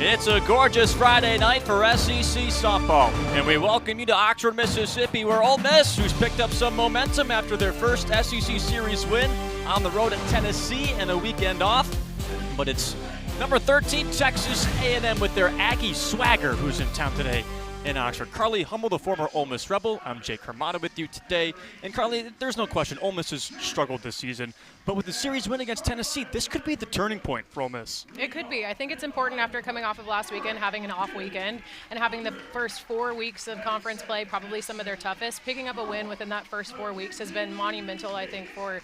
It's a gorgeous Friday night for SEC softball, and we welcome you to Oxford, Mississippi, where Ole Miss, who's picked up some momentum after their first SEC Series win on the road at Tennessee and a weekend off, but it's number 13 Texas A&M with their Aggie swagger who's in town today in Oxford. Carly Hummel, the former Ole Miss Rebel. I'm Jake Hermata with you today. And Carly, there's no question Ole Miss has struggled this season, but with the series win against Tennessee, this could be the turning point for Ole Miss. It could be. I think it's important after coming off of last weekend, having an off weekend, and having the first 4 weeks of conference play, probably some of their toughest. Picking up a win within that first 4 weeks has been monumental, I think, for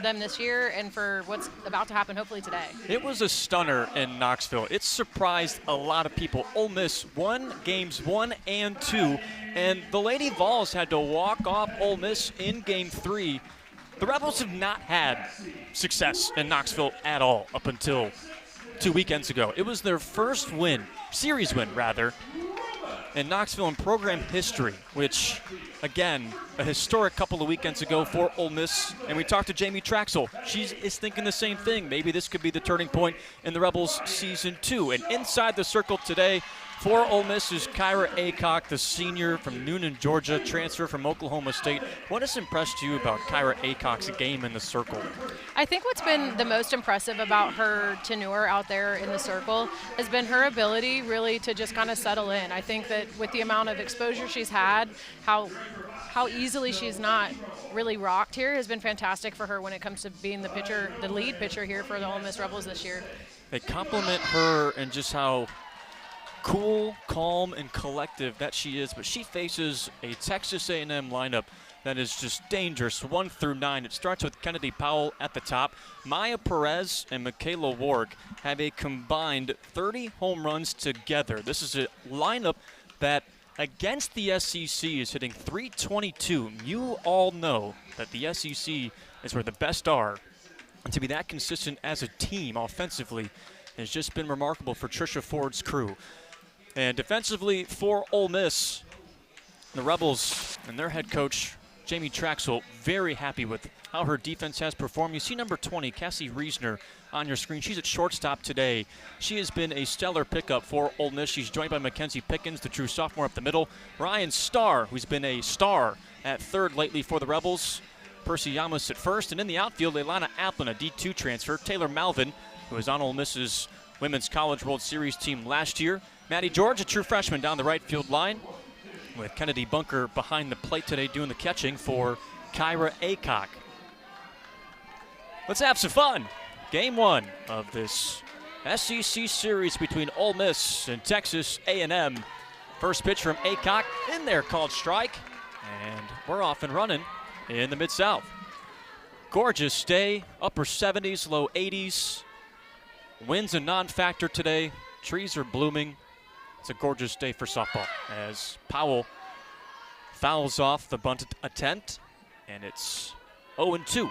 them this year and for what's about to happen hopefully today. It was a stunner in Knoxville. It surprised a lot of people. Ole Miss won games 1 and 2, and the Lady Vols had to walk off Ole Miss in game 3. The Rebels have not had success in Knoxville at all up until 2 weekends ago. It was their first win, series win rather, in Knoxville in program history, which, again, a historic couple of weekends ago for Ole Miss. And we talked to Jamie Traxel. She is thinking the same thing. Maybe this could be the turning point in the Rebels season 2. And inside the circle today for Ole Miss is Kyra Aycock, the senior from Noonan, Georgia, transfer from Oklahoma State. What has impressed you about Kyra Aycock's game in the circle? I think what's been the most impressive about her tenure out there in the circle has been her ability really to just kind of settle in. I think that with the amount of exposure she's had, how easily she's not really rocked here has been fantastic for her when it comes to being the lead pitcher here for the Ole Miss Rebels this year. They compliment her and just how cool, calm, and collective that she is, but she faces a Texas A&M lineup that is just dangerous, 1 through 9. It starts with Kennedy Powell at the top. Maya Perez and Michaela Warg have a combined 30 home runs together. This is a lineup that against the SEC is hitting .322. You all know that the SEC is where the best are, and to be that consistent as a team offensively has just been remarkable for Tricia Ford's crew. And defensively for Ole Miss, the Rebels and their head coach, Jamie Traxel, very happy with how her defense has performed. You see number 20, Cassie Reisner, on your screen. She's at shortstop today. She has been a stellar pickup for Ole Miss. She's joined by Mackenzie Pickens, the true sophomore up the middle. Ryan Starr, who's been a star at third lately for the Rebels. Percy Yamas at first. And in the outfield, Leilana Applin, a D2 transfer. Taylor Malvin, who was on Ole Miss's Women's College World Series team last year. Maddie George, a true freshman down the right field line, with Kennedy Bunker behind the plate today doing the catching for Kyra Aycock. Let's have some fun. Game 1 of this SEC series between Ole Miss and Texas A&M. First pitch from Aycock in there, called strike, and we're off and running in the Mid-South. Gorgeous day, upper 70s, low 80s. Wind's a non-factor today. Trees are blooming. It's a gorgeous day for softball as Powell fouls off the bunt attempt, and it's 0-2.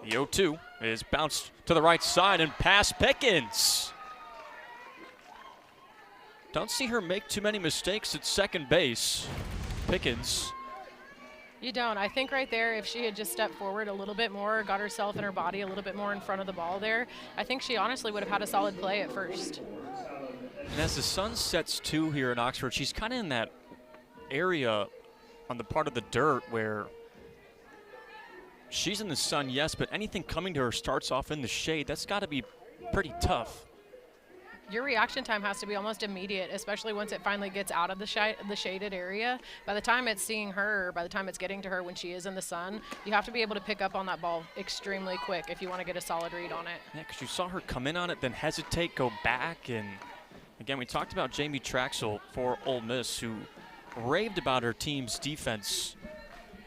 The 0-2 is bounced to the right side and past Pickens. Don't see her make too many mistakes at second base. Pickens. You don't. I think right there, if she had just stepped forward a little bit more, got herself and her body a little bit more in front of the ball there, I think she honestly would have had a solid play at first. And as the sun sets too here in Oxford, she's kind of in that area on the part of the dirt where she's in the sun, yes, but anything coming to her starts off in the shade. That's got to be pretty tough. Your reaction time has to be almost immediate, especially once it finally gets out of the shaded area. By the time it's seeing her, by the time it's getting to her when she is in the sun, you have to be able to pick up on that ball extremely quick if you want to get a solid read on it. Yeah, because you saw her come in on it, then hesitate, go back. And again, we talked about Jamie Traxel for Ole Miss, who raved about her team's defense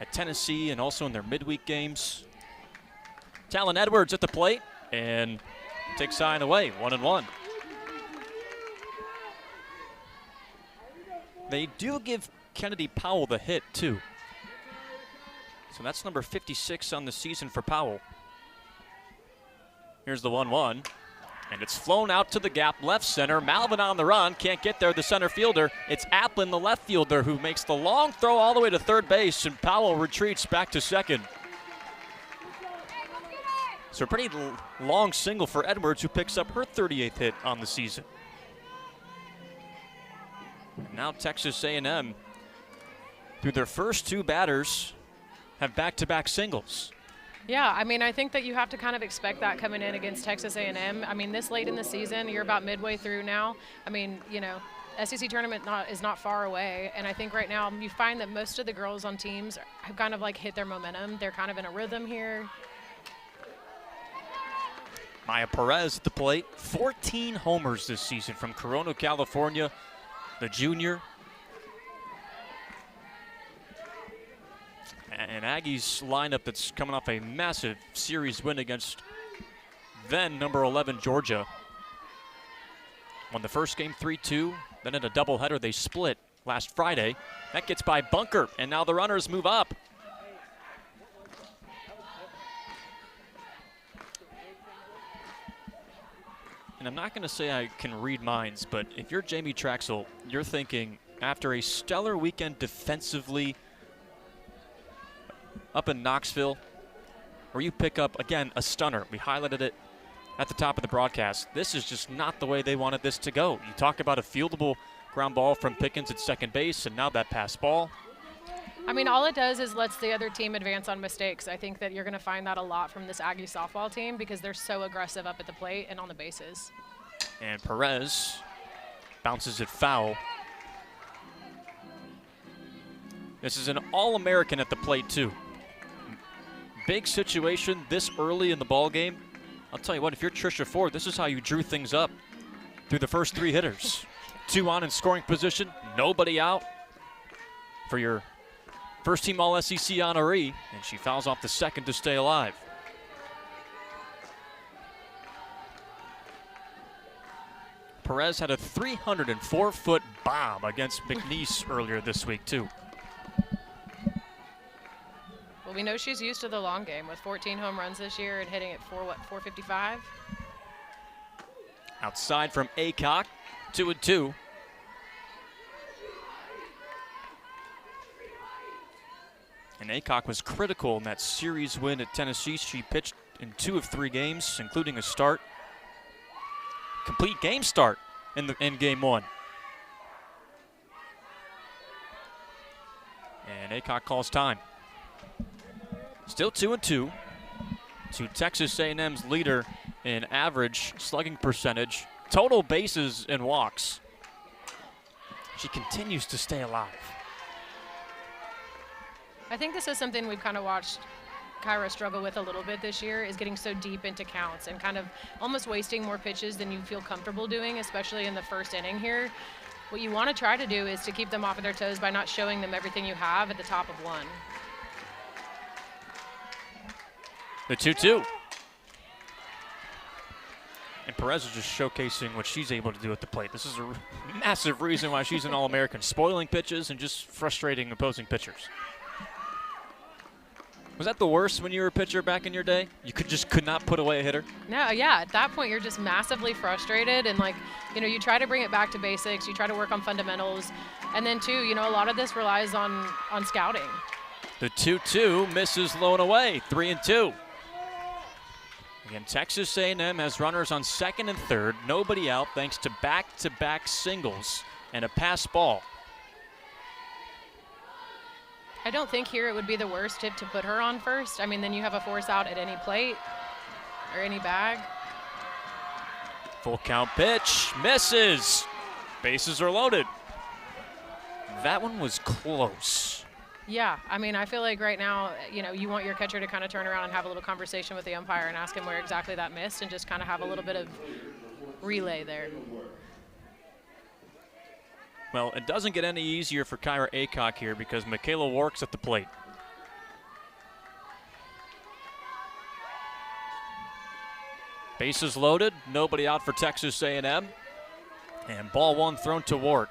at Tennessee and also in their midweek games. Talon Edwards at the plate and takes sign away, 1-1. They do give Kennedy Powell the hit, too. So that's number 56 on the season for Powell. Here's the 1-1. And it's flown out to the gap, left center. Malvin on the run, can't get there, the center fielder. It's Applin, the left fielder, who makes the long throw all the way to third base, and Powell retreats back to second. So a pretty long single for Edwards, who picks up her 38th hit on the season. And now Texas A&M, through their first two batters, have back-to-back singles. Yeah, I mean, I think that you have to kind of expect that coming in against Texas A&M. I mean, this late in the season, you're about midway through now. I mean, you know, SEC tournament is not far away, and I think right now you find that most of the girls on teams have kind of like hit their momentum. They're kind of in a rhythm here. Maya Perez at the plate, 14 homers this season from Corona, California, the junior. And Aggies lineup that's coming off a massive series win against then number 11 Georgia. Won the first game 3-2, then in a doubleheader they split last Friday. That gets by Bunker, and now the runners move up. And I'm not going to say I can read minds, but if you're Jamie Traxel, you're thinking after a stellar weekend defensively up in Knoxville, where you pick up, again, a stunner. We highlighted it at the top of the broadcast. This is just not the way they wanted this to go. You talk about a fieldable ground ball from Pickens at second base, and now that pass ball. I mean, all it does is lets the other team advance on mistakes. I think that you're going to find that a lot from this Aggie softball team because they're so aggressive up at the plate and on the bases. And Perez bounces it foul. This is an All-American at the plate, too. Big situation this early in the ball game. I'll tell you what, if you're Trisha Ford, this is how you drew things up through the first three hitters. 2 on in scoring position, nobody out for your first team All-SEC honoree, and she fouls off the second to stay alive. Perez had a 304-foot bomb against McNeese earlier this week, too. Well, we know she's used to the long game with 14 home runs this year and hitting it for, 455? Outside from Aycock, 2-2. And Aycock was critical in that series win at Tennessee. She pitched in 2 of 3 games, including a start. Complete game start in game 1. And Aycock calls time. Still 2-2 to Texas A&M's leader in average slugging percentage, total bases and walks. She continues to stay alive. I think this is something we've kind of watched Kyra struggle with a little bit this year, is getting so deep into counts and kind of almost wasting more pitches than you feel comfortable doing, especially in the first inning here. What you want to try to do is to keep them off of their toes by not showing them everything you have at the top of 1. The 2-2. And Perez is just showcasing what she's able to do at the plate. This is a massive reason why she's an All-American, spoiling pitches and just frustrating opposing pitchers. Was that the worst when you were a pitcher back in your day? You could not put away a hitter? No, yeah, at that point you're just massively frustrated and you try to bring it back to basics, you try to work on fundamentals, and then too, a lot of this relies on scouting. The 2-2 misses low and away, 3-2. Again, Texas A&M has runners on second and third, nobody out thanks to back-to-back singles and a pass ball. I don't think here it would be the worst tip to put her on first. I mean, then you have a force out at any plate or any bag. Full count pitch, misses. Bases are loaded. That one was close. Yeah, I mean, I feel like right now, you want your catcher to kind of turn around and have a little conversation with the umpire and ask him where exactly that missed and just kind of have a little bit of relay there. Well, it doesn't get any easier for Kyra Aycock here because Michaela Wark's at the plate. Bases loaded, nobody out for Texas A&M. And ball 1 thrown to Wark,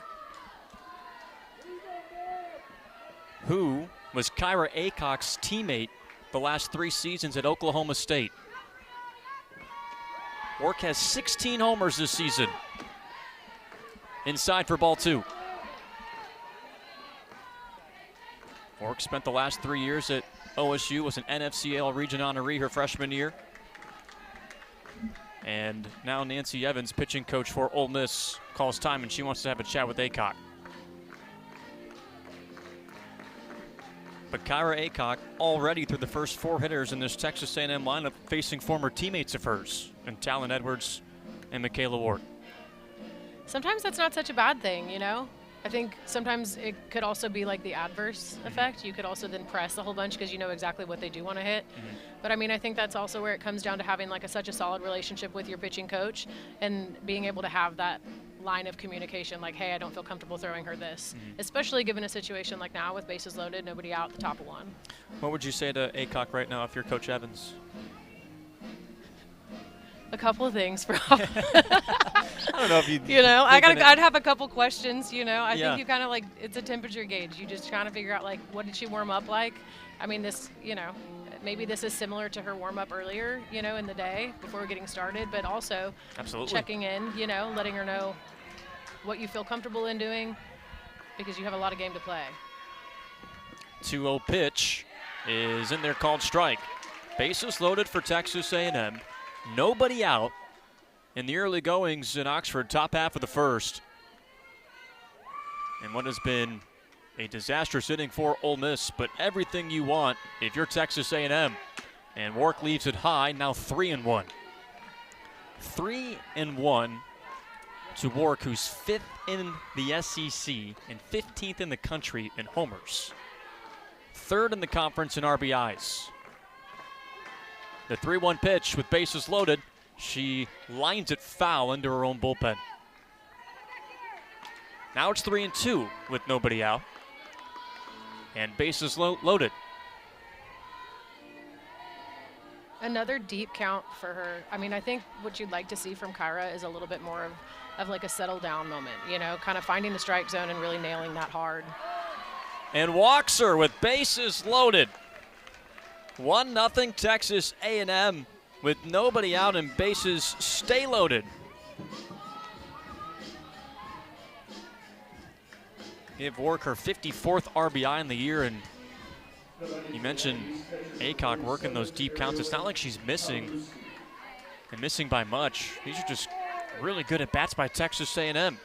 who was Kyra Aycock's teammate the last 3 seasons at Oklahoma State. Work has 16 homers this season. Inside for ball 2. Work spent the last 3 years at OSU, was an NFCL region honoree her freshman year. And now Nancy Evans, pitching coach for Ole Miss, calls time, and she wants to have a chat with Aycock. But Kyra Aycock already through the first 4 hitters in this Texas A&M lineup facing former teammates of hers, and Talon Edwards and Michaela Ward. Sometimes that's not such a bad thing, you know? I think sometimes it could also be like the adverse effect. You could also then press a whole bunch because you know exactly what they do want to hit. But I mean, I think that's also where it comes down to having like such a solid relationship with your pitching coach and being able to have that line of communication like, hey, I don't feel comfortable throwing her this, especially given a situation like now with bases loaded, nobody out, the top of 1. What would you say to Aycock right now if you're Coach Evans? A couple of things, bro. I don't know if you know, I'd have a couple questions, you know. I think you kind of like, it's a temperature gauge. You just trying to figure out like, what did she warm up like? I mean, this, you know, maybe this is similar to her warm up earlier, you know, in the day before getting started, but also checking in, you know, letting her know what you feel comfortable in doing because you have a lot of game to play. 2-0 pitch is in there, called strike. Bases loaded for Texas A&M. Nobody out in the early goings in Oxford, top half of the first. And what has been a disastrous inning for Ole Miss, but everything you want if you're Texas A&M. And Wark leaves it high, now 3-1. 3-1 to Wark, who's 5th in the SEC and 15th in the country in homers. 3rd in the conference in RBIs. The 3-1 pitch with bases loaded. She lines it foul into her own bullpen. Now it's 3-2 with nobody out. And bases loaded. Another deep count for her. I mean, I think what you'd like to see from Kyra is a little bit more of like a settle down moment, you know, kind of finding the strike zone and really nailing that hard. And walks her with bases loaded. 1-0 Texas A&M with nobody out and bases stay loaded. Give Wark her 54th RBI in the year, and you mentioned Aycock working those deep counts. It's not like she's missing and missing by much. These are just really good at bats by Texas A&M.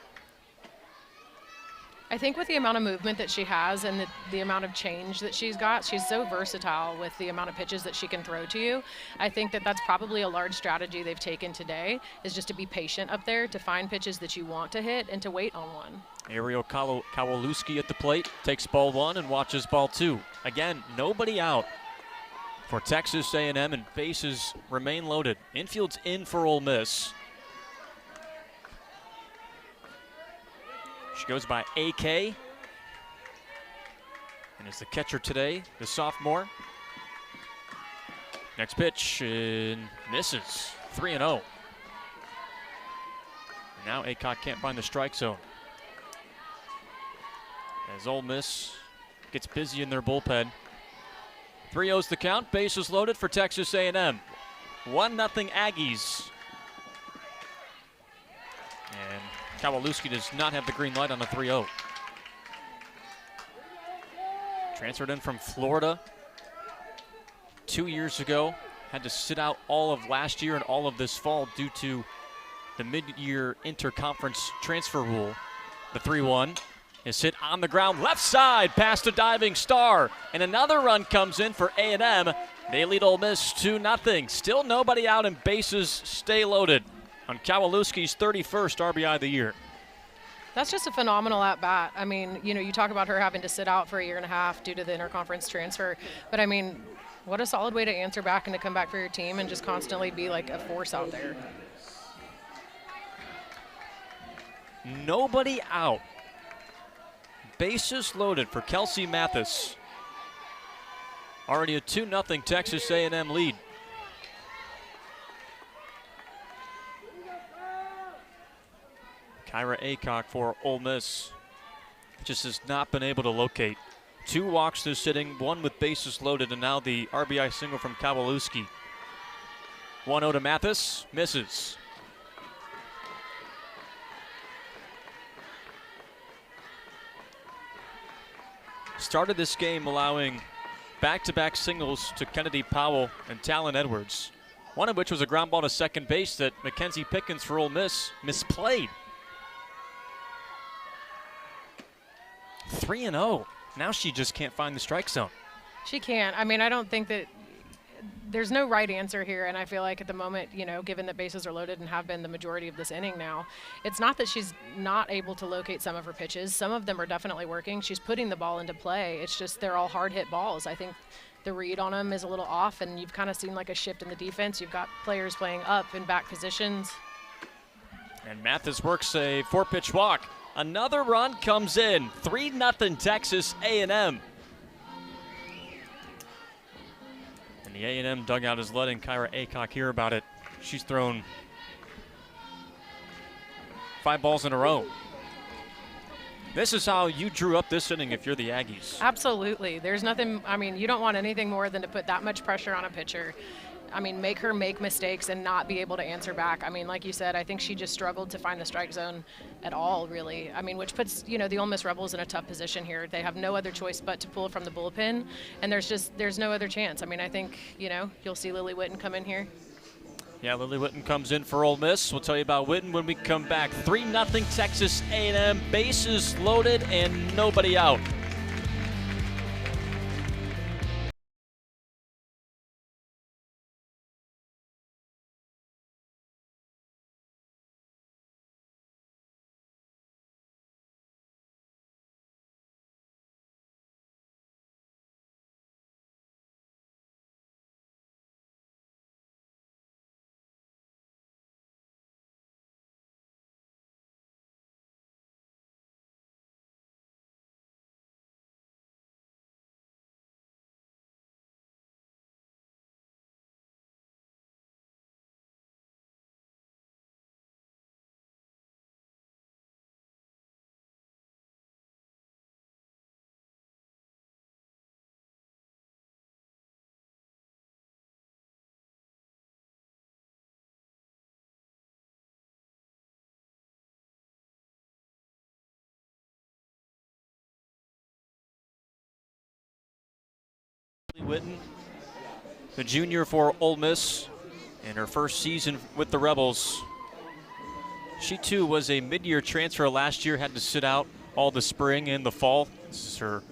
I think with the amount of movement that she has and the amount of change that she's got, she's so versatile with the amount of pitches that she can throw to you. I think that that's probably a large strategy they've taken today, is just to be patient up there, to find pitches that you want to hit and to wait on one. Ariel Kowalewski at the plate, takes ball 1 and watches ball 2. Again, nobody out for Texas A&M, and bases remain loaded. Infield's in for Ole Miss. She goes by AK and is the catcher today, the sophomore. Next pitch misses. 3-0. Now Aycock can't find the strike zone. As Ole Miss gets busy in their bullpen. 3-0's the count. Bases loaded for Texas A&M. 1-0 Aggies. And Kowalewski does not have the green light on the 3-0. Transferred in from Florida 2 years ago. Had to sit out all of last year and all of this fall due to the mid-year interconference transfer rule. The 3-1 is hit on the ground left side past a diving star. And another run comes in for A&M. They lead Ole Miss 2-0. Still nobody out and bases stay loaded on Kowalewski's 31st RBI of the year. That's just a phenomenal at-bat. I mean, you know, you talk about her having to sit out for a year and a half due to the interconference transfer. But, I mean, what a solid way to answer back and to come back for your team and just constantly be like a force out there. Nobody out. Bases loaded for Kelsey Mathis. Already a 2-0 Texas A&M lead. Kyra Aycock for Ole Miss just has not been able to locate. 2 walks this inning, 1 with bases loaded, and now the RBI single from Kowalewski. 1-0 to Mathis, misses. started this game allowing back-to-back singles to Kennedy Powell and Talon Edwards, one of which was a ground ball to second base that Mackenzie Pickens for Ole Miss misplayed. 3-0. Now she just can't find the strike zone. She can't. I mean, I don't think that there's no right answer here, and I feel like at the moment, you know, given that bases are loaded and have been the majority of this inning now, it's not that she's not able to locate some of her pitches. Some of them are definitely working. She's putting the ball into play. It's just they're all hard-hit balls. I think the read on them is a little off, and you've kind of seen like a shift in the defense. You've got players playing up in back positions. And Mathis works a 4-pitch walk. Another run comes in. 3-0 Texas A&M. And the A&M dugout is letting Kyra Aycock hear about it. She's thrown 5 balls in a row. This is how you drew up this inning if you're the Aggies. Absolutely. There's nothing, I mean, you don't want anything more than to put that much pressure on a pitcher. I mean, make her make mistakes and not be able to answer back. I mean, like you said, I think she just struggled to find the strike zone at all, really. I mean, which puts, you know, the Ole Miss Rebels in a tough position here. They have no other choice but to pull from the bullpen, and there's no other chance. I mean, I think, you know, you'll see Lily Witten come in here. Yeah, Lily Witten comes in for Ole Miss. We'll tell you about Witten when we come back. 3-0 Texas A&M, bases loaded and nobody out. Witten, the junior for Ole Miss, in her first season with the Rebels. She too was a mid-year transfer last year, had to sit out all the spring and the fall. This is her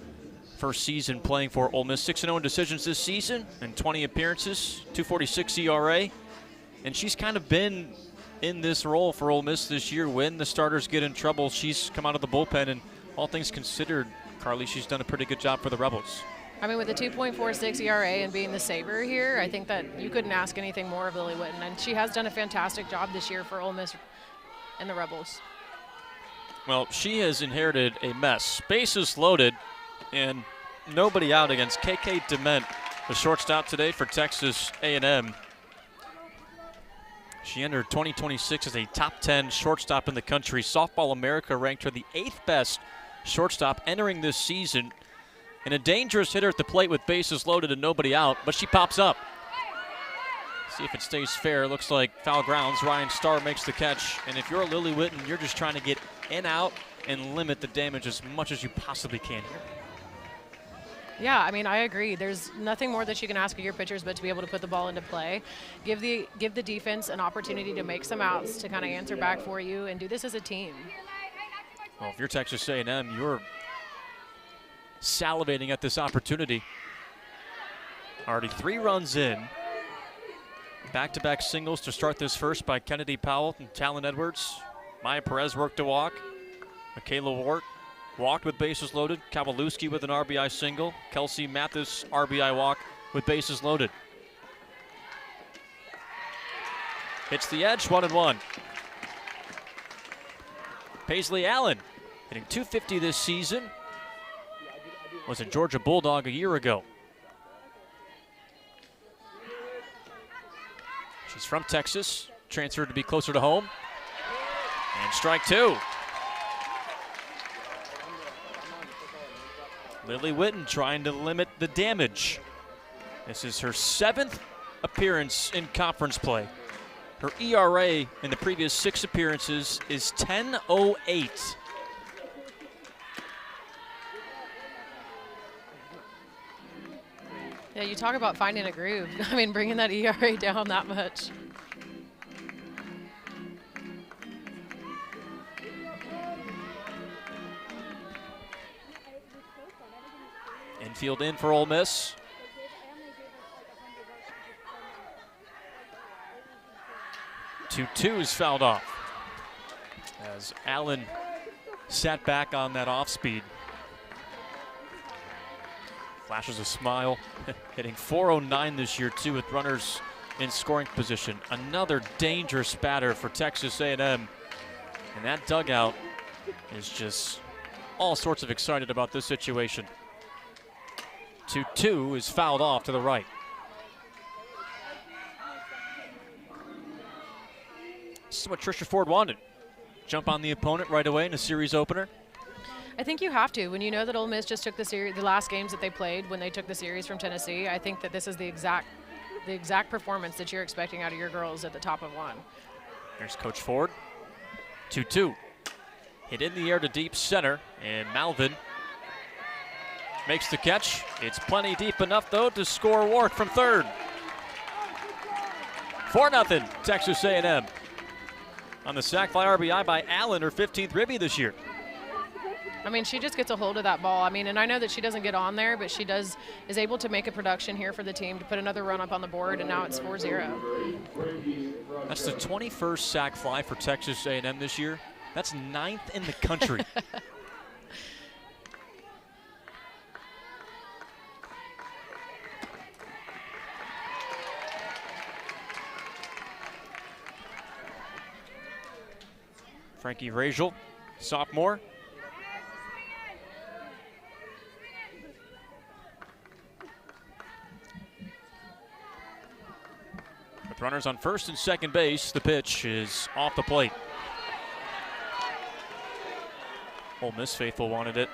first season playing for Ole Miss. 6-0 in decisions this season and 20 appearances, 2.46 ERA. And she's kind of been in this role for Ole Miss this year. When the starters get in trouble, she's come out of the bullpen, and all things considered, Carly, she's done a pretty good job for the Rebels. I mean, with a 2.46 ERA and being the saver here, I think that you couldn't ask anything more of Lily Witten, and she has done a fantastic job this year for Ole Miss and the Rebels. Well, she has inherited a mess. Bases loaded and nobody out against KK Dement, the shortstop today for Texas A&M. She entered 2026 as a top 10 shortstop in the country. Softball America ranked her the 8th best shortstop entering this season. And a dangerous hitter at the plate with bases loaded and nobody out, but she pops up. See if it stays fair. Looks like foul grounds. Ryan Starr makes the catch. And if you're Lily Witten, you're just trying to get in, out, and limit the damage as much as you possibly can here. Yeah, I mean, I agree. There's nothing more that you can ask of your pitchers but to be able to put the ball into play. Give the defense an opportunity to make some outs to kind of answer back for you and do this as a team. Well, if you're Texas A&M, you're salivating at this opportunity. Already 3 runs in. Back-to-back singles to start this first by Kennedy Powell and Talon Edwards. Maya Perez worked a walk. Michaela Wart walked with bases loaded. Kowalewski with an RBI single. Kelsey Mathis RBI walk with bases loaded. Hits the edge, 1-1. Paisley Allen hitting .250 this season. Was a Georgia Bulldog a year ago. She's from Texas, transferred to be closer to home. And strike 2. Lily Witten trying to limit the damage. This is her 7th appearance in conference play. Her ERA in the previous 6 appearances is 10.08. Yeah, you talk about finding a groove. I mean, bringing that ERA down that much. Infield in for Ole Miss. 2-2 is fouled off as Allen sat back on that off speed. Flashes a smile, hitting .409 this year too with runners in scoring position. Another dangerous batter for Texas A&M, and that dugout is just all sorts of excited about this situation. 2-2 is fouled off to the right. This is what Trisha Ford wanted. Jump on the opponent right away in a series opener. I think you have to. When you know that Ole Miss just took the series, the last games that they played when they took the series from Tennessee, I think that this is the exact performance that you're expecting out of your girls at the top of one. There's Coach Ford. 2-2. Hit in the air to deep center, and Malvin makes the catch. It's plenty deep enough, though, to score Wark from third. 4-0, Texas A&M. On the sac fly RBI by Allen, her 15th ribby this year. I mean, she just gets a hold of that ball. I mean, and I know that she doesn't get on there, but she is able to make a production here for the team to put another run up on the board, and now it's 4-0. That's the 21st sac fly for Texas A&M this year. That's 9th in the country. Frankie Rachel, sophomore. With runners on first and second base, the pitch is off the plate. Ole Miss faithful wanted it.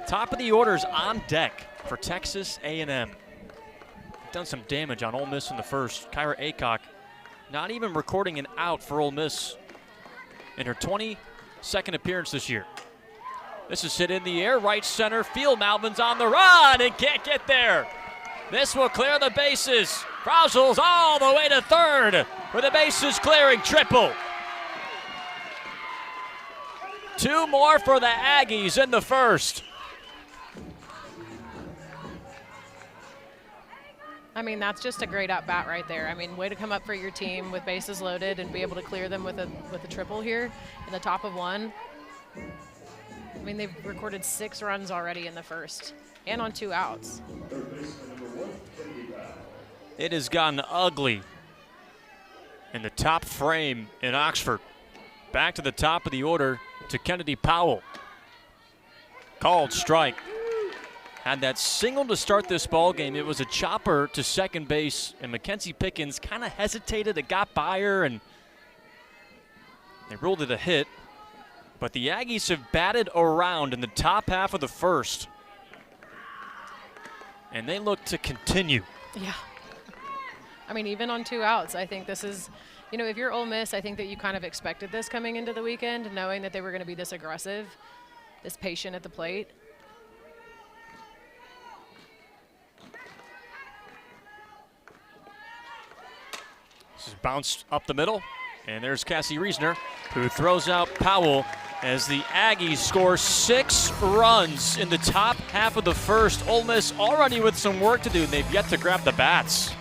Top of the order's on deck for Texas A&M. Done some damage on Ole Miss in the first. Kyra Aycock not even recording an out for Ole Miss in her 22nd appearance this year. This is hit in the air, right center field. Malvin's on the run and can't get there. This will clear the bases. Krausel's all the way to third with the bases clearing triple. 2 more for the Aggies in the first. I mean, that's just a great at-bat right there. I mean, way to come up for your team with bases loaded and be able to clear them with a triple here in the top of one. I mean, they've recorded 6 runs already in the first and on 2 outs. It has gotten ugly in the top frame in Oxford. Back to the top of the order to Kennedy Powell. Called strike. Had that single to start this ball game. It was a chopper to second base, and Mackenzie Pickens kind of hesitated. It got by her, and they ruled it a hit. But the Aggies have batted around in the top half of the first, and they look to continue. Yeah. I mean, even on 2 outs, I think this is, you know, if you're Ole Miss, I think that you kind of expected this coming into the weekend, knowing that they were going to be this aggressive, this patient at the plate. This is bounced up the middle, and there's Cassie Reisner, who throws out Powell as the Aggies score 6 runs in the top half of the first. Ole Miss already with some work to do, and they've yet to grab the bats.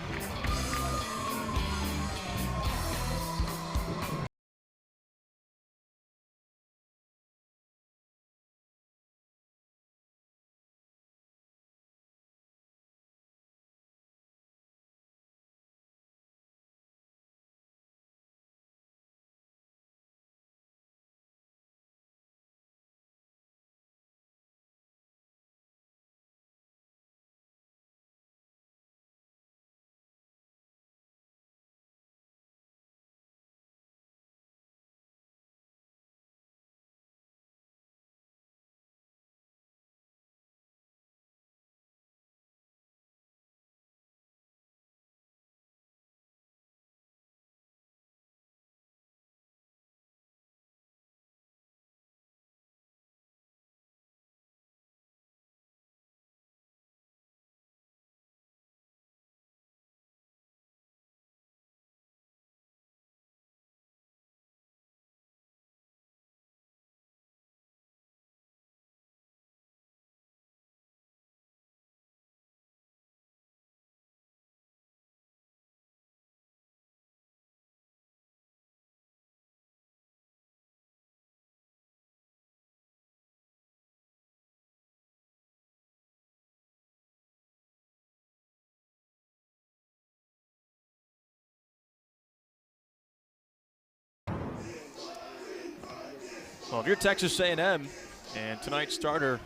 Well, if you're Texas A&M and tonight's starter,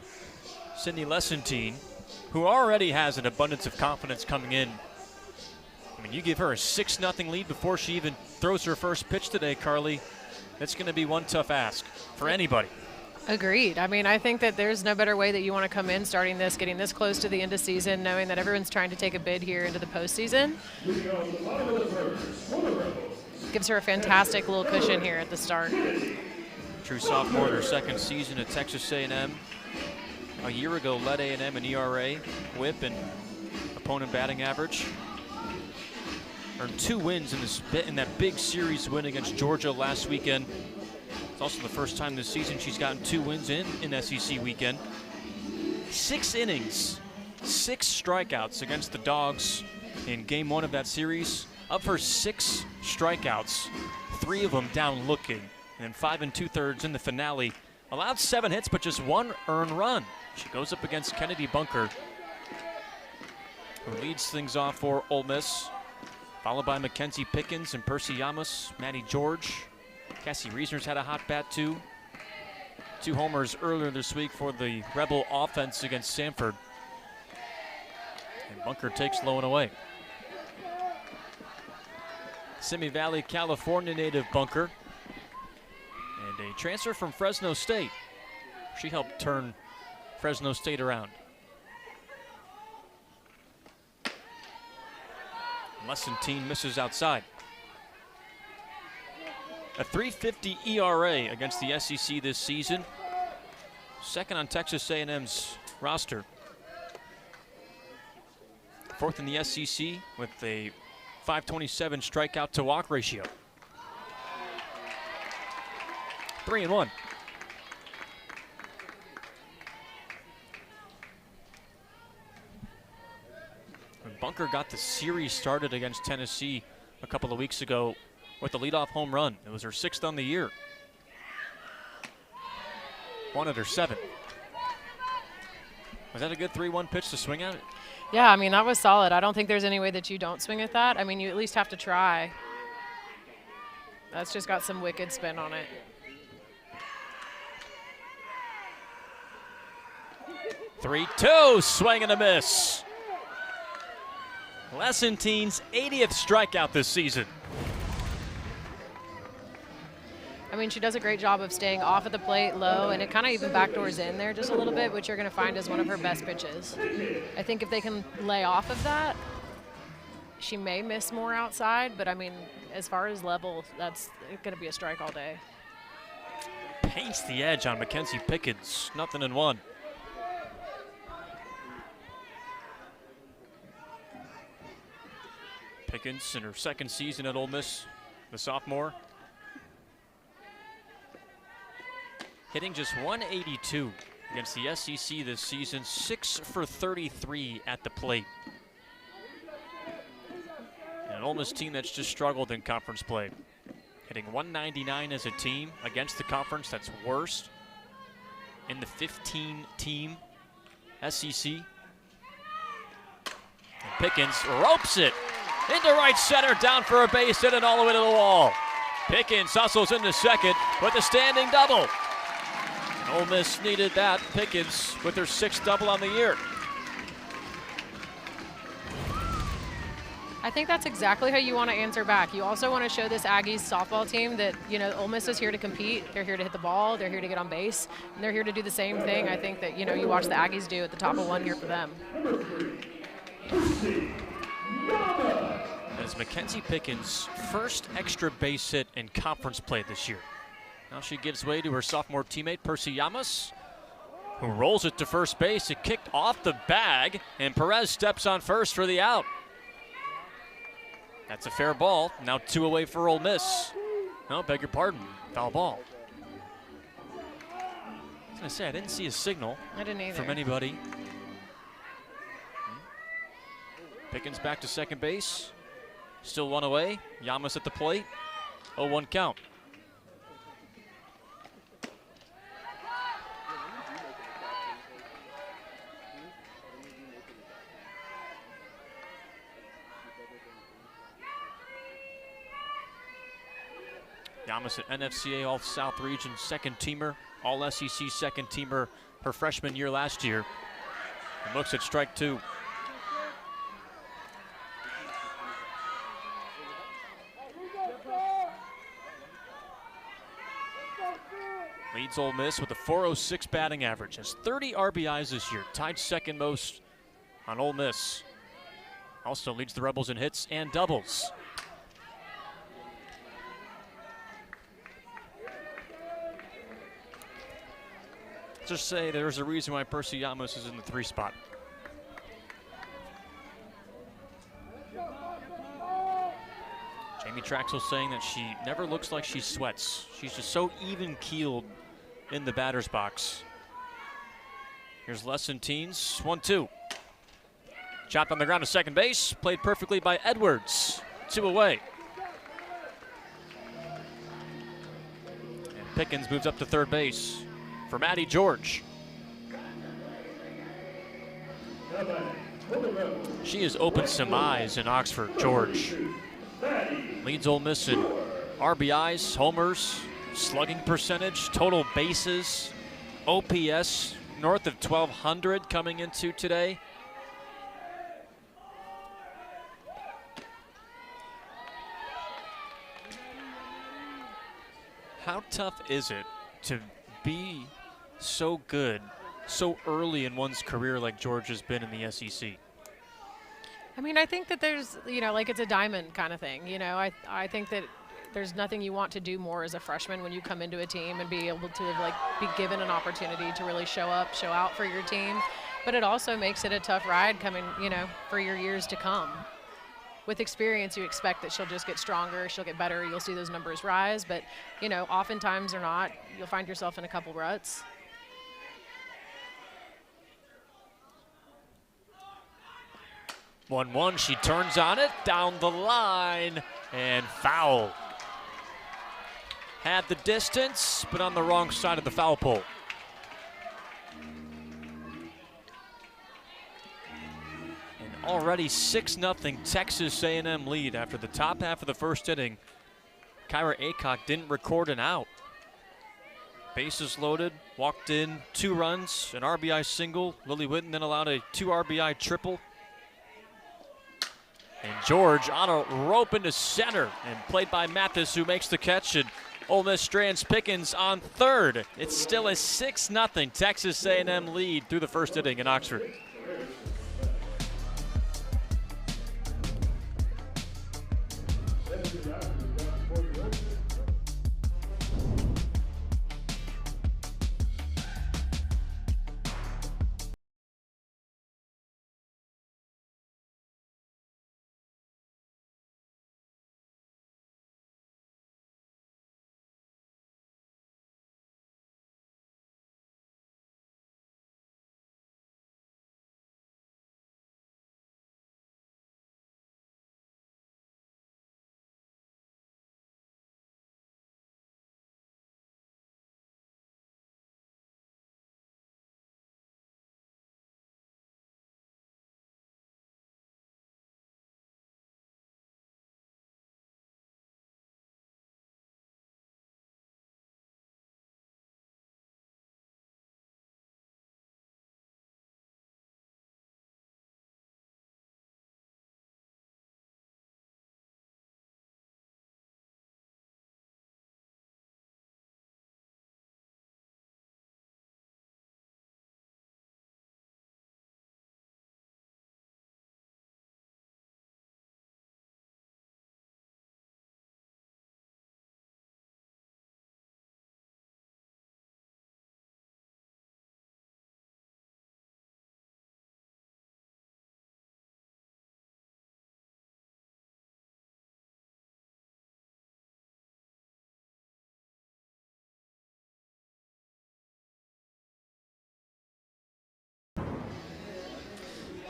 Sydney Lessentine, who already has an abundance of confidence coming in, I mean, you give her a 6-0 lead before she even throws her first pitch today, Carly. That's going to be one tough ask for anybody. Agreed. I mean, I think that there's no better way that you want to come in starting this, getting this close to the end of season, knowing that everyone's trying to take a bid here into the postseason. Gives her a fantastic little cushion here at the start. True sophomore in her second season at Texas A&M. A year ago led A&M in ERA, whip, and opponent batting average. Earned 2 wins in that big series win against Georgia last weekend. It's also the first time this season she's gotten 2 wins in SEC weekend. 6 innings, 6 strikeouts against the Dogs in game 1 of that series. Of her 6 strikeouts, 3 of them down looking. And then 5 2/3 in the finale. Allowed 7 hits, but just 1 earned run. She goes up against Kennedy Bunker, who leads things off for Ole Miss, followed by Mackenzie Pickens and Percy Yamas, Maddie George. Cassie Reisner's had a hot bat too. 2 homers earlier this week for the Rebel offense against Samford. And Bunker takes low and away. Simi Valley, California native Bunker. And a transfer from Fresno State. She helped turn Fresno State around. Lessentine misses outside. A .350 ERA against the SEC this season. Second on Texas A&M's roster. 4th in the SEC with a .527 strikeout to walk ratio. 3-1. And Bunker got the series started against Tennessee a couple of weeks ago with a leadoff home run. It was her 6th on the year. Wanted her 7. Was that a good 3-1 pitch to swing at? Yeah, I mean, that was solid. I don't think there's any way that you don't swing at that. I mean, you at least have to try. That's just got some wicked spin on it. 3-2, swing and a miss. Lessentine's 80th strikeout this season. I mean, she does a great job of staying off of the plate, low, and it kind of even backdoors in there just a little bit, which you're going to find is one of her best pitches. I think if they can lay off of that, she may miss more outside, but I mean, as far as level, that's going to be a strike all day. Paints the edge on Mackenzie Pickens, 0-1. Pickens in her second season at Ole Miss, the sophomore. Hitting just .182 against the SEC this season, 6 for 33 at the plate. And an Ole Miss team that's just struggled in conference play. Hitting .199 as a team against the conference that's worst in the 15-team SEC. And Pickens ropes it into right center, down for a base hit and all the way to the wall. Pickens hustles into second with a standing double. Ole Miss needed that. Pickens with her 6th double on the year. I think that's exactly how you want to answer back. You also want to show this Aggies softball team that, you know, Ole Miss is here to compete. They're here to hit the ball. They're here to get on base. And they're here to do the same thing, I think, that, you know, you watch the Aggies do at the top of 1 here for them. That is Mackenzie Pickens' first extra base hit in conference play this year. Now she gives way to her sophomore teammate, Percy Yamas, who rolls it to first base. It kicked off the bag, and Perez steps on first for the out. That's a fair ball. Now 2 away for Ole Miss. No, beg your pardon. Foul ball. I was going to say, I didn't see a signal from anybody. Pickens back to second base. Still 1 away. Yamas at the plate. 0-1 count. Yamas, an NFCA All-South Region second teamer, All-SEC second teamer her freshman year last year. And looks at strike two. Leads Ole Miss with a .406 batting average. Has 30 RBIs this year, tied second most on Ole Miss. Also leads the Rebels in hits and doubles. Just say there's a reason why Percy Yamas is in the 3 spot. Jamie Traxel saying that she never looks like she sweats. She's just so even-keeled in the batter's box. Here's Lesson Teens, 1-2. Chopped on the ground to second base, played perfectly by Edwards. 2 away. And Pickens moves up to third base for Maddie George. She has opened some eyes in Oxford, George. Leads Ole Miss in RBIs, homers, slugging percentage, total bases, OPS, north of 1,200 coming into today. How tough is it to be so good so early in one's career like George has been in the SEC? I mean, I think that there's, like it's a diamond kind of thing. I think that there's nothing you want to do more as a freshman when you come into a team and be able to be given an opportunity to really show up, show out for your team. But it also makes it a tough ride coming, for your years to come. With experience, you expect that she'll just get stronger, she'll get better, you'll see those numbers rise. But, oftentimes or not, you'll find yourself in a couple ruts. One, she turns on it, down the line, and foul. Had the distance, but on the wrong side of the foul pole. And already 6-0 Texas A&M lead after the top half of the first inning. Kyra Aycock didn't record an out. Bases loaded, walked in 2 runs, an RBI single. Lily Witten then allowed a 2 RBI triple. And George on a rope into center and played by Mathis, who makes the catch, and Ole Miss strands Pickens on third. It's still a 6-0 Texas A&M lead through the first inning in Oxford.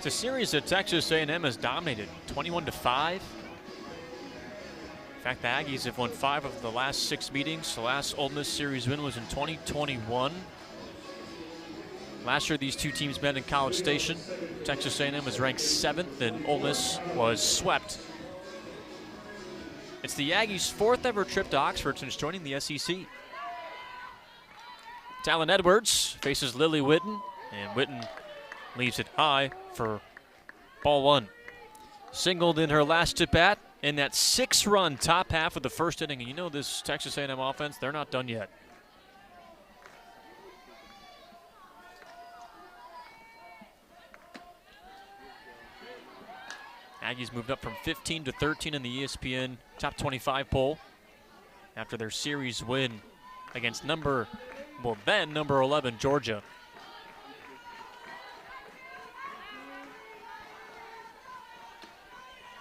It's a series that Texas A&M has dominated, 21-5. In fact, the Aggies have won 5 of the last 6 meetings. The last Ole Miss series win was in 2021. Last year, these two teams met in College Station. Texas A&M was ranked 7th, and Ole Miss was swept It's the Aggies' 4th ever trip to Oxford since joining the SEC. Talon Edwards faces Lily Witten, and Witten leaves it high for ball 1. Singled in her last at-bat in that 6-run top half of the first inning. And you know this Texas A&M offense, they're not done yet. Aggies moved up from 15 to 13 in the ESPN top 25 poll after their series win against number 11, Georgia.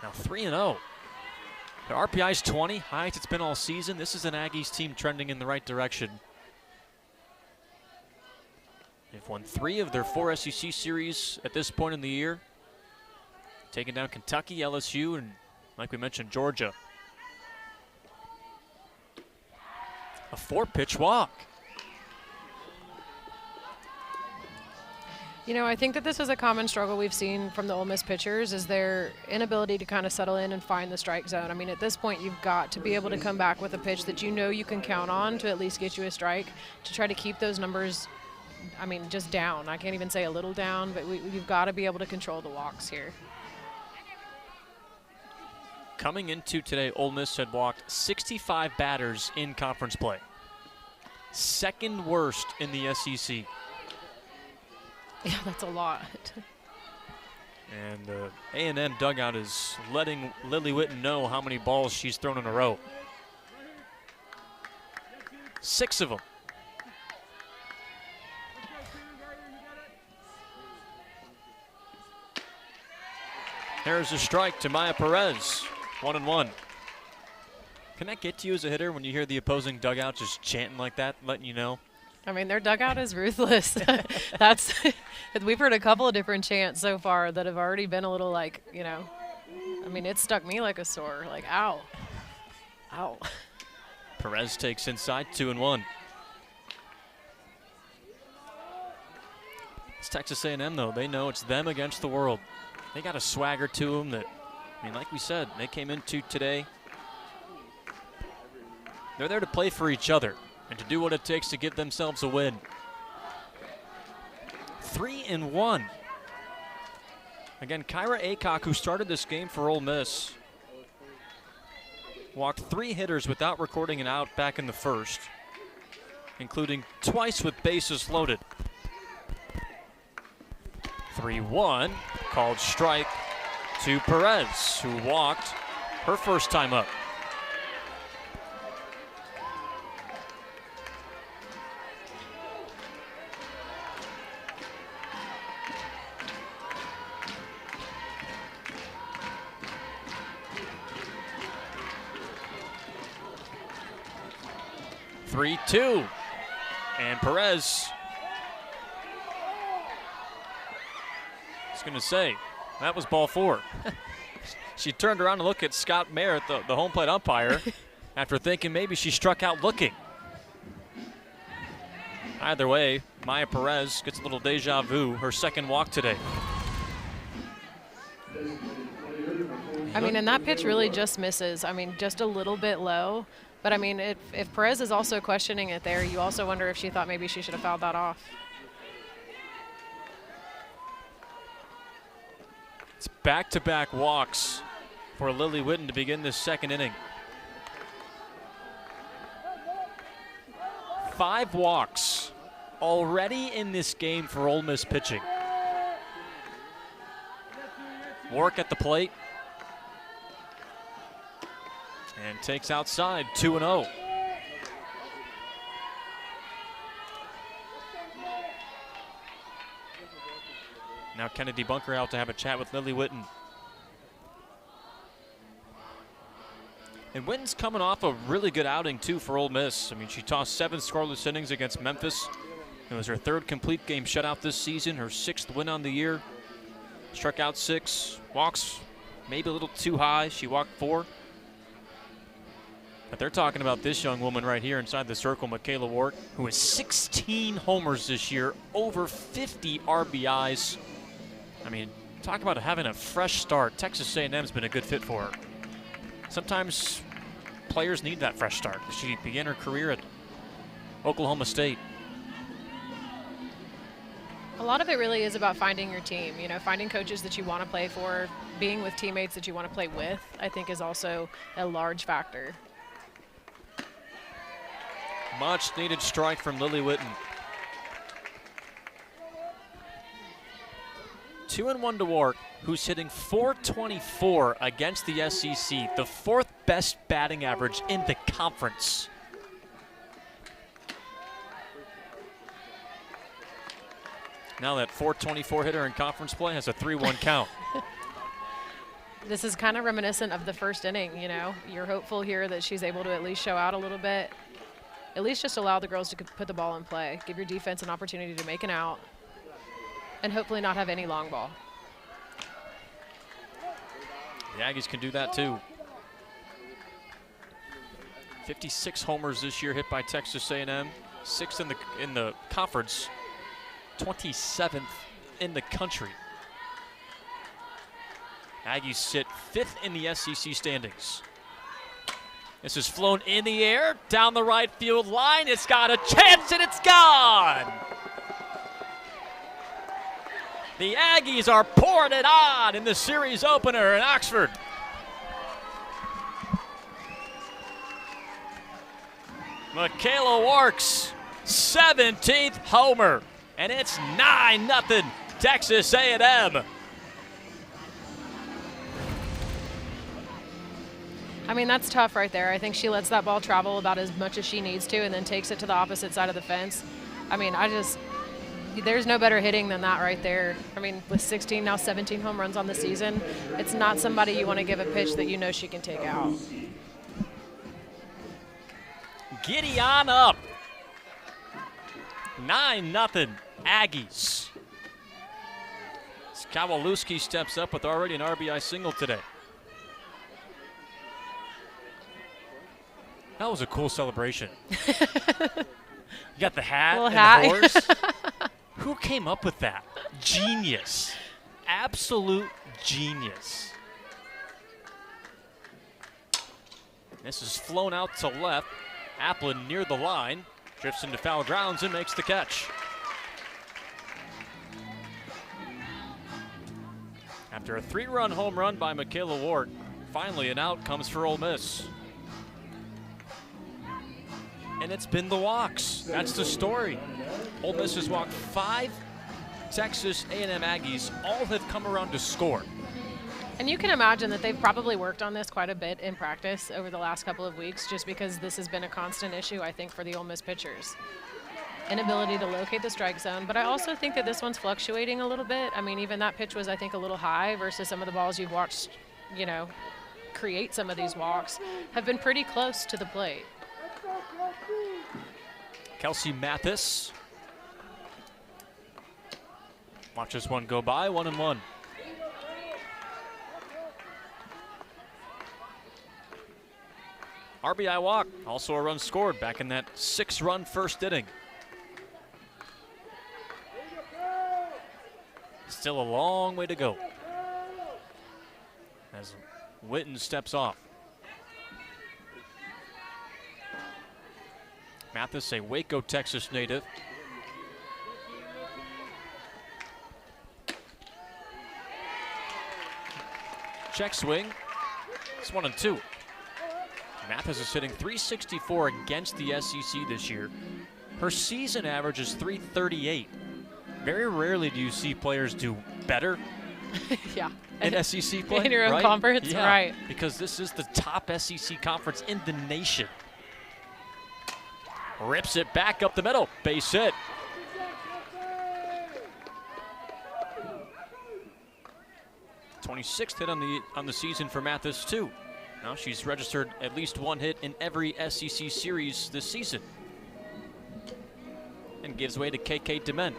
Now 3-0. Their RPI's 20, highest it's been all season. This is an Aggies team trending in the right direction. They've won 3 of their 4 SEC series at this point in the year, taking down Kentucky, LSU, and like we mentioned, Georgia. A 4-pitch walk. You know, I think that this is a common struggle we've seen from the Ole Miss pitchers, is their inability to kind of settle in and find the strike zone. I mean, at this point, you've got to be able to come back with a pitch that you know you can count on to at least get you a strike, to try to keep those numbers, I mean, just down. I can't even say a little down, but you've got to be able to control the walks here. Coming into today, Ole Miss had walked 65 batters in conference play. 2nd worst in the SEC. Yeah, that's a lot. And the A&M dugout is letting Lily Witten know how many balls she's thrown in a row. 6 of them. There's a strike to Maya Perez. 1-1. Can that get to you as a hitter when you hear the opposing dugout just chanting like that, letting you know? I mean, their dugout is ruthless. We've heard a couple of different chants so far that have already been a little like, you know, I mean, it stuck me like a sore, like, ow, ow. Perez takes inside, 2-1. It's Texas A&M, though. They know it's them against the world. They got a swagger to them that, I mean, like we said, they came into today. They're there to play for each other and to do what it takes to give themselves a win. 3-1. Again, Kyra Aycock, who started this game for Ole Miss, walked 3 hitters without recording an out back in the first, including twice with bases loaded. 3-1, called strike to Perez, who walked her first time up. Three-two, and Perez is going to say that was ball 4. She turned around to look at Scott Mayer, the home plate umpire, after thinking maybe she struck out looking. Either way, Maya Perez gets a little deja vu, her 2nd walk today. I mean, and that pitch really just misses. I mean, just a little bit low. But, I mean, if Perez is also questioning it there, you also wonder if she thought maybe she should have fouled that off. It's back-to-back walks for Lily Witten to begin this 2nd inning. 5 walks already in this game for Ole Miss pitching. Work at the plate. And takes outside, 2-0. Now Kennedy Bunker out to have a chat with Lily Witten. And Witten's coming off a really good outing, too, for Ole Miss. I mean, she tossed 7 scoreless innings against Memphis. It was her 3rd complete game shutout this season, her 6th win on the year. Struck out 6, walks maybe a little too high. She walked 4. But they're talking about this young woman right here inside the circle, Michaela Wart, who has 16 homers this year, over 50 RBIs. I mean, talk about having a fresh start. Texas A&M's been a good fit for her. Sometimes players need that fresh start. She began her career at Oklahoma State. A lot of it really is about finding your team, you know, finding coaches that you want to play for, being with teammates that you want to play with, I think is also a large factor. Much needed strike from Lily Witten. 2-1 to Wark, who's hitting .424 against the SEC, the 4th best batting average in the conference. Now that .424 hitter in conference play has a 3-1 count. This is kind of reminiscent of the first inning, you know. You're hopeful here that she's able to at least show out a little bit. At least just allow the girls to put the ball in play. Give your defense an opportunity to make an out. And hopefully not have any long ball. The Aggies can do that too. 56 homers this year hit by Texas A&M. 6th in the conference. 27th in the country. Aggies sit 5th in the SEC standings. This is flown in the air, down the right field line. It's got a chance and it's gone. The Aggies are pouring it on in the series opener in Oxford. Michaela Wark's 17th homer. And it's 9-0 Texas A&M. I mean, that's tough right there. I think she lets that ball travel about as much as she needs to and then takes it to the opposite side of the fence. I mean, there's no better hitting than that right there. I mean, with 16, now 17 home runs on the season, it's not somebody you want to give a pitch that you know she can take out. Giddy on up. 9-0 Aggies. Kowalewski steps up with already an RBI single today. That was a cool celebration. You got the hat and the horse. Who came up with that? Genius. Absolute genius. This is flown out to left. Applin near the line. Drifts into foul grounds and makes the catch. After a 3-run home run by Michaela Wark, finally an out comes for Ole Miss. And it's been the walks. That's the story. Ole Miss has walked 5 Texas A&M Aggies. All have come around to score. And you can imagine that they've probably worked on this quite a bit in practice over the last couple of weeks, just because this has been a constant issue, I think, for the Ole Miss pitchers. Inability to locate the strike zone, but I also think that this one's fluctuating a little bit. I mean, even that pitch was, I think, a little high versus some of the balls you've watched, you know, create some of these walks, have been pretty close to the plate. Kelsey Mathis. Watch this one go by, 1-1. RBI walk, also a run scored back in that 6-run first inning. Still a long way to go as Witten steps off. Mathis, a Waco, Texas native. Check swing. It's 1-2. Mathis is hitting .364 against the SEC this year. Her season average is .338. Very rarely do you see players do better Yeah. in SEC play. In your own conference, yeah, right. Because this is the top SEC conference in the nation. Rips it back up the middle. Base hit. .26th hit on the season for Mathis too. Now she's registered at least one hit in every SEC series this season. And gives way to KK DeMent.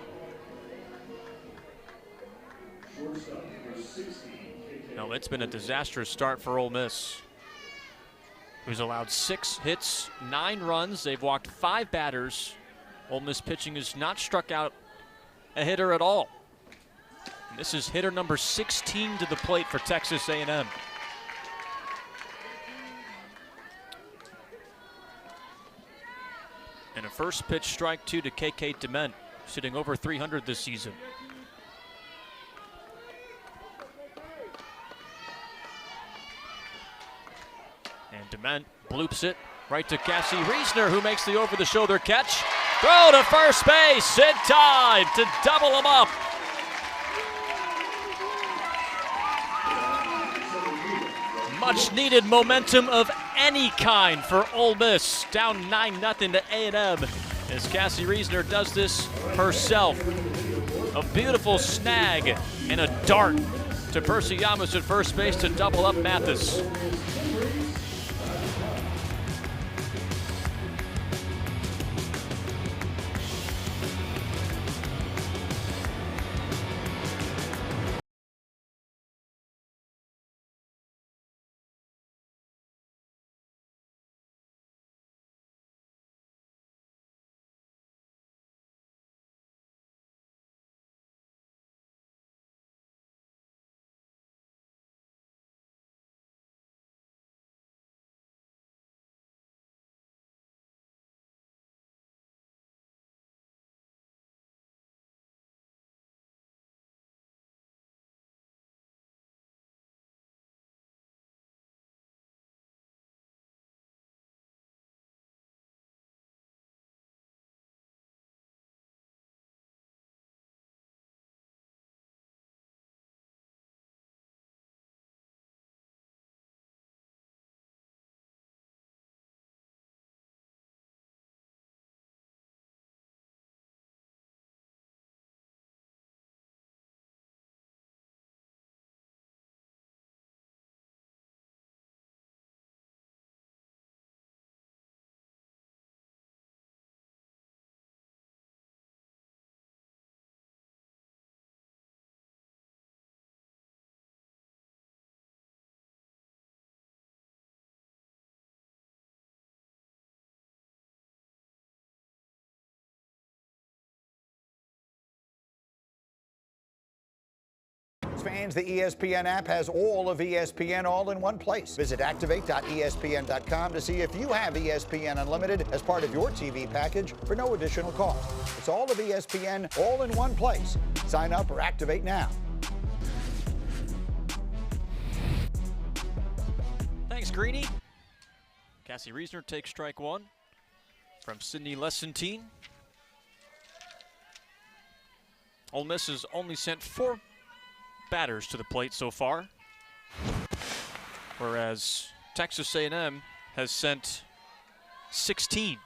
No, it's been a disastrous start for Ole Miss, who's allowed 6 hits, 9 runs. They've walked 5 batters. Ole Miss pitching has not struck out a hitter at all. And this is hitter number 16 to the plate for Texas A&M. And a first pitch strike 2 to KK Dement, sitting over 300 this season. And Dement bloops it right to Cassie Reisner, who makes the over-the-shoulder catch. Throw to first base in time to double them up. Much needed momentum of any kind for Ole Miss. Down 9-0 to A&M as Cassie Reisner does this herself. A beautiful snag and a dart to Percy Yamas at first base to double up Mathis. Fans, the ESPN app has all of ESPN all in one place. Visit activate.espn.com to see if you have ESPN Unlimited as part of your TV package for no additional cost. It's all of ESPN all in one place. Sign up or activate now. Thanks, Greeny. Cassie Reisner takes strike 1 from Sydney Lessentine. Ole Miss has only sent 4 batters to the plate so far, whereas Texas A&M has sent 16.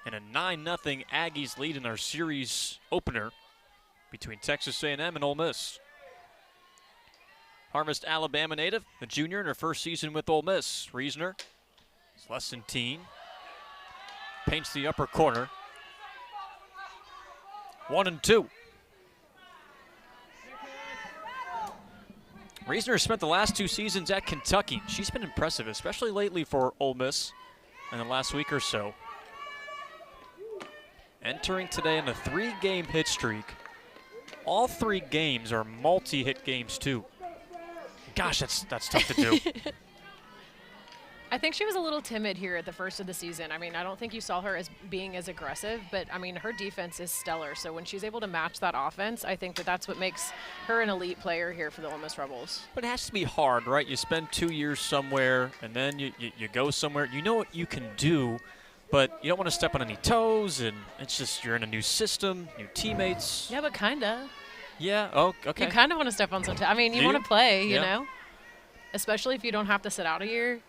And a 9-0 Aggies lead in our series opener between Texas A&M and Ole Miss. Harvest, Alabama native, the junior in her first season with Ole Miss. Reisner is Lessentine, paints the upper corner. 1-2. Reisner spent the last 2 seasons at Kentucky. She's been impressive, especially lately for Ole Miss in the last week or so. Entering today in a 3-game hit streak. All 3 games are multi-hit games too. Gosh, that's tough to do. I think she was a little timid here at the first of the season. I mean, I don't think you saw her as being as aggressive, but I mean, her defense is stellar. So when she's able to match that offense, I think that's what makes her an elite player here for the Ole Miss Rebels. But it has to be hard, right? You spend 2 years somewhere, and then you go somewhere. You know what you can do, but you don't want to step on any toes, and it's just you're in a new system, new teammates. Yeah, but kinda. Yeah, oh, okay. You kind of want to step on some toes. I mean, you want to play, you Yeah. know? Especially if you don't have to sit out a year.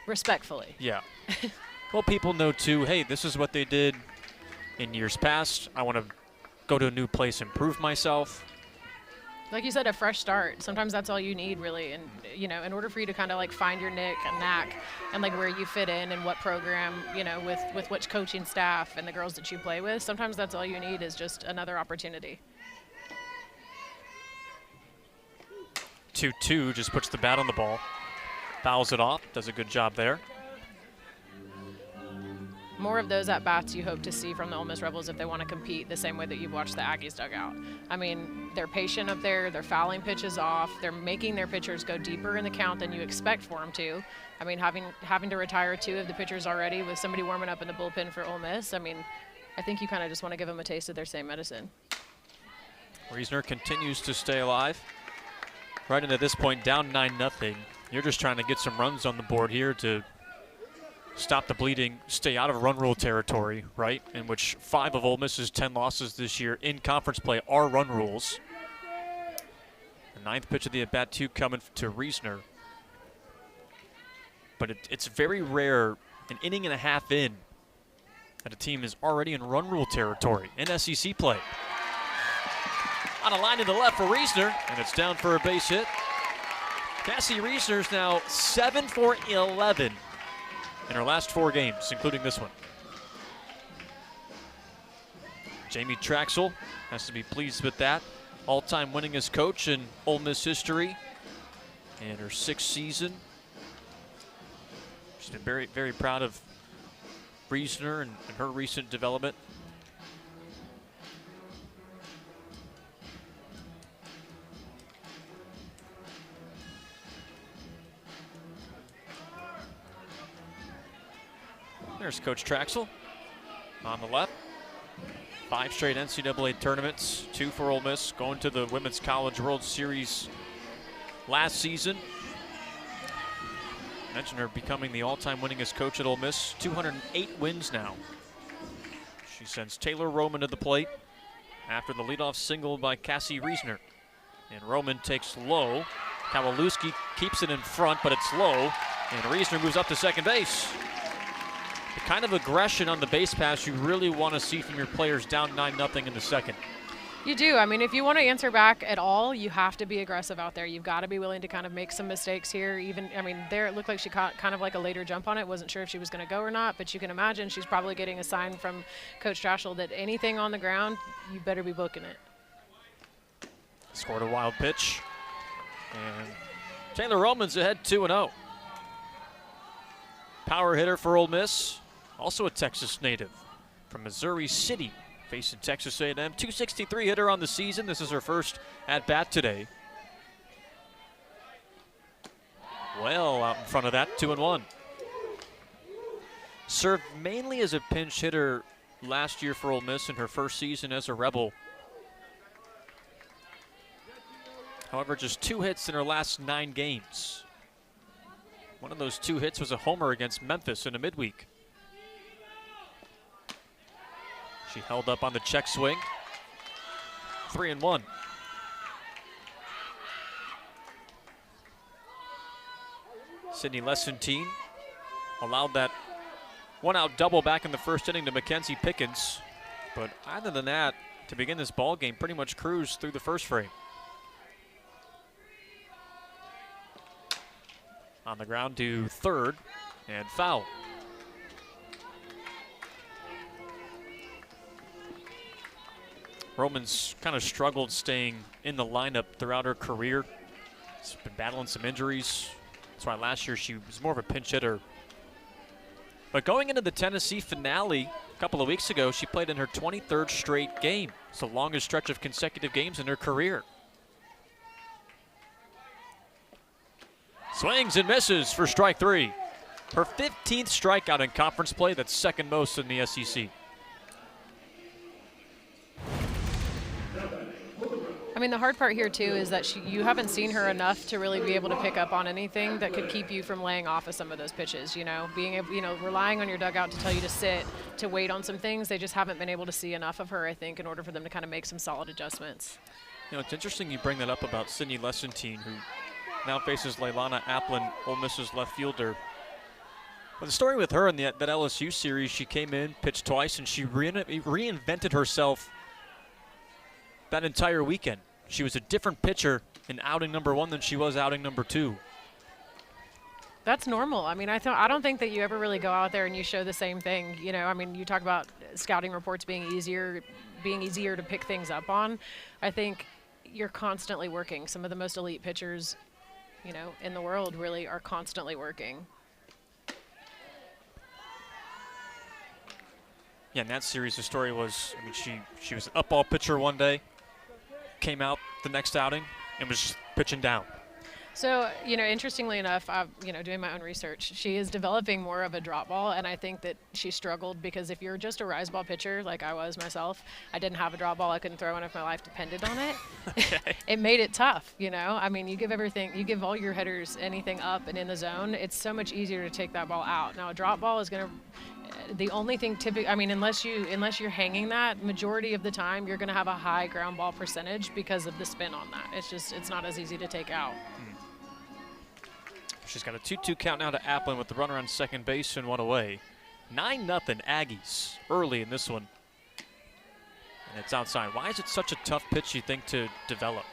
Respectfully. Yeah. Well, people know, too, hey, this is what they did in years past. I want to go to a new place, improve myself. Like you said, a fresh start. Sometimes that's all you need, really. And, you know, in order for you to kind of, like, find your knack and, like, where you fit in and what program, you know, with which coaching staff and the girls that you play with, sometimes that's all you need is just another opportunity. 2-2 just puts the bat on the ball. Fouls it off. Does a good job there. more of those at-bats you hope to see from the Ole Miss Rebels if they want to compete the same way that you've watched the Aggies dugout. I mean, they're patient up there. They're fouling pitches off. They're making their pitchers go deeper in the count than you expect for them to. I mean, having to retire 2 of the pitchers already with somebody warming up in the bullpen for Ole Miss, I mean, I think you kind of just want to give them a taste of their same medicine. Reisner continues to stay alive. Right into this point, down 9-0. You're just trying to get some runs on the board here to stop the bleeding, stay out of run rule territory, right? In which 5 of Ole Miss's 10 losses this year in conference play are run rules. The 9th pitch of the at-bat 2 coming to Reisner. But it's very rare, an inning and a half in, that a team is already in run rule territory in SEC play. On a line to the left for Reisner, and it's down for a base hit. Cassie Reisner's now 7 for 11 in her last 4 games, including this one. Jamie Traxel has to be pleased with that. All-time winningest coach in Ole Miss history in her 6th season. She's been very, very proud of Reisner and her recent development. There's Coach Traxel on the left. 5 straight NCAA tournaments, 2 for Ole Miss, going to the Women's College World Series last season. Mentioned her becoming the all-time winningest coach at Ole Miss, 208 wins now. She sends Taylor Roman to the plate after the leadoff single by Cassie Reisner. And Roman takes low. Kowalewski keeps it in front, but it's low. And Reisner moves up to second base. The kind of aggression on the base pass you really want to see from your players down 9-0 in the second. You do. I mean, if you want to answer back at all, you have to be aggressive out there. You've got to be willing to kind of make some mistakes here. Even, I mean, there it looked like she caught kind of like a later jump on it. Wasn't sure if she was going to go or not, but you can imagine she's probably getting a sign from Coach Traxel that anything on the ground, you better be booking it. Scored a wild pitch. And Taylor Roman's ahead 2-0. Power hitter for Ole Miss, also a Texas native from Missouri City, facing Texas A&M. 263 hitter on the season. This is her first at-bat today. Well out in front of that, 2-1. Served mainly as a pinch hitter last year for Ole Miss in her first season as a Rebel. However, just 2 hits in her last 9 games. One of those 2 hits was a homer against Memphis in a midweek. She held up on the check swing. 3-1. Sydney Lessentine allowed that 1-out double back in the first inning to Mackenzie Pickens. But other than that, to begin this ball game, pretty much cruised through the first frame. On the ground to third, and foul. Roman's kind of struggled staying in the lineup throughout her career. She's been battling some injuries. That's why last year she was more of a pinch hitter. But going into the Tennessee finale a couple of weeks ago, she played in her 23rd straight game. It's the longest stretch of consecutive games in her career. Swings and misses for strike 3. Her 15th strikeout in conference play, that's second most in the SEC. I mean, the hard part here, too, is that you haven't seen her enough to really be able to pick up on anything that could keep you from laying off of some of those pitches, you know, being able, you know, relying on your dugout to tell you to sit, to wait on some things. They just haven't been able to see enough of her, I think, in order for them to kind of make some solid adjustments. You know, it's interesting you bring that up about Sydney Lessentine, who now faces Leilana Applin, Ole Miss's left fielder. But the story with her in that LSU series, she came in, pitched twice, and she reinvented herself that entire weekend. She was a different pitcher in outing number 1 than she was outing number 2. That's normal. I mean, I don't think that you ever really go out there and you show the same thing. You know, I mean, you talk about scouting reports being easier to pick things up on. I think you're constantly working. Some of the most elite pitchers, you know, in the world really are constantly working. Yeah, in that series, the story was, I mean, she was an up-ball pitcher one day, came out the next outing, and was just pitching down. So, interestingly enough, doing my own research, she is developing more of a drop ball, and I think that she struggled because if you're just a rise ball pitcher, like I was myself, I didn't have a drop ball. I couldn't throw one if my life depended on it. Okay. It made it tough, I mean, you give all your hitters anything up and in the zone, it's so much easier to take that ball out. Now, a drop ball is going to the only thing typically, I mean, unless you're hanging that, majority of the time you're going to have a high ground ball percentage because of the spin on that. It's not as easy to take out. She's got a 2-2 count now to Applin with the runner on second base and one away. 9-0 Aggies early in this one. And it's outside. Why is it such a tough pitch, you think, to develop?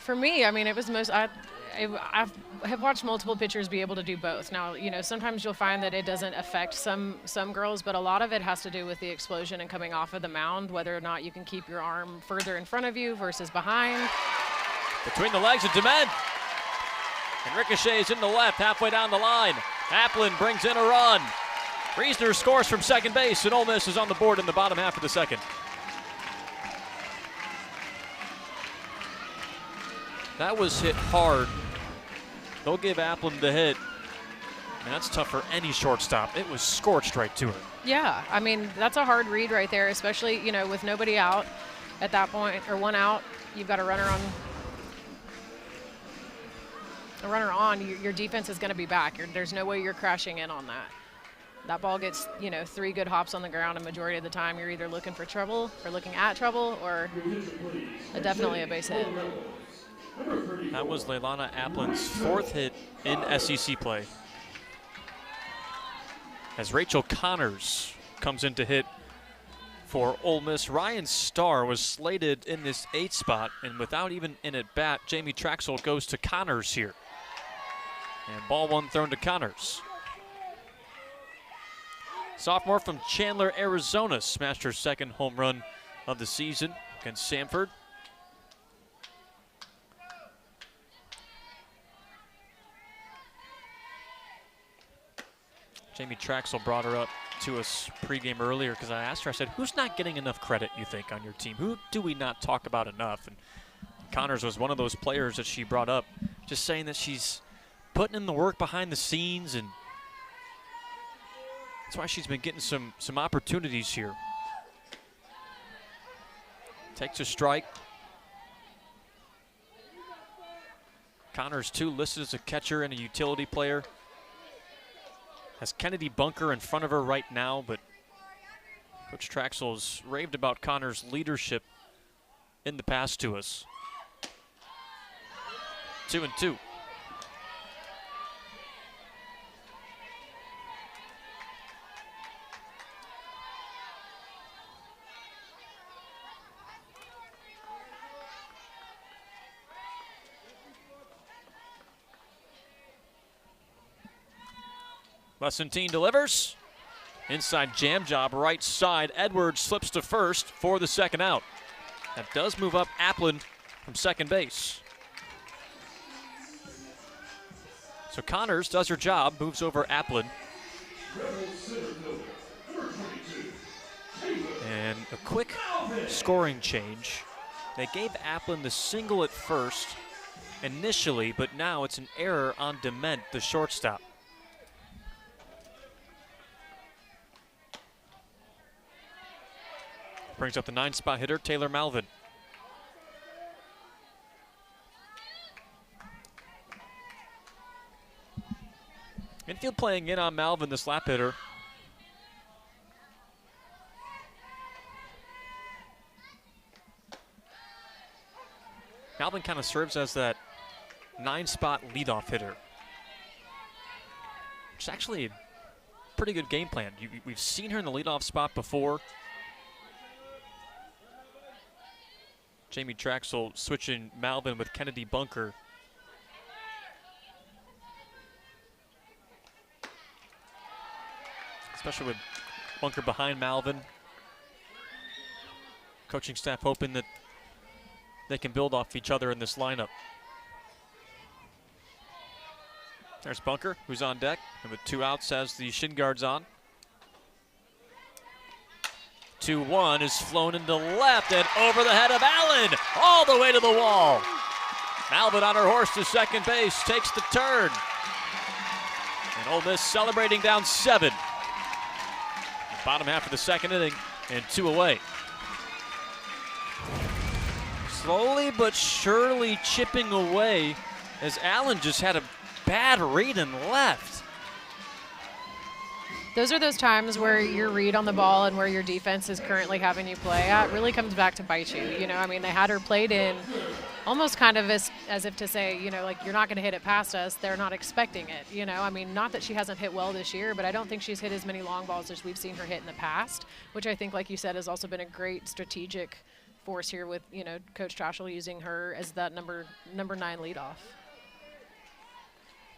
For me, I mean, it was I have watched multiple pitchers be able to do both. Now, sometimes you'll find that it doesn't affect some girls, but a lot of it has to do with the explosion and coming off of the mound, whether or not you can keep your arm further in front of you versus behind. Between the legs of Dement. And ricochets in the left, halfway down the line. Applin brings in a run. Reisner scores from second base, and Ole Miss is on the board in the bottom half of the second. That was hit hard. They'll give Applin the hit. And that's tough for any shortstop. It was scorched right to her. Yeah, I mean, that's a hard read right there, especially, with nobody out at that point, or one out. You've got a runner on. Your defense is going to be back. There's no way you're crashing in on that. That ball gets, 3 good hops on the ground, and majority of the time you're either looking for trouble or looking at trouble or definitely a base hit. That was Leilana Applin's 4th hit in SEC play. As Rachel Connors comes in to hit for Ole Miss. Ryan Starr was slated in this 8th spot, and without even an at-bat, Jamie Traxel goes to Connors here. And ball one thrown to Connors. Sophomore from Chandler, Arizona, smashed her 2nd home run of the season against Samford. Jamie Traxel brought her up to us pregame earlier because I asked her, I said, who's not getting enough credit, you think, on your team? Who do we not talk about enough? And Connors was one of those players that she brought up, just saying that she's putting in the work behind the scenes, and that's why she's been getting some opportunities here. Takes a strike. Connors, too, listed as a catcher and a utility player. Has Kennedy Bunker in front of her right now, but Coach Traxel has raved about Connors' leadership in the past to us. 2-2. Lessentine delivers. Inside jam job, right side. Edwards slips to first for the 2nd out. That does move up Applin from second base. So Connors does her job, moves over Applin. And a quick scoring change. They gave Applin the single at first initially, but now it's an error on Dement, the shortstop. Brings up the 9-spot hitter, Taylor Malvin. Infield playing in on Malvin, this lap hitter. Malvin kind of serves as that 9-spot leadoff hitter. Which is actually a pretty good game plan. We've seen her in the leadoff spot before. Jamie Traxel switching Malvin with Kennedy Bunker. Especially with Bunker behind Malvin. Coaching staff hoping that they can build off each other in this lineup. There's Bunker, who's on deck, and with 2 outs has the shin guards on. 2-1 is flown into left and over the head of Allen, all the way to the wall. Malvin on her horse to second base, takes the turn. And Ole Miss celebrating down 7. Bottom half of the second inning and 2 away. Slowly but surely chipping away as Allen just had a bad read and left. Those are those times where your read on the ball and where your defense is currently having you play at really comes back to bite you. You know, I mean, they had her played in almost kind of as if to say, you know, like, you're not going to hit it past us. They're not expecting it, you know. I mean, not that she hasn't hit well this year, but I don't think she's hit as many long balls as we've seen her hit in the past, which I think, like you said, has also been a great strategic force here with, you know, Coach Trashel using her as that number 9 leadoff.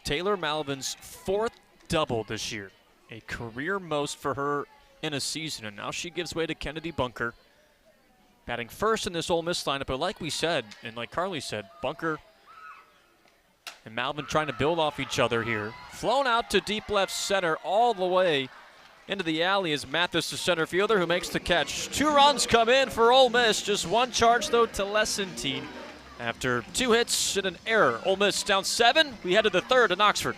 Taylor Malvin's 4th double this year. A career most for her in a season, and now she gives way to Kennedy Bunker. Batting first in this Ole Miss lineup, but like we said, and like Carly said, Bunker and Malvin trying to build off each other here. Flown out to deep left center all the way into the alley is Mathis, the center fielder, who makes the catch. 2 runs come in for Ole Miss, just 1 charge though to Lessentine. After 2 hits and an error, Ole Miss down 7. We head to the 3rd in Oxford.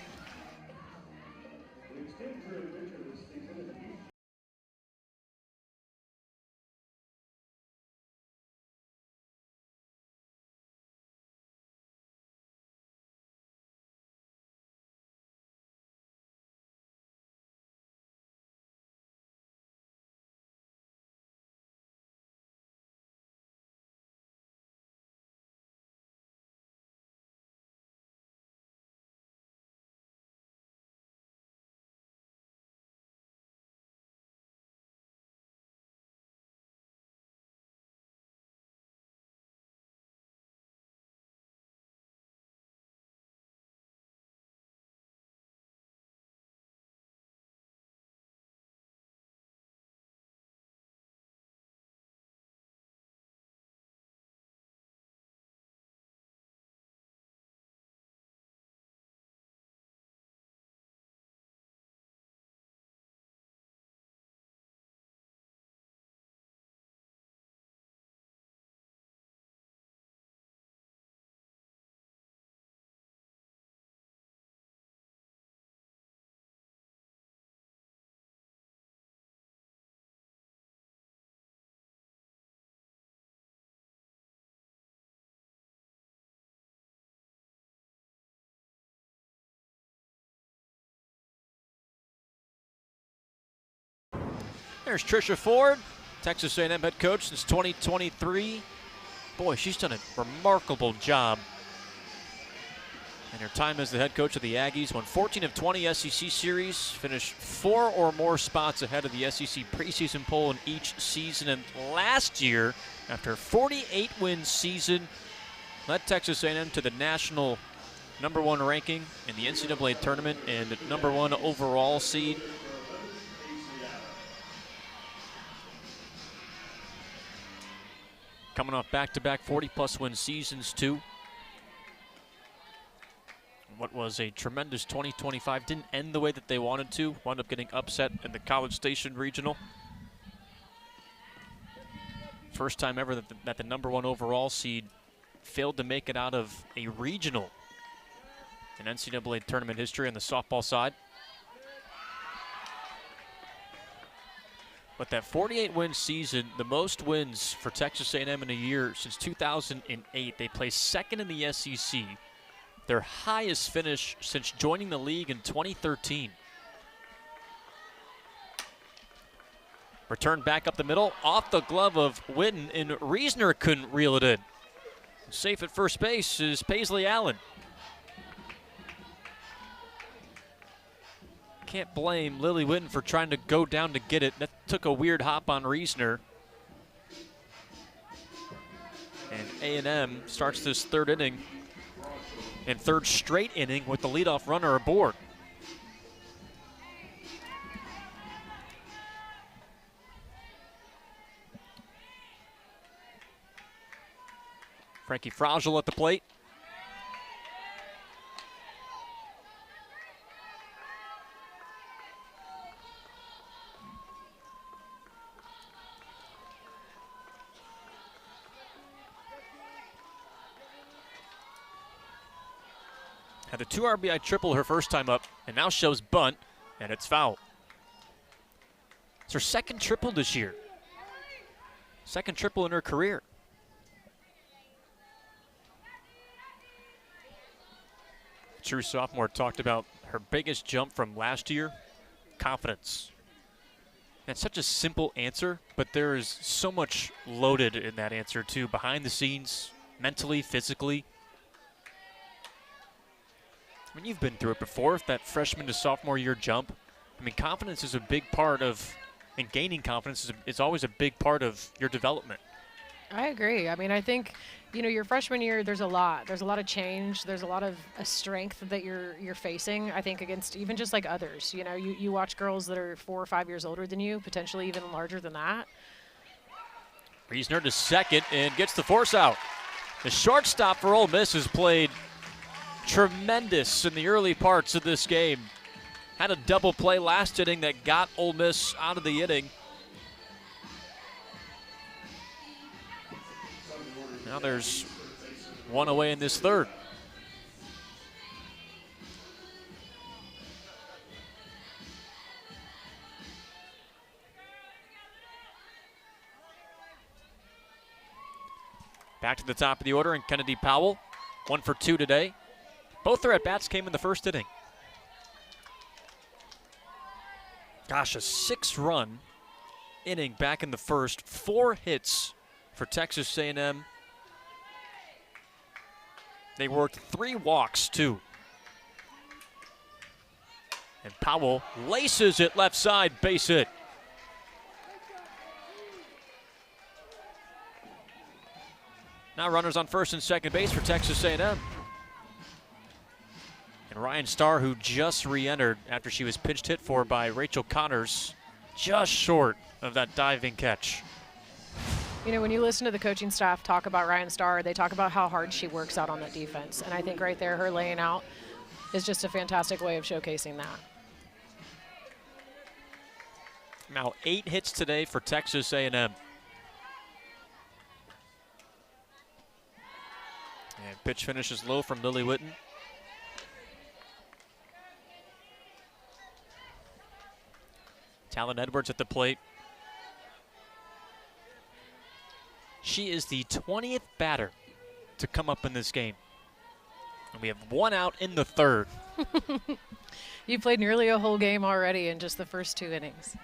There's Tricia Ford, Texas A&M head coach since 2023. Boy, she's done a remarkable job in her time as the head coach of the Aggies. Won 14 of 20 SEC series, finished 4 or more spots ahead of the SEC preseason poll in each season. And last year, after a 48-win season, led Texas A&M to the national #1 ranking in the NCAA tournament and the #1 overall seed. Coming off back-to-back 40-plus win seasons, too. What was a tremendous 2025. Didn't end the way that they wanted to. Wound up getting upset in the College Station Regional. First time ever that the #1 overall seed failed to make it out of a regional in NCAA tournament history on the softball side. But that 48-win season, the most wins for Texas A&M in a year since 2008. They placed 2nd in the SEC, their highest finish since joining the league in 2013. Returned back up the middle, off the glove of Witten, and Reisner couldn't reel it in. Safe at first base is Paisley Allen. Can't blame Lily Witten for trying to go down to get it. That took a weird hop on Reisner. And A&M starts this 3rd inning and 3rd straight inning with the leadoff runner aboard. Frankie Fragile at the plate. Had the 2 RBI triple her first time up, and now shows bunt, and it's foul. It's her second triple this year. Second triple in her career. True sophomore talked about her biggest jump from last year, confidence. That's such a simple answer, but there is so much loaded in that answer too, behind the scenes, mentally, physically. I mean, you've been through it before, that freshman to sophomore year jump. I mean, confidence is a big part of, and gaining confidence is always a big part of your development. I agree. I mean, I think, your freshman year, there's a lot of change. There's a lot of strength that you're facing, I think, against even just like others. You watch girls that are 4 or 5 years older than you, potentially even larger than that. Reisner to second and gets the force out. The shortstop for Ole Miss has played tremendous in the early parts of this game. Had a double play last inning that got Ole Miss out of the inning. Now there's one away in this third. Back to the top of the order, and Kennedy Powell, 1 for 2 today. Both their at-bats came in the first inning. Gosh, a 6-run inning back in the first. 4 hits for Texas A&M. They worked 3 walks, too. And Powell laces it left side, base hit. Now runners on first and second base for Texas A&M. And Ryan Starr, who just re-entered after she was pitched hit for by Rachel Connors, just short of that diving catch. When you listen to the coaching staff talk about Ryan Starr, they talk about how hard she works out on that defense. And I think right there, her laying out is just a fantastic way of showcasing that. Now 8 hits today for Texas A&M. And pitch finishes low from Lily Witten. Talon Edwards at the plate. She is the 20th batter to come up in this game. And we have 1 out in the third. You played nearly a whole game already in just the first 2 innings.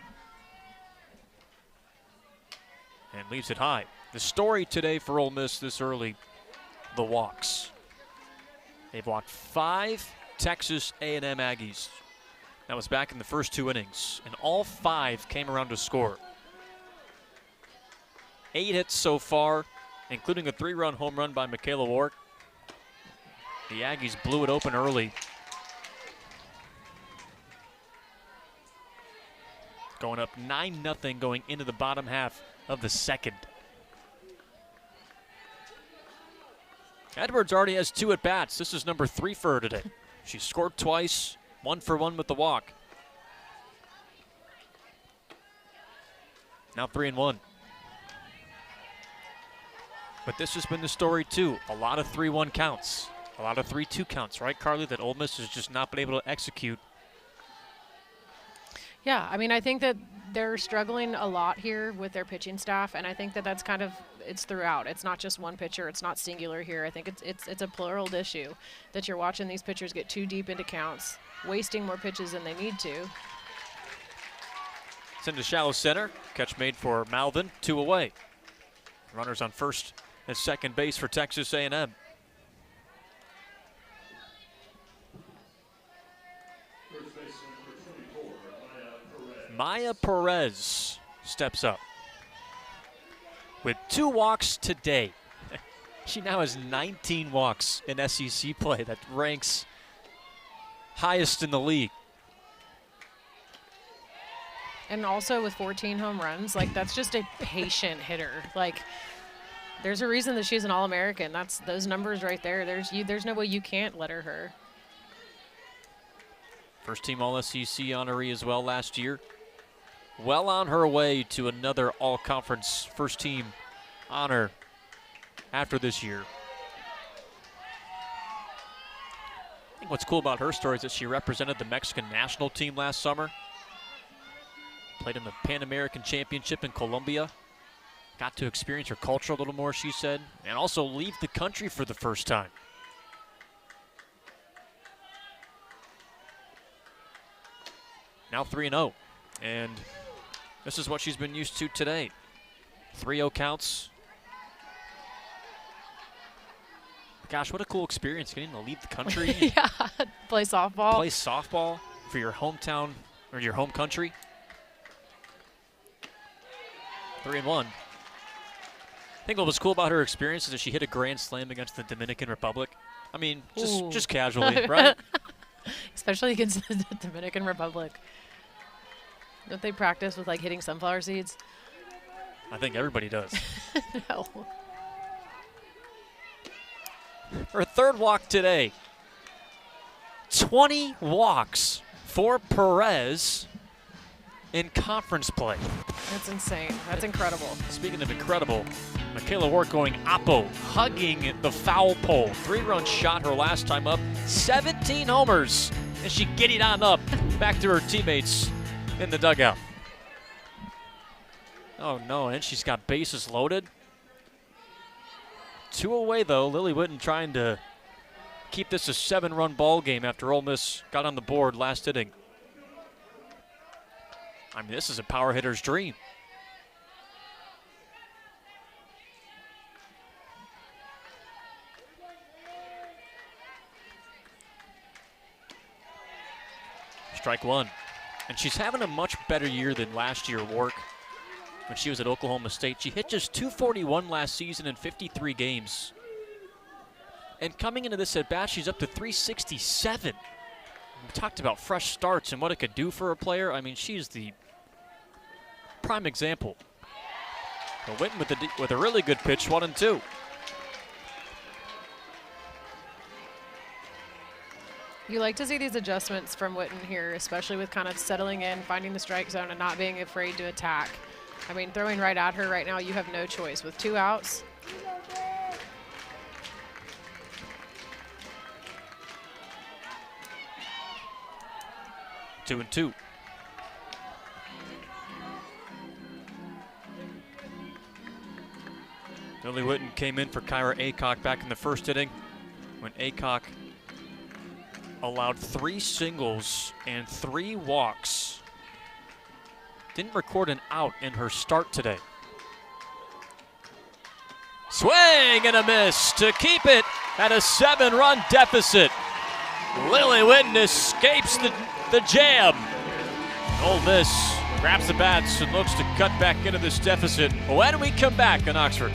And leaves it high. The story today for Ole Miss this early, the walks. They've walked 5 Texas A&M Aggies. That was back in the first 2 innings. And all 5 came around to score. 8 hits so far, including a 3-run home run by Michaela Ward. The Aggies blew it open early. Going up 9-0 going into the bottom half of the second. Edwards already has 2 at-bats. This is number 3 for her today. She scored twice, 1 for 1 with the walk. Now 3-1. But this has been the story, too. A lot of 3-1 counts. A lot of 3-2 counts, right, Carly, that Ole Miss has just not been able to execute. Yeah, I mean, I think that they're struggling a lot here with their pitching staff, and I think that that's kind of, it's throughout. It's not just one pitcher. It's not singular here. I think it's a plural issue that you're watching these pitchers get too deep into counts, wasting more pitches than they need to. It's into shallow center. Catch made for Malvin, 2 away. Runners on first and second base for Texas A&M. Maya Perez steps up with 2 walks today. She now has 19 walks in SEC play. That ranks highest in the league. And also with 14 home runs, like, that's just a patient hitter. Like, there's a reason that she's an All-American. That's those numbers right there. There's no way you can't letter her. First team All-SEC honoree as well last year. Well on her way to another all-conference first team honor after this year. I think what's cool about her story is that she represented the Mexican national team last summer. Played in the Pan American Championship in Colombia. Got to experience her culture a little more, she said, and also leave the country for the first time. Now 3-0, and this is what she's been used to today. 3-0 counts. Gosh, what a cool experience getting to leave the country. Yeah, play softball. Play softball for your hometown or your home country. 3-1. I think what was cool about her experience is that she hit a grand slam against the Dominican Republic. I mean, just casually, right? Especially against the Dominican Republic. Don't they practice with like hitting sunflower seeds? I think everybody does. No. Her third walk today. 20 walks for Perez in conference play. That's insane. That's incredible. Speaking of incredible, Michaela Ward going oppo, hugging the foul pole. 3-run shot her last time up. 17 homers, and she getting on up back to her teammates in the dugout. Oh no, and she's got bases loaded. 2 away though. Lily Whitten trying to keep this a 7-run ball game after Ole Miss got on the board last inning. I mean, this is a power hitter's dream. Strike one. And she's having a much better year than last year, Wark. When she was at Oklahoma State, she hit just .241 last season in 53 games. And coming into this at bat, she's up to .367. We talked about fresh starts and what it could do for a player. I mean, she's the prime example. So Whitten with a really good pitch, 1-2. You like to see these adjustments from Whitten here, especially with kind of settling in, finding the strike zone, and not being afraid to attack. I mean, throwing right at her right now, you have no choice. With 2 outs, 2-2. Lily Whitten came in for Kyra Aycock back in the first inning when Aycock allowed 3 singles and 3 walks. Didn't record an out in her start today. Swing and a miss to keep it at a 7-run deficit. Lily Whitten escapes the jam. Ole Miss grabs the bats and looks to cut back into this deficit when we come back in Oxford.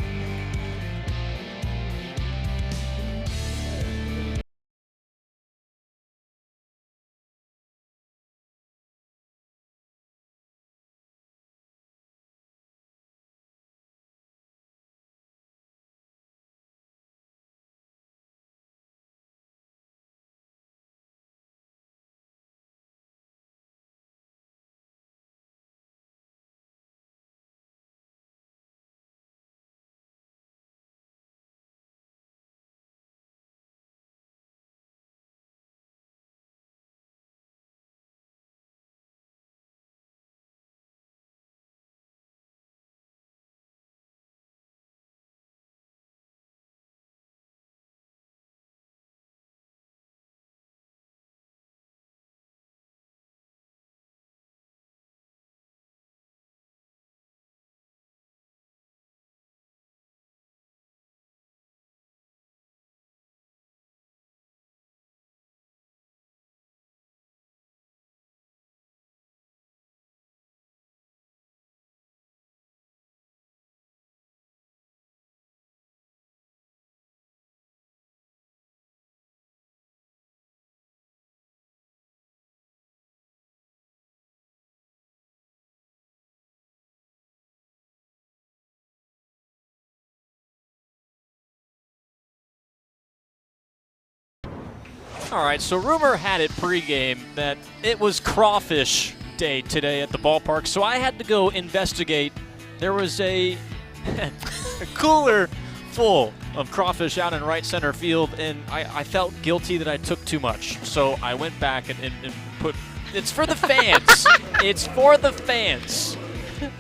All right, so rumor had it pregame that it was crawfish day today at the ballpark, so I had to go investigate. There was a cooler full of crawfish out in right center field, and I felt guilty that I took too much. So I went back and put, it's for the fans. It's for the fans.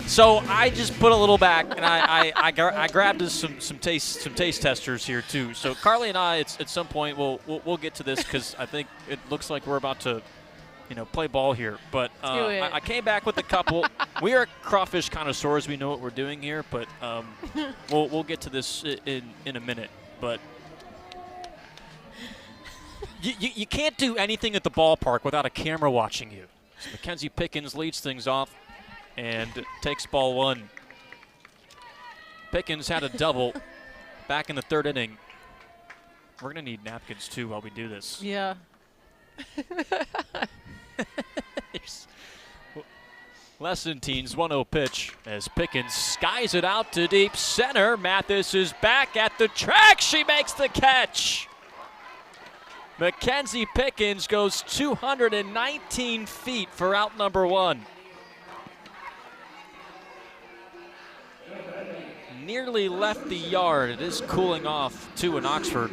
So I just put a little back, and I grabbed us some taste testers here too. So Carly and I, at some point, we'll get to this because I think it looks like we're about to, play ball here. But I came back with a couple. We are crawfish connoisseurs. We know what we're doing here, but we'll get to this in a minute. But you can't do anything at the ballpark without a camera watching you. So Mackenzie Pickens leads things off and takes ball one. Pickens had a double back in the third inning. We're going to need napkins, too, while we do this. Yeah. Lessentines 1-0 pitch as Pickens skies it out to deep center. Mathis is back at the track. She makes the catch. Mackenzie Pickens goes 219 feet for out number one. Nearly left the yard. It is cooling off too in Oxford.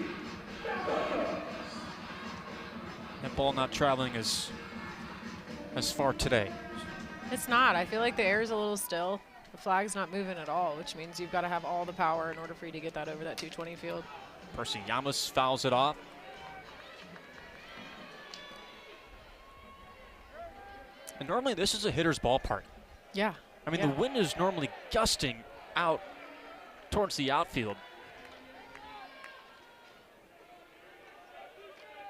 That ball not traveling as far today. It's not. I feel like the air is a little still. The flag's not moving at all, which means you've got to have all the power in order for you to get that over that 220 field. Percy Yamas fouls it off. And normally this is a hitter's ballpark. Yeah. I mean, the wind is normally gusting out towards the outfield.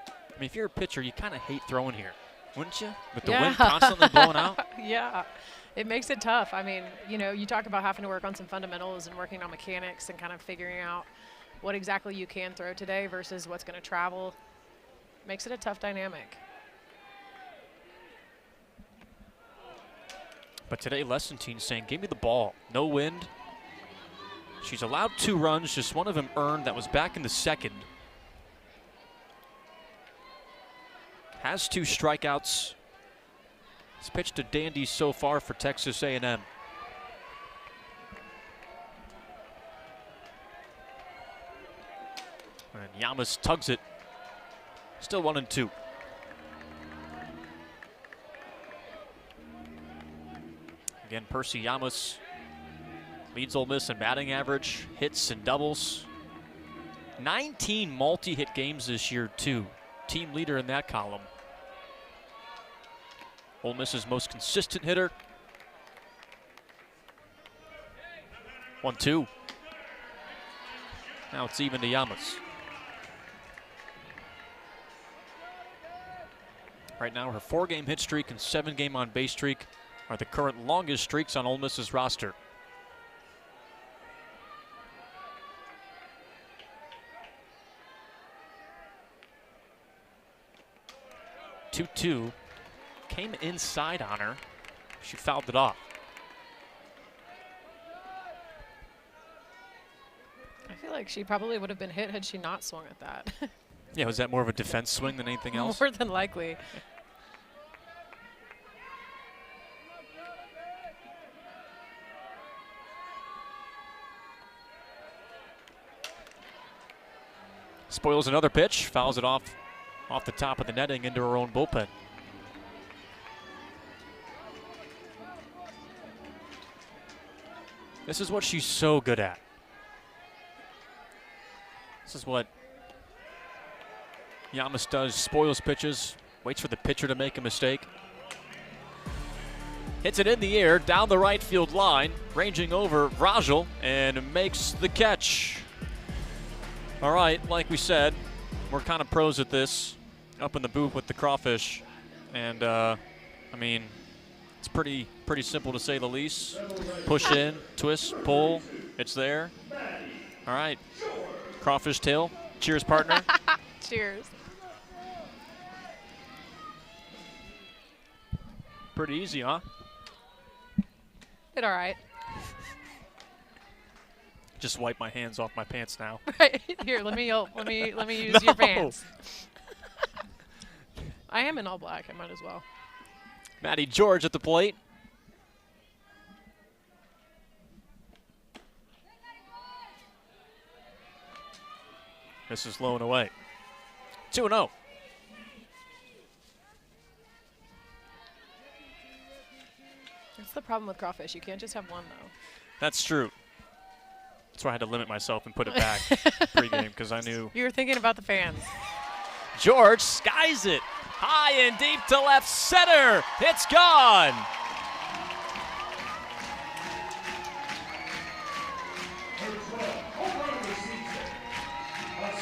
I mean, if you're a pitcher, you kind of hate throwing here, wouldn't you? With the wind constantly blowing out? Yeah, it makes it tough. I mean, you talk about having to work on some fundamentals and working on mechanics and kind of figuring out what exactly you can throw today versus what's going to travel. Makes it a tough dynamic. But today, Lessentine's saying, give me the ball. No wind. She's allowed 2 runs, just one of them earned. That was back in the second. Has 2 strikeouts. It's pitched a dandy so far for Texas A&M. And Yamas tugs it. Still 1-2. Again, Percy Yamas leads Ole Miss in batting average, hits and doubles. 19 multi-hit games this year, too. Team leader in that column. Ole Miss's most consistent hitter. 1-2. Now it's even to Yamas. Right now, her 4-game hit streak and 7-game on-base streak are the current longest streaks on Ole Miss's roster. Two came inside on her. She fouled it off. I feel like she probably would have been hit had she not swung at that. Yeah, was that more of a defense swing than anything else? More than likely. Spoils another pitch, fouls it off the top of the netting into her own bullpen. This is what she's so good at. This is what Yamas does, spoils pitches, waits for the pitcher to make a mistake. Hits it in the air, down the right field line, ranging over Rajal, and makes the catch. All right, like we said, we're kind of pros at this, up in the booth with the crawfish. And, I mean, it's pretty simple to say the least. Push in, twist, pull, it's there. All right, crawfish tail. Cheers, partner. Cheers. Pretty easy, huh? Did all right. Just wipe my hands off my pants now. Right here, let me use your pants. I am in all black. I might as well. Maddie George at the plate. This is low and away. 2-0. That's the problem with crawfish. You can't just have one, though. That's true. That's why I had to limit myself and put it back pregame because I knew. You were thinking about the fans. George skies it high and deep to left center. It's gone.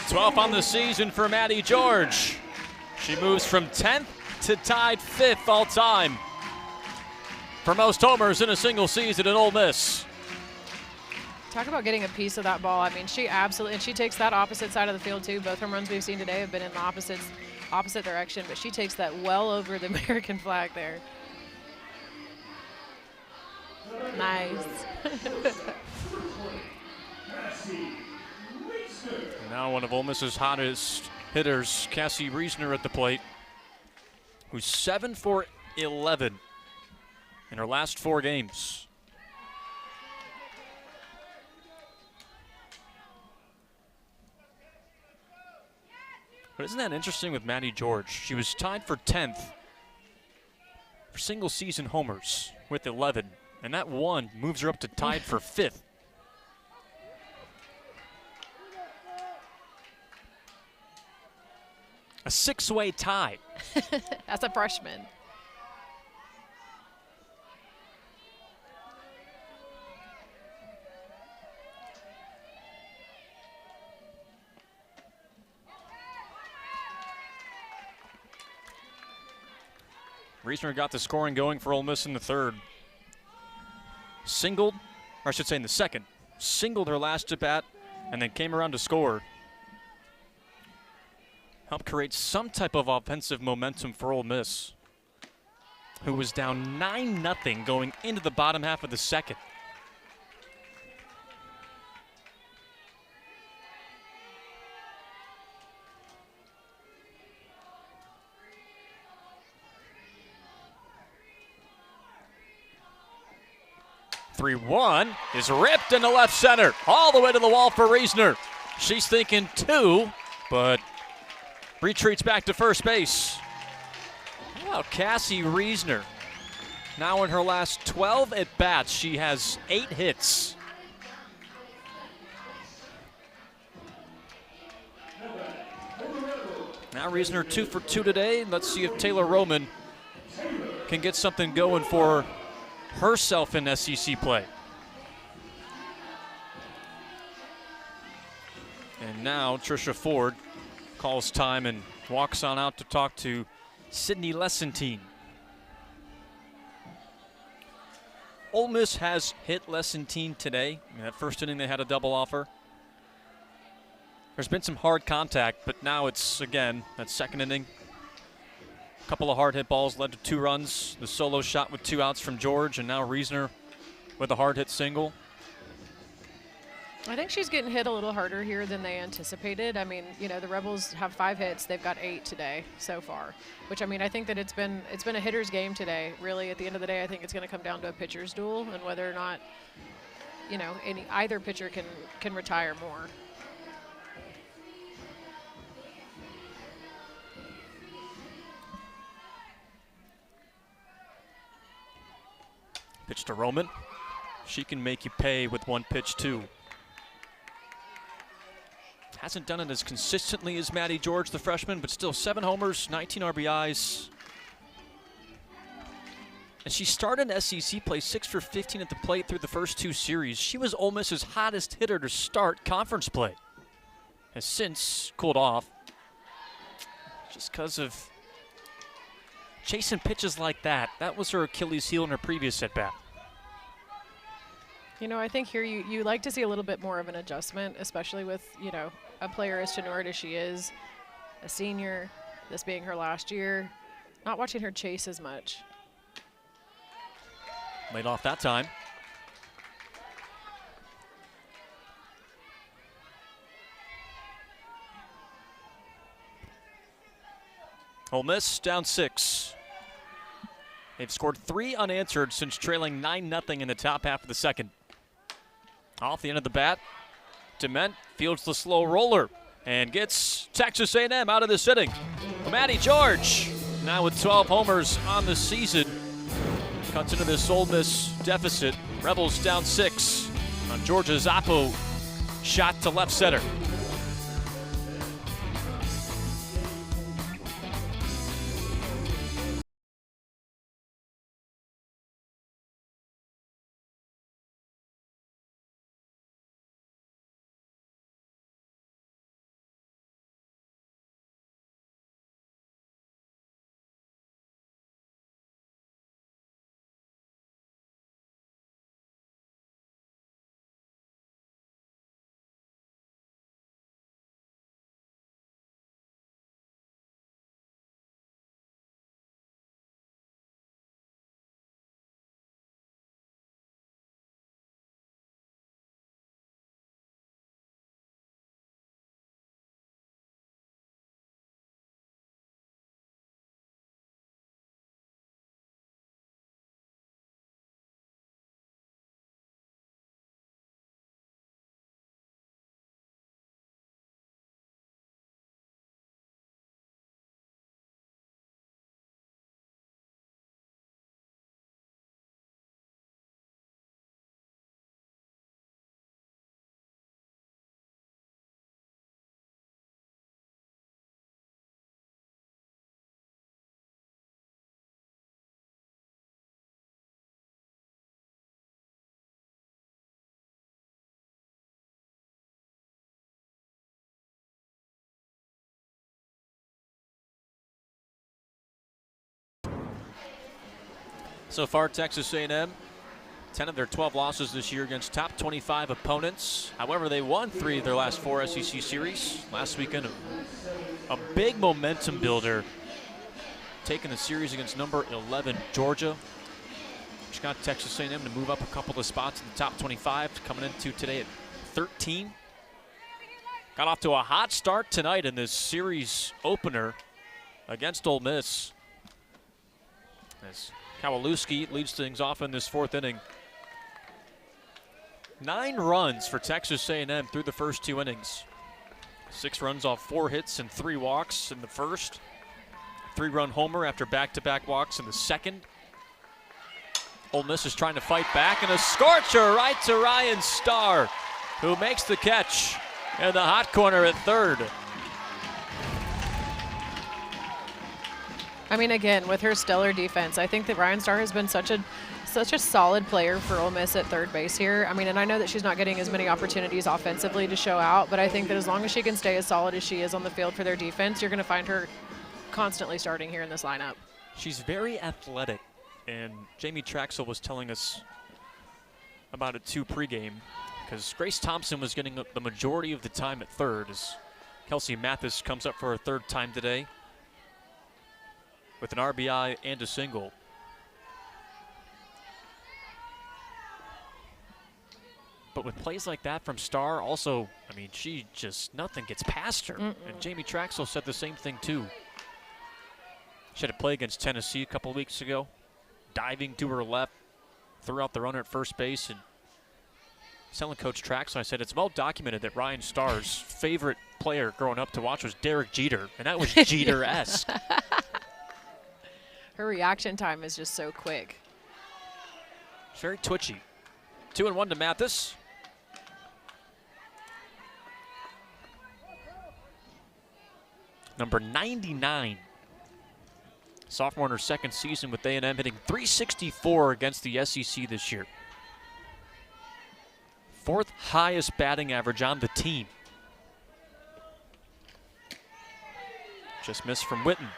12th on the season for Maddie George. She moves from 10th to tied 5th all time for most homers in a single season at Ole Miss. Talk about getting a piece of that ball. I mean, she absolutely, and she takes that opposite side of the field too. Both home runs we've seen today have been in the opposite direction, but she takes that well over the American flag there. Nice. Now one of Ole Miss's hottest hitters, Cassie Reisner at the plate, who's 7 for 11 in her last 4 games. But isn't that interesting with Maddie George? She was tied for 10th for single season homers with 11, and that one moves her up to tied for 5th. A 6-way tie. That's a freshman. Reisner got the scoring going for Ole Miss in the 3rd. Singled, or I should say in the 2nd, singled her last at bat and then came around to score. Helped create some type of offensive momentum for Ole Miss, who was down 9-0 going into the bottom half of the 2nd. "3-1" is ripped into left center, all the way to the wall for Reisner. She's thinking 2, but retreats back to first base. How about Cassie Reisner? Now in her last 12 at-bats, she has 8 hits. Now Reisner 2 for 2 today. Let's see if Taylor Roman can get something going for herself in SEC play. And now Trisha Ford calls time and walks on out to talk to Sydney Lessentine. Ole Miss has hit Lessentine today. In that first inning, they had a double offer. There's been some hard contact, but now it's, again, that second inning. A couple of hard hit balls led to 2 runs. The solo shot with 2 outs from George, and now Reisner with a hard hit single. I think she's getting hit a little harder here than they anticipated. I mean, you know, the Rebels have 5 hits. They've got 8 today so far, which, I mean, I think that it's been a hitter's game today. Really, at the end of the day, I think it's going to come down to a pitcher's duel and whether or not, you know, either pitcher can retire more. Pitch to Roman. She can make you pay with one pitch, too. Hasn't done it as consistently as Maddie George, the freshman, but still 7 homers, 19 RBIs. And she started SEC play 6 for 15 at the plate through the first 2 series. She was Ole Miss's hottest hitter to start conference play. Has since cooled off just because of chasing pitches like that. That was her Achilles heel in her previous at-bat. You know, I think here you like to see a little bit more of an adjustment, especially with, you know, a player as tenured as she is, a senior, this being her last year, not watching her chase as much. Laid off that time. Ole Miss down 6. They've scored 3 unanswered since trailing 9-0 in the top half of the 2nd. Off the end of the bat, Dement fields the slow roller, and gets Texas A&M out of this inning. Matty George, now with 12 homers on the season, cuts into this Ole Miss deficit. Rebels down 6 on Georgia Zappo, shot to left center. So far, Texas A&M, 10 of their 12 losses this year against top 25 opponents. However, they won 3 of their last 4 SEC series. Last weekend, a big momentum builder, taking the series against number 11 Georgia, which got Texas A&M to move up a couple of spots in the top 25, coming into today at 13. Got off to a hot start tonight in this series opener against Ole Miss, as Kowalewski leads things off in this 4th inning. 9 runs for Texas A&M through the first 2 innings. 6 runs off 4 hits and 3 walks in the first. 3-run homer after back-to-back walks in the second. Ole Miss is trying to fight back, and a scorcher right to Ryan Starr, who makes the catch in the hot corner at third. I mean, again, with her stellar defense, I think that Ryan Starr has been such a solid player for Ole Miss at third base here. I mean, and I know that she's not getting as many opportunities offensively to show out, but I think that as long as she can stay as solid as she is on the field for their defense, you're going to find her constantly starting here in this lineup. She's very athletic, and Jamie Traxel was telling us about it too pregame, because Grace Thompson was getting the majority of the time at third as Kelsey Mathis comes up for her 3rd time today with an RBI and a single. But with plays like that from Starr, also, I mean, she just, nothing gets past her. And Jamie Traxel said the same thing too. She had a play against Tennessee a couple weeks ago, diving to her left, threw out the runner at first base, and telling Coach Traxel, I said, it's well documented that Ryan Starr's favorite player growing up to watch was Derek Jeter, and that was Jeter-esque. Her reaction time is just so quick. It's very twitchy. 2-1 to Mathis. Number 99. Sophomore in her 2nd season with A&M, hitting .364 against the SEC this year. 4th highest batting average on the team. Just missed from Witten.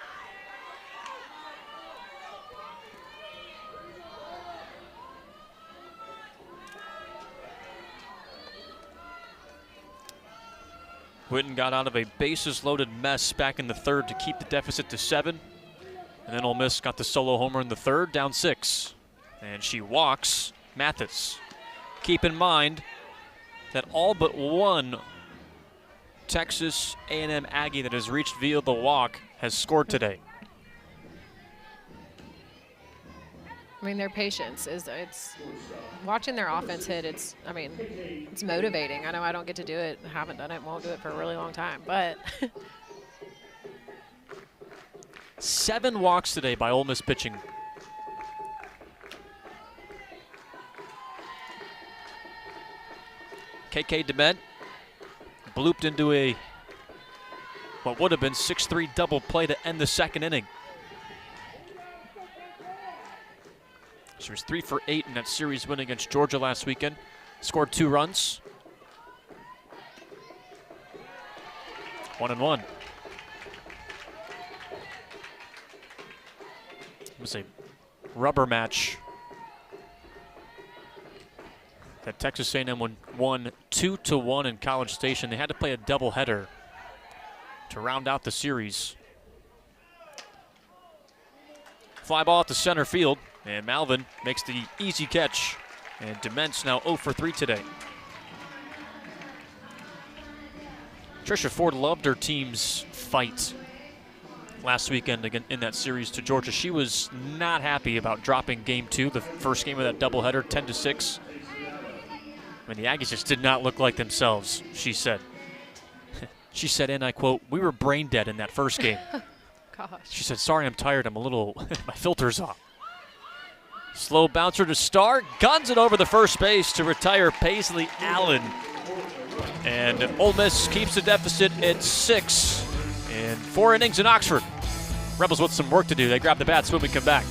Witten got out of a bases-loaded mess back in the 3rd to keep the deficit to 7. And then Ole Miss got the solo homer in the 3rd, down 6. And she walks Mathis. Keep in mind that all but one Texas A&M Aggie that has reached via the walk has scored today. I mean, their patience it's watching their offense hit. It's motivating. I know I don't get to do it. I haven't done it. Won't do it for a really long time. But 7 walks today by Ole Miss pitching. KK DeMent blooped into what would have been 6-3 double play to end the second inning. She was 3 for 8 in that series win against Georgia last weekend. Scored 2 runs. 1-1. It was a rubber match that Texas A&M won 2-1 in College Station. They had to play a doubleheader to round out the series. Fly ball to center field, and Malvin makes the easy catch. And DeMent's now 0 for 3 today. Trisha Ford loved her team's fight last weekend again in that series to Georgia. She was not happy about dropping game 2, the first game of that doubleheader, 10-6. I mean, the Aggies just did not look like themselves, she said. She said, and I quote, "We were brain dead in that first game." gosh. She said, "Sorry, I'm tired. I'm a little, my filter's off." Slow bouncer to start, guns it over the first base to retire Paisley Allen. And Ole Miss keeps the deficit at 6 in 4 innings in Oxford. Rebels with some work to do. They grab the bats when we come back.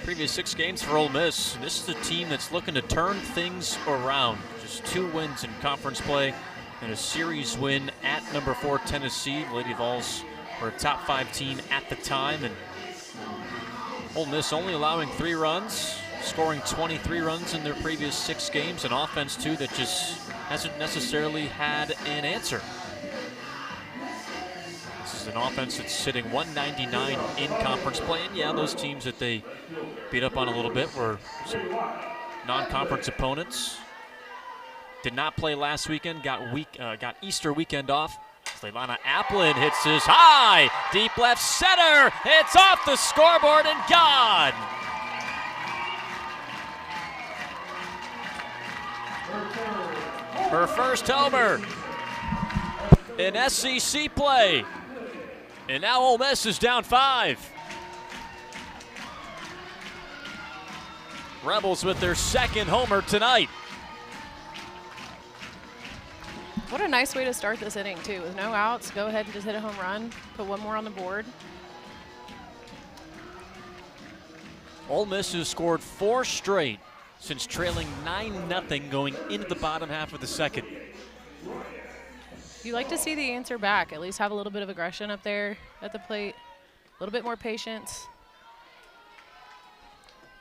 Previous 6 games for Ole Miss. This is a team that's looking to turn things around. Just 2 wins in conference play and a series win at number 4 Tennessee. Lady Vols were a top 5 team at the time, and Ole Miss only allowing 3 runs, scoring 23 runs in their previous 6 games. An offense too that just hasn't necessarily had an answer. This is an offense that's sitting 199 in conference play, and yeah, those teams that they beat up on a little bit were some non-conference opponents. Did not play last weekend, got Easter weekend off. Leilana Applin hits this high, deep left center. It's off the scoreboard and gone. Her first homer in SEC play. And now Ole Miss is down 5. Rebels with their second homer tonight. What a nice way to start this inning, too. With no outs, go ahead and just hit a home run, put 1 more on the board. Ole Miss has scored 4 straight since trailing 9-0 going into the bottom half of the second. You like to see the answer back, at least have a little bit of aggression up there at the plate, a little bit more patience.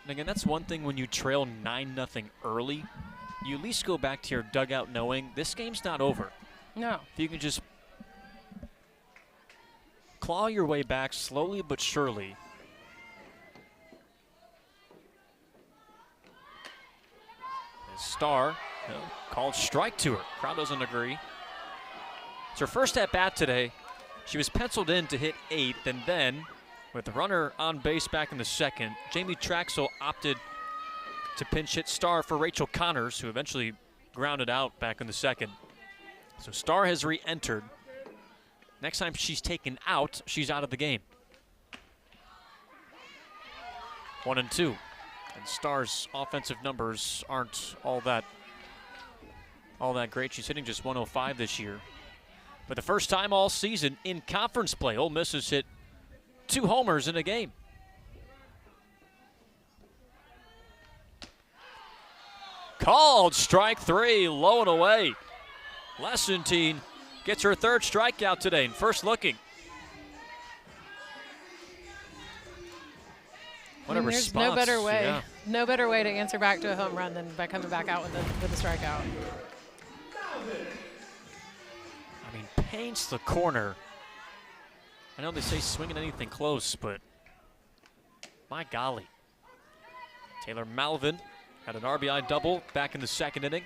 And again, that's one thing when you trail 9-0 early. You at least go back to your dugout knowing this game's not over. No. If you can just claw your way back slowly but surely, Starr called strike to her. Crowd doesn't agree. It's her first at bat today. She was penciled in to hit 8th, and then with the runner on base back in the second, Jamie Traxel opted to pinch hit Starr for Rachel Connors, who eventually grounded out back in the second. So Starr has re-entered. Next time she's taken out, she's out of the game. 1-2. And Starr's offensive numbers aren't all that great. She's hitting just 105 this year. For the first time all season in conference play, Ole Miss has hit 2 homers in a game. Called strike 3, low and away. Lessentine gets her 3rd strikeout today, and first looking. What a response. There's no better way. Yeah. No better way to answer back to a home run than by coming back out with a strikeout. I mean, paints the corner. I know they say swinging anything close, but my golly. Taylor Malvin had an RBI double back in the second inning.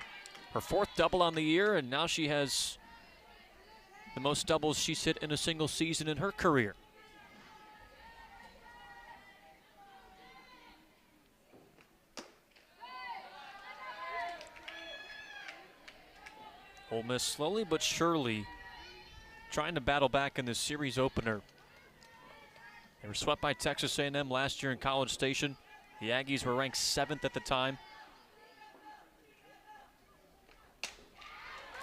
Her 4th double on the year, and now she has the most doubles she's hit in a single season in her career. Ole Miss slowly but surely trying to battle back in this series opener. They were swept by Texas A&M last year in College Station. The Aggies were ranked 7th at the time.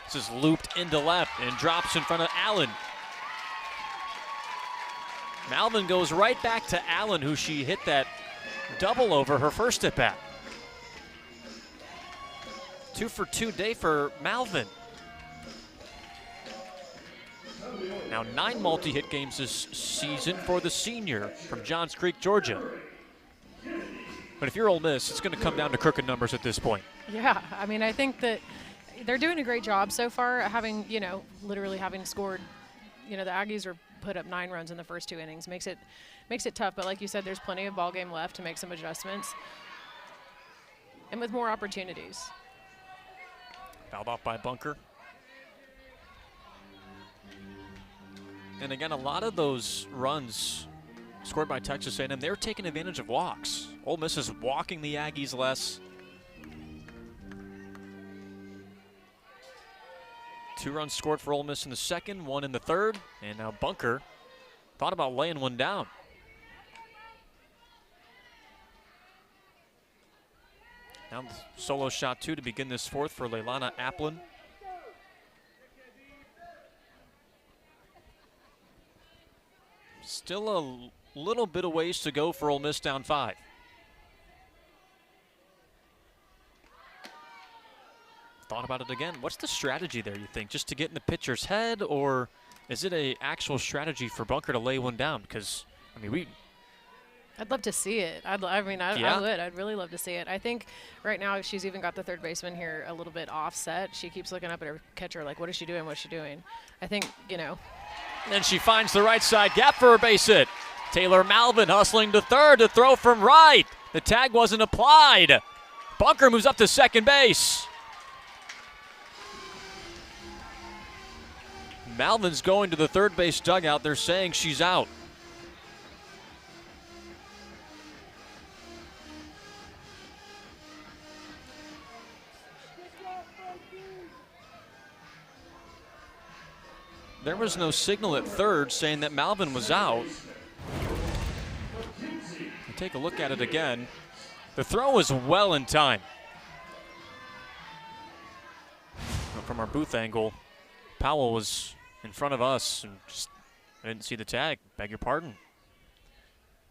This is looped into left and drops in front of Allen. Malvin goes right back to Allen, who she hit that double over her first at bat. 2 for 2 day for Malvin. Now 9 multi-hit games this season for the senior from Johns Creek, Georgia. But if you're Ole Miss, it's going to come down to crooked numbers at this point. Yeah, I mean, I think that they're doing a great job so far, having, literally having scored, the Aggies are put up 9 runs in the first 2 innings. Makes it tough, but like you said, there's plenty of ball game left to make some adjustments. And with more opportunities. Fouled off by Bunker. And again, a lot of those runs scored by Texas A&M, they're taking advantage of walks. Ole Miss is walking the Aggies less. 2 runs scored for Ole Miss in the second, 1 in the third, and now Bunker thought about laying one down. Now the solo shot 2 to begin this 4th for Leilana Applin. Still a little bit of ways to go for Ole Miss down 5. Thought about it again. What's the strategy there, you think? Just to get in the pitcher's head, or is it a actual strategy for Bunker to lay one down? Because, I mean, I'd love to see it. I would. I'd really love to see it. I think right now she's even got the third baseman here a little bit offset. She keeps looking up at her catcher like, what is she doing? What's she doing? I think, And she finds the right side gap for her base hit. Taylor Malvin hustling to third to throw from right. The tag wasn't applied. Bunker moves up to second base. Malvin's going to the third base dugout. They're saying she's out. There was no signal at third saying that Malvin was out. Take a look at it again. The throw was well in time. From our booth angle, Powell was in front of us and just I didn't see the tag. Beg your pardon.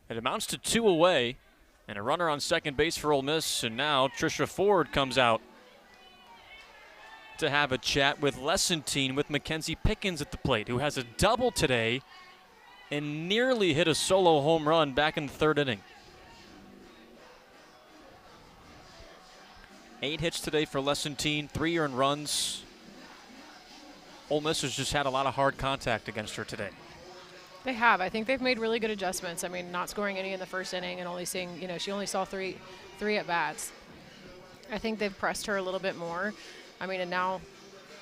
It amounts to 2 away and a runner on second base for Ole Miss, and now Trisha Ford comes out to have a chat with Lessentine with Mackenzie Pickens at the plate, who has a double today and nearly hit a solo home run back in the 3rd inning. 8 hits today for Lessentine, 3 earned runs. Ole Miss has just had a lot of hard contact against her today. They have. I think they've made really good adjustments. I mean, not scoring any in the first inning and only seeing, she only saw three at bats. I think they've pressed her a little bit more. I mean, and now,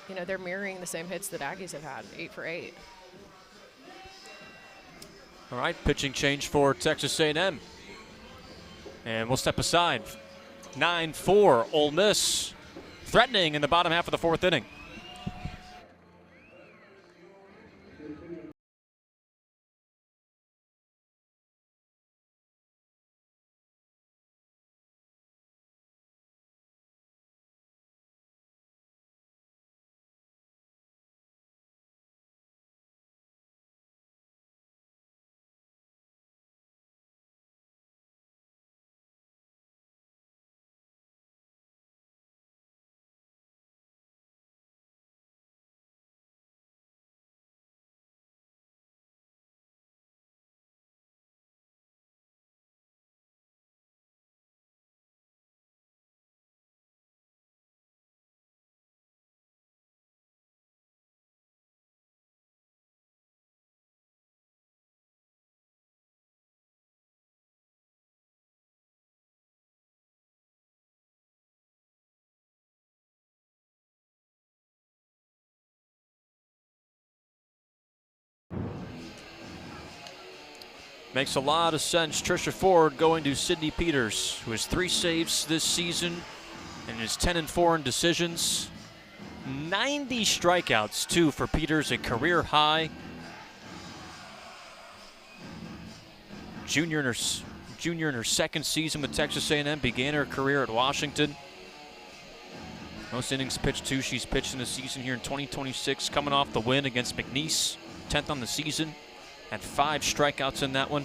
you know, they're mirroring the same hits that Aggies have had, 8 for 8. All right, pitching change for Texas A&M. And we'll step aside. 9-4, Ole Miss threatening in the bottom half of the 4th inning. Makes a lot of sense. Trisha Ford going to Sydney Peters, who has 3 saves this season and is 10-4 in decisions. 90 strikeouts, too, for Peters, a career high. Junior in her 2nd season with Texas A&M, began her career at Washington. Most innings pitched, too, she's pitched in the season here in 2026, coming off the win against McNeese, 10th on the season. Had 5 strikeouts in that one.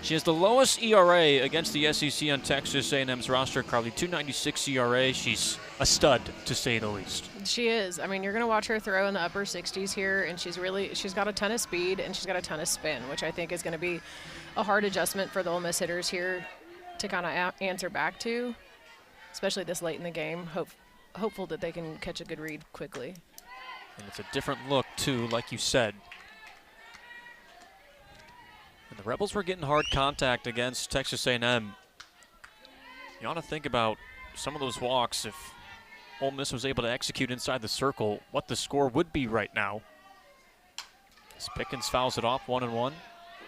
She has the lowest ERA against the SEC on Texas A&M's roster, Carly, 2.96 ERA. She's a stud, to say the least. She is. I mean, you're going to watch her throw in the upper 60s here, and she's got a ton of speed and she's got a ton of spin, which I think is going to be a hard adjustment for the Ole Miss hitters here to kind of answer back to, especially this late in the game. Hopeful that they can catch a good read quickly. And it's a different look, too, like you said. And the Rebels were getting hard contact against Texas A&M. You ought to think about some of those walks. If Ole Miss was able to execute inside the circle, what the score would be right now. As Pickens fouls it off 1-1.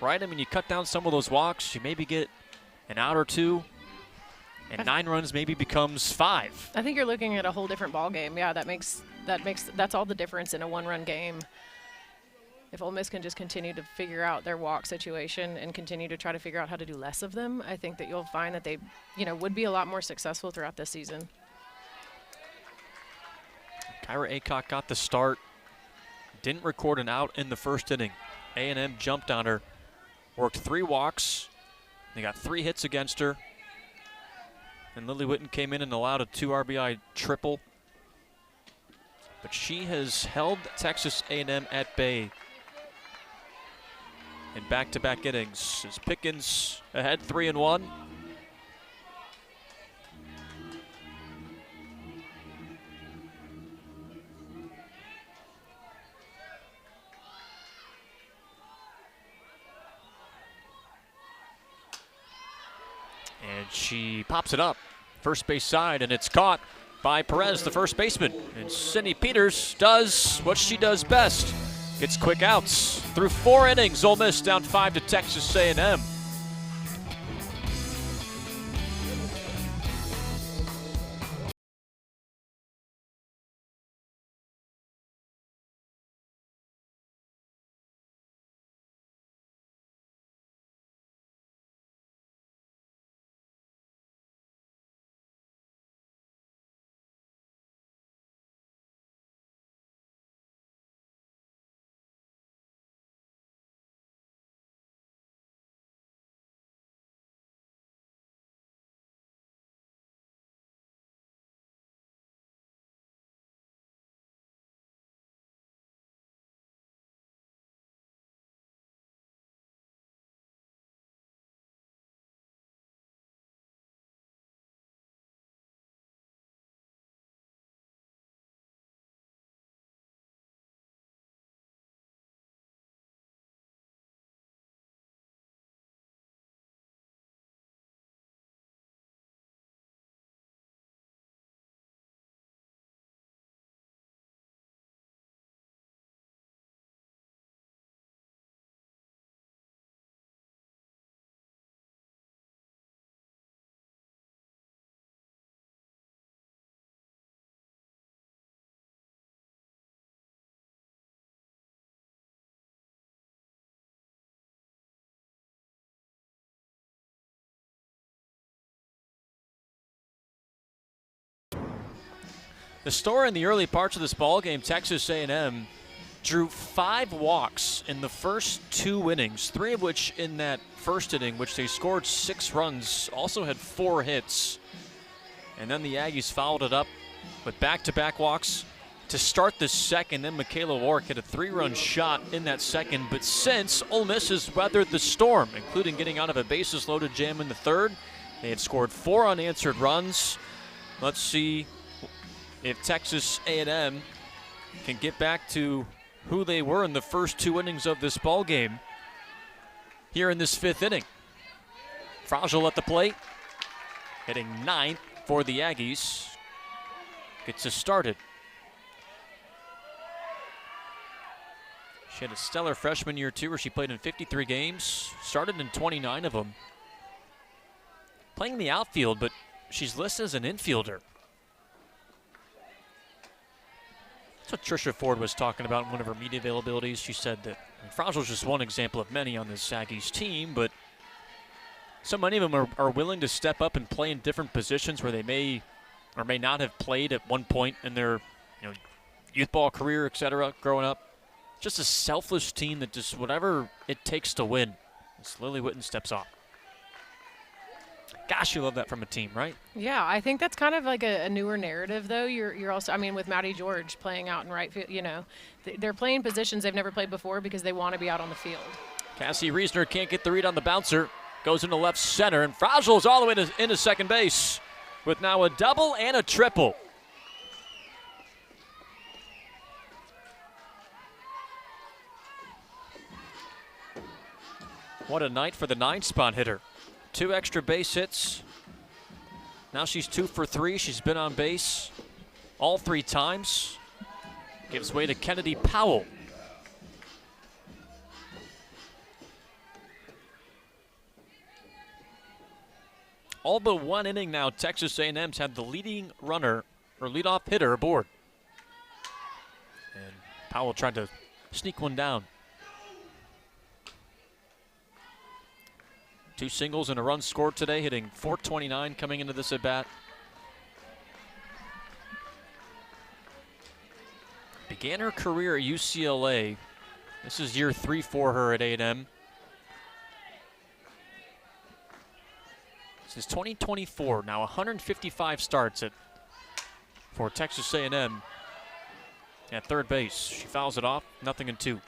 Right, I mean, you cut down some of those walks, you maybe get an out or 2, and 9 runs maybe becomes 5. I think you're looking at a whole different ball game. Yeah, that's all the difference in a 1-run game. If Ole Miss can just continue to figure out their walk situation and continue to try to figure out how to do less of them, I think that you'll find that they, would be a lot more successful throughout this season. Kyra Aycock got the start. Didn't record an out in the 1st inning. A&M jumped on her. Worked 3 walks. They got 3 hits against her. And Lily Witten came in and allowed a 2 RBI triple. But she has held Texas A&M at bay in back-to-back innings. As Pickens ahead 3-1. And she pops it up, first base side, and it's caught by Perez, the first baseman. And Sydney Peters does what she does best. Gets quick outs. Through 4 innings, Ole Miss down 5 to Texas A&M. The story in the early parts of this ball game, Texas A&M drew 5 walks in the first 2 innings, 3 of which in that first inning, which they scored 6 runs, also had 4 hits. And then the Aggies followed it up with back-to-back walks to start the second. Then Michaela Warwick hit a 3-run shot in that second. But since, Ole Miss has weathered the storm, including getting out of a bases-loaded jam in the third. They had scored 4 unanswered runs. Let's see if Texas A&M can get back to who they were in the first 2 innings of this ball game here in this 5th inning. Fragile at the plate, hitting 9th for the Aggies. Gets us started. She had a stellar freshman year too, where she played in 53 games, started in 29 of them. Playing in the outfield, but she's listed as an infielder. That's what Trisha Ford was talking about in one of her media availabilities. She said that Fragile is just one example of many on this Aggies team, but so many of them are willing to step up and play in different positions where they may or may not have played at one point in their youth ball career, etc., growing up. Just a selfless team that just whatever it takes to win. As Lily Witten steps off. Gosh, you love that from a team, right? Yeah, I think that's kind of like a newer narrative, though. You're also, I mean, with Maddie George playing out in right field, they're playing positions they've never played before because they want to be out on the field. Cassie Reisner can't get the read on the bouncer. Goes into left center, and Fragile's all the way into second base with now a double and a triple. What a night for the 9-spot hitter. 2 extra base hits. Now she's 2 for 3. She's been on base all 3 times. Gives way to Kennedy Powell. All but 1 inning now, Texas A&M's had the leading runner or leadoff hitter aboard. And Powell tried to sneak one down. 2 singles and a run scored today, hitting .429 coming into this at-bat. Began her career at UCLA. This is year 3 for her at A&M. This is 2024, now 155 starts for Texas A&M at third base. She fouls it off, 0-2.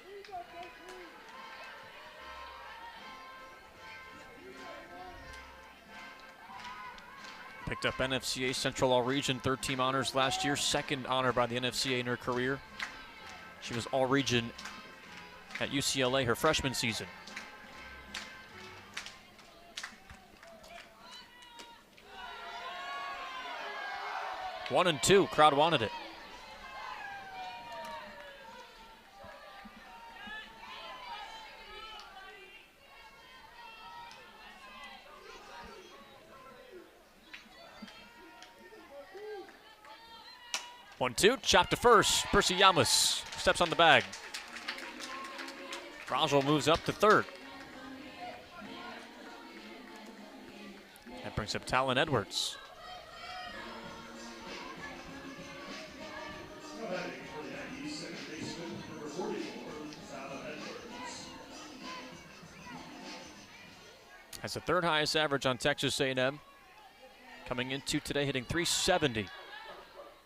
Picked up NFCA Central All-Region third-team honors last year, 2nd honor by the NFCA in her career. She was All-Region at UCLA her freshman season. One and 2, crowd wanted it. One, 2, chop to first. Percy Yamas steps on the bag. Fragile moves up to third. That brings up Talon Edwards. Has the 3rd highest average on Texas A&M. Coming into today hitting .370.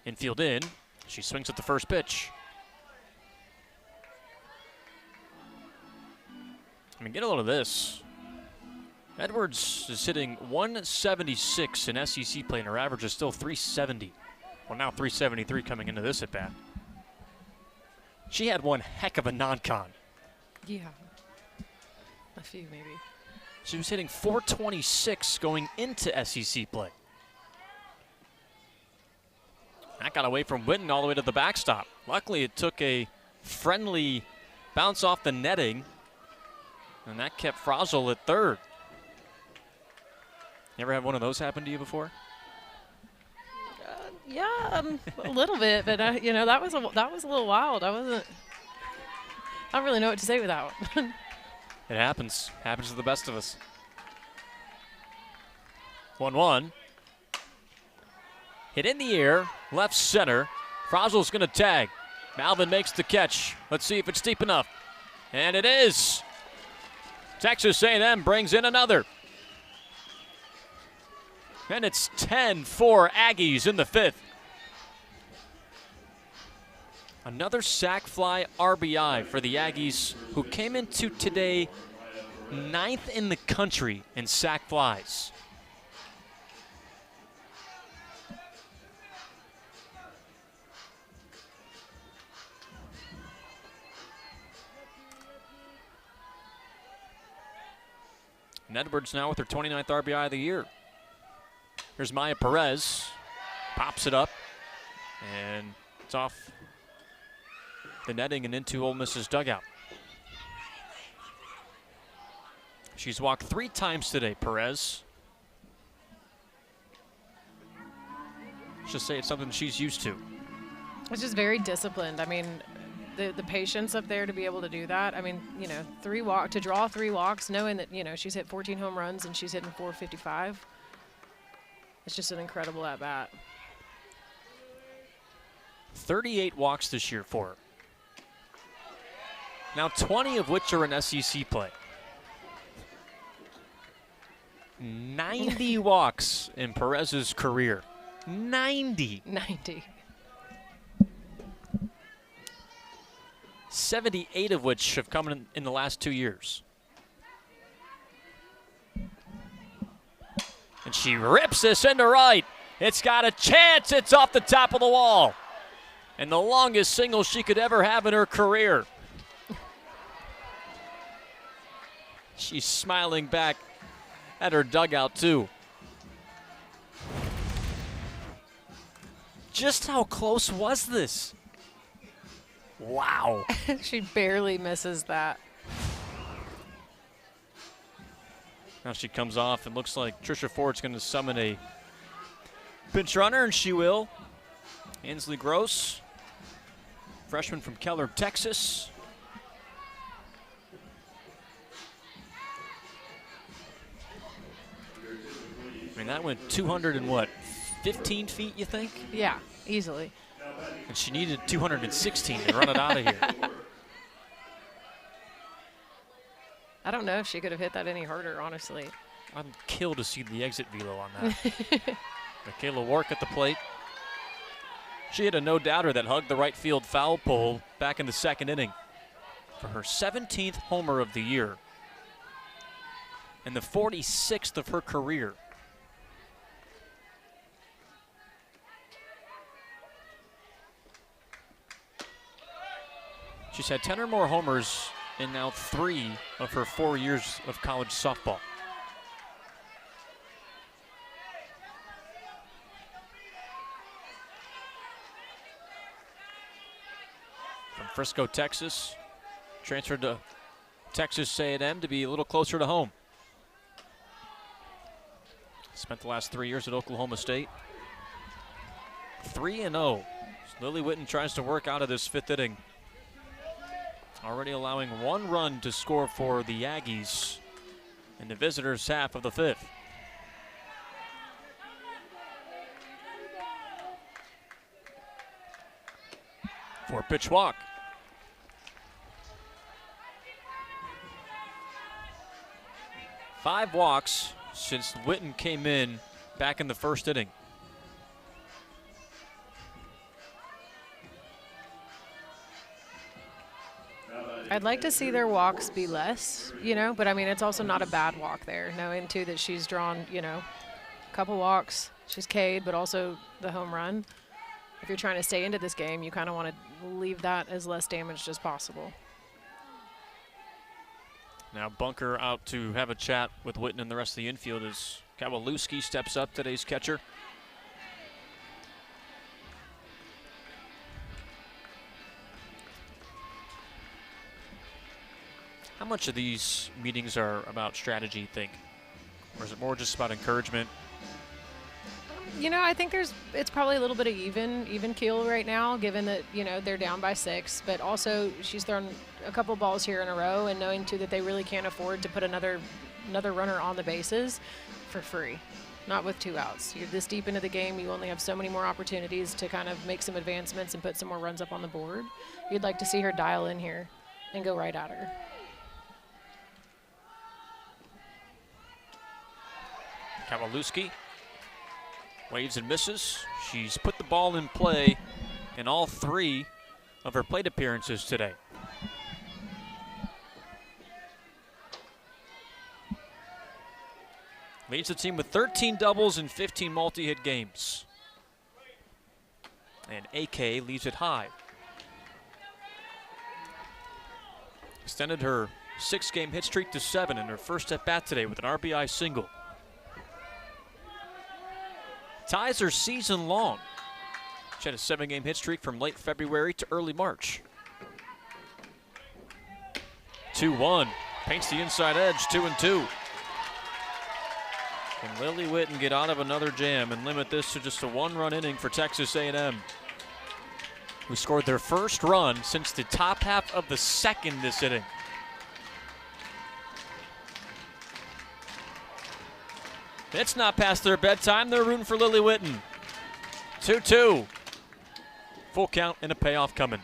Infield in. She swings at the first pitch. I mean, get a load of this. Edwards is hitting .176 in SEC play, and her average is still .370. Well, now .373 coming into this at-bat. She had one heck of a non-con. Yeah. A few, maybe. She was hitting .426 going into SEC play. That got away from Witten all the way to the backstop. Luckily, it took a friendly bounce off the netting, and that kept Fragile at third. You ever have one of those happen to you before? Yeah, a little bit, but that was a little wild. I don't really know what to say with that one. It happens. Happens to the best of us. 1-1. Hit in the air, left center. Frazel's going to tag. Malvin makes the catch. Let's see if it's deep enough. And it is. Texas A&M brings in another. And it's 10-4 Aggies in the 5th. Another sack fly RBI for the Aggies, who came into today 9th in the country in sack flies. And Edwards now with her 29th RBI of the year. Here's Maya Perez, pops it up, and it's off the netting and into Ole Miss's dugout. She's walked 3 times today, Perez. Let's just say it's something she's used to. It's just very disciplined. I mean, the patience up there to be able to do that. I mean, you know, to draw 3 walks, knowing that, you know, she's hit 14 home runs and she's hitting .455. It's just an incredible at bat. 38 walks this year for her. Now 20 of which are in SEC play. 90 walks in Perez's career. 90. 78 of which have come in the last 2 years. And she rips this into right. It's got a chance. It's off the top of the wall. And the longest single she could ever have in her career. She's smiling back at her dugout, too. Just how close was this? Wow. She barely misses that. Now she comes off and looks like Trisha Ford's going to summon a pinch runner, and she will. Ansley Gross, freshman from Keller, Texas. I mean, that went 200 and what, 15 feet, you think? Yeah, easily. And she needed 216 to run it out of here. I don't know if she could have hit that any harder, honestly. I'm killed to see the exit velo on that. Michaela Wark at the plate. She had a no-doubter that hugged the right field foul pole back in the 2nd inning for her 17th homer of the year and the 46th of her career. She's had 10 or more homers in now 3 of her 4 years of college softball. From Frisco, Texas, transferred to Texas A&M to be a little closer to home. Spent the last 3 years at Oklahoma State. 3-0. Lily Witten tries to work out of this 5th inning. Already allowing 1 run to score for the Aggies in the visitors' half of the 5th. For pitch walk. Five walks since Witten came in back in the 1st inning. I'd like to see their walks be less, you know, but I mean, it's also not a bad walk there, knowing too that she's drawn, you know, a couple walks. She's K'd, but also the home run. If you're trying to stay into this game, you kind of want to leave that as less damaged as possible. Now Bunker out to have a chat with Witten and the rest of the infield as Kowalewski steps up, today's catcher. How much of these meetings are about strategy, you think? Or is it more just about encouragement? You know, I think it's probably a little bit of even keel right now, given that, you know, they're down by 6, but also she's thrown a couple balls here in a row, and knowing too that they really can't afford to put another runner on the bases for free. not with 2 outs. You're this deep into the game, you only have so many more opportunities to kind of make some advancements and put some more runs up on the board. You'd like to see her dial in here and go right at her. Kowalewski waves and misses. She's put the ball in play in all 3 of her plate appearances today. Leads the team with 13 doubles and 15 multi-hit games. And AK leaves it high. Extended her 6-game hit streak to 7 in her first at bat today with an RBI single. Ties her season long. She had a 7-game hit streak from late February to early March. 2-1. Paints the inside edge, 2-2. Can Lily Witten get out of another jam and limit this to just a 1-run inning for Texas A&M, who scored their first run since the top half of the 2nd this inning? It's not past their bedtime. They're rooting for Lily Witten. 2-2. Full count and a payoff coming.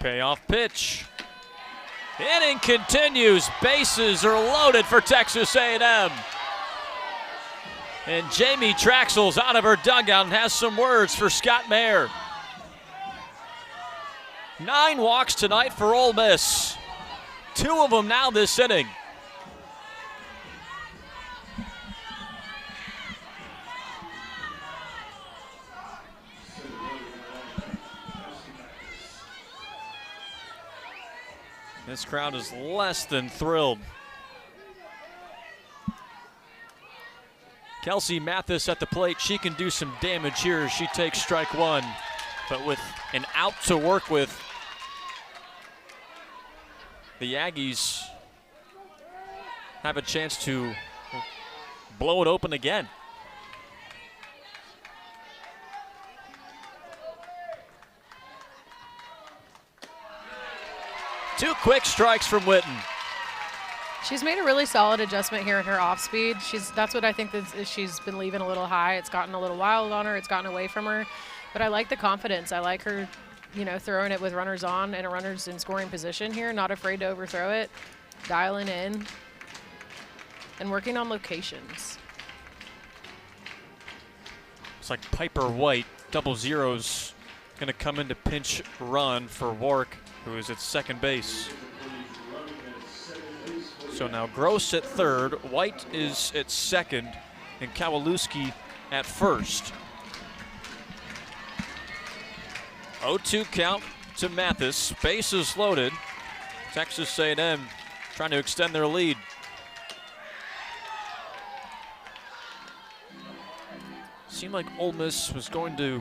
Payoff pitch. Inning continues. Bases are loaded for Texas A&M. And Jamie Traxel's out of her dugout and has some words for Scott Mayer. 9 walks tonight for Ole Miss. 2 of them now this inning. This crowd is less than thrilled. Kelsey Mathis at the plate. She can do some damage here as she takes strike 1. But with an out to work with, the Aggies have a chance to blow it open again. Two quick strikes from Witten. She's made a really solid adjustment here in her off speed. That's what I think she's been leaving a little high. It's gotten a little wild on her. It's gotten away from her. But I like the confidence. I like her, throwing it with runners on and runners in scoring position here, not afraid to overthrow it, dialing in, and working on locations. It's like Piper White, 00's going to come into pinch run for Warwick, who is at second base. So now Gross at third, White is at second, and Kowalewski at first. 0-2 count to Mathis. Bases loaded. Texas A&M trying to extend their lead. Seemed like Ole Miss was going to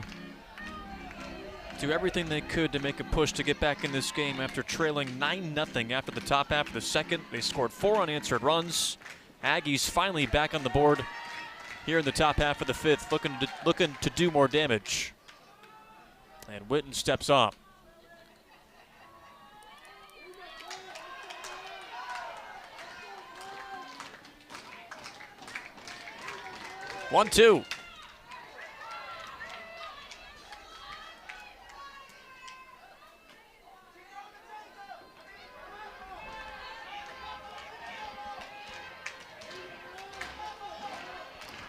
do everything they could to make a push to get back in this game after trailing 9-0 after the top half of the second. They scored 4 unanswered runs. Aggies finally back on the board here in the top half of the 5th, looking to do more damage. And Witten steps up. One-two.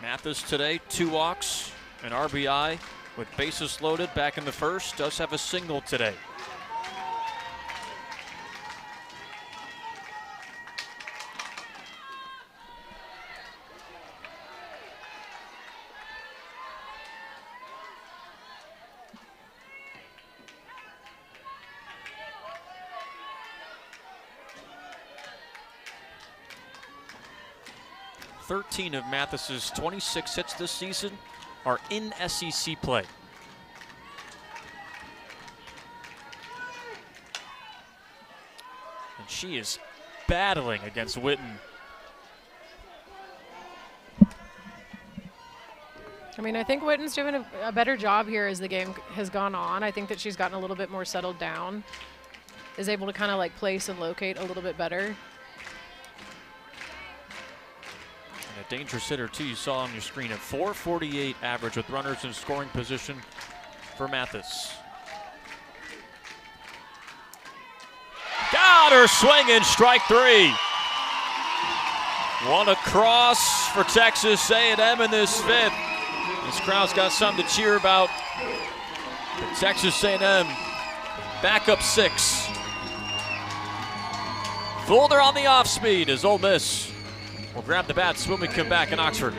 Mathis today, 2 walks, an RBI with bases loaded back in the first. Does have a single today. Thirteen of Mathis's 26 hits this season are in SEC play. And she is battling against Witten. I mean, I think Witten's doing a better job here as the game has gone on. I think that she's gotten a little bit more settled down, is able to kind of like place and locate a little bit better. And a dangerous hitter, too, you saw on your screen, at .448 average with runners in scoring position for Mathis. Got her swinging, strike 3. One across for Texas A&M in this 5th. This crowd's got something to cheer about. But Texas A&M back up 6. Fooled her on the off speed as Ole Miss will grab the bats when we come back in Oxford.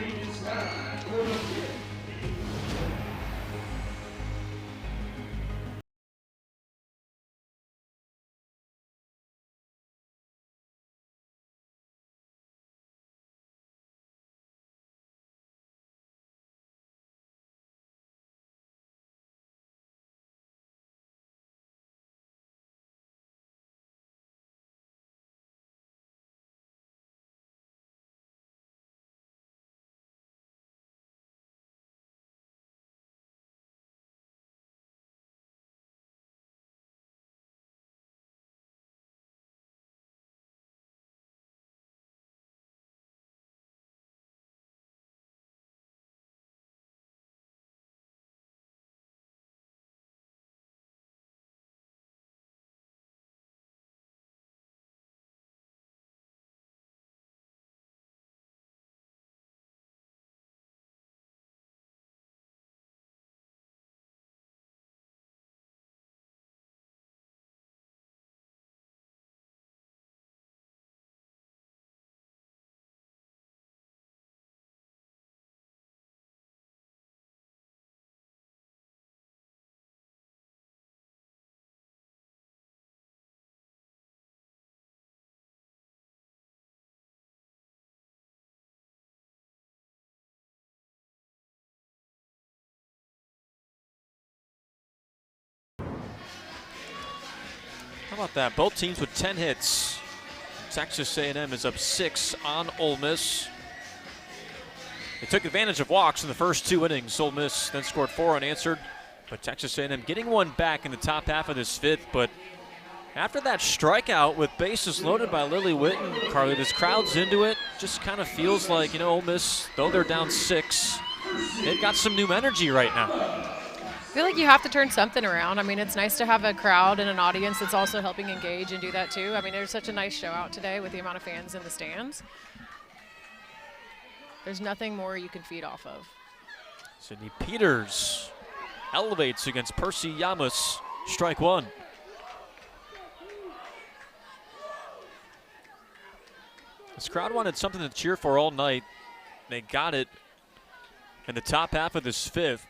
How about that? Both teams with 10 hits. Texas A&M is up 6 on Ole Miss. They took advantage of walks in the first 2 innings. Ole Miss then scored 4 unanswered. But Texas A&M getting one back in the top half of this 5th. But after that strikeout with bases loaded by Lily Witten, Carly, this crowd's into it. Just kind of feels like, Ole Miss, though they're down 6, they've got some new energy right now. I feel like you have to turn something around. I mean, it's nice to have a crowd and an audience that's also helping engage and do that too. I mean, there's such a nice show out today with the amount of fans in the stands. There's nothing more you can feed off of. Sydney Peters elevates against Percy Yamas, strike 1. This crowd wanted something to cheer for all night. They got it in the top half of this 5th.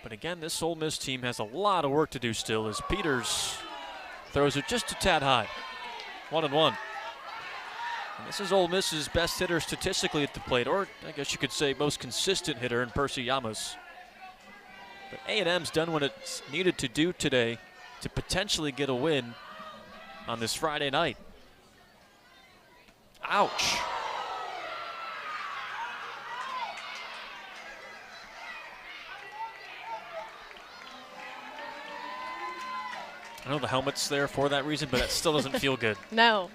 But again, this Ole Miss team has a lot of work to do still as Peters throws it just a tad high. 1-1. And this is Ole Miss's best hitter statistically at the plate, or I guess you could say most consistent hitter in Percy Yamas. But A&M's done what it's needed to do today to potentially get a win on this Friday night. Ouch. I know the helmet's there for that reason, but that still doesn't feel good. No.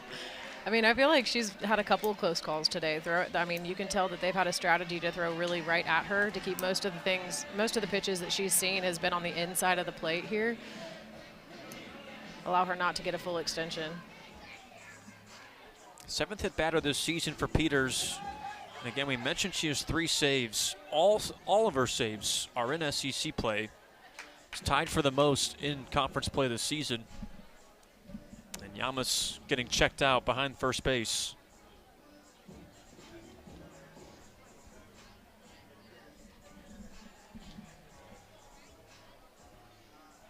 I mean, I feel like she's had a couple of close calls today. I mean, you can tell that they've had a strategy to throw really right at her to keep most of the pitches that she's seen has been on the inside of the plate here. Allow her not to get a full extension. 7th hit batter this season for Peters. And again, we mentioned she has 3 saves. All of her saves are in SEC play. It's tied for the most in conference play this season. And Yamas getting checked out behind first base.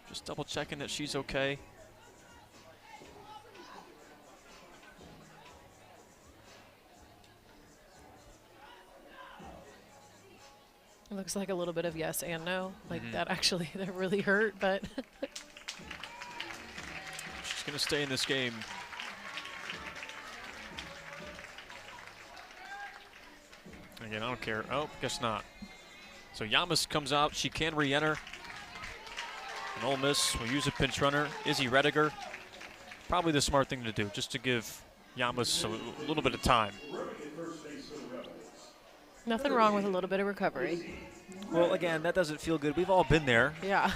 Just double checking that she's okay. It looks like a little bit of yes and no. Like that actually, that really hurt, but. She's going to stay in this game. Again, I don't care. Oh, guess not. So Yamas comes out. She can re-enter. And Ole Miss will use a pinch runner. Izzy Rediger. Probably the smart thing to do, just to give Yamas a little bit of time. Nothing wrong with a little bit of recovery. Well, again, that doesn't feel good. We've all been there. Yeah.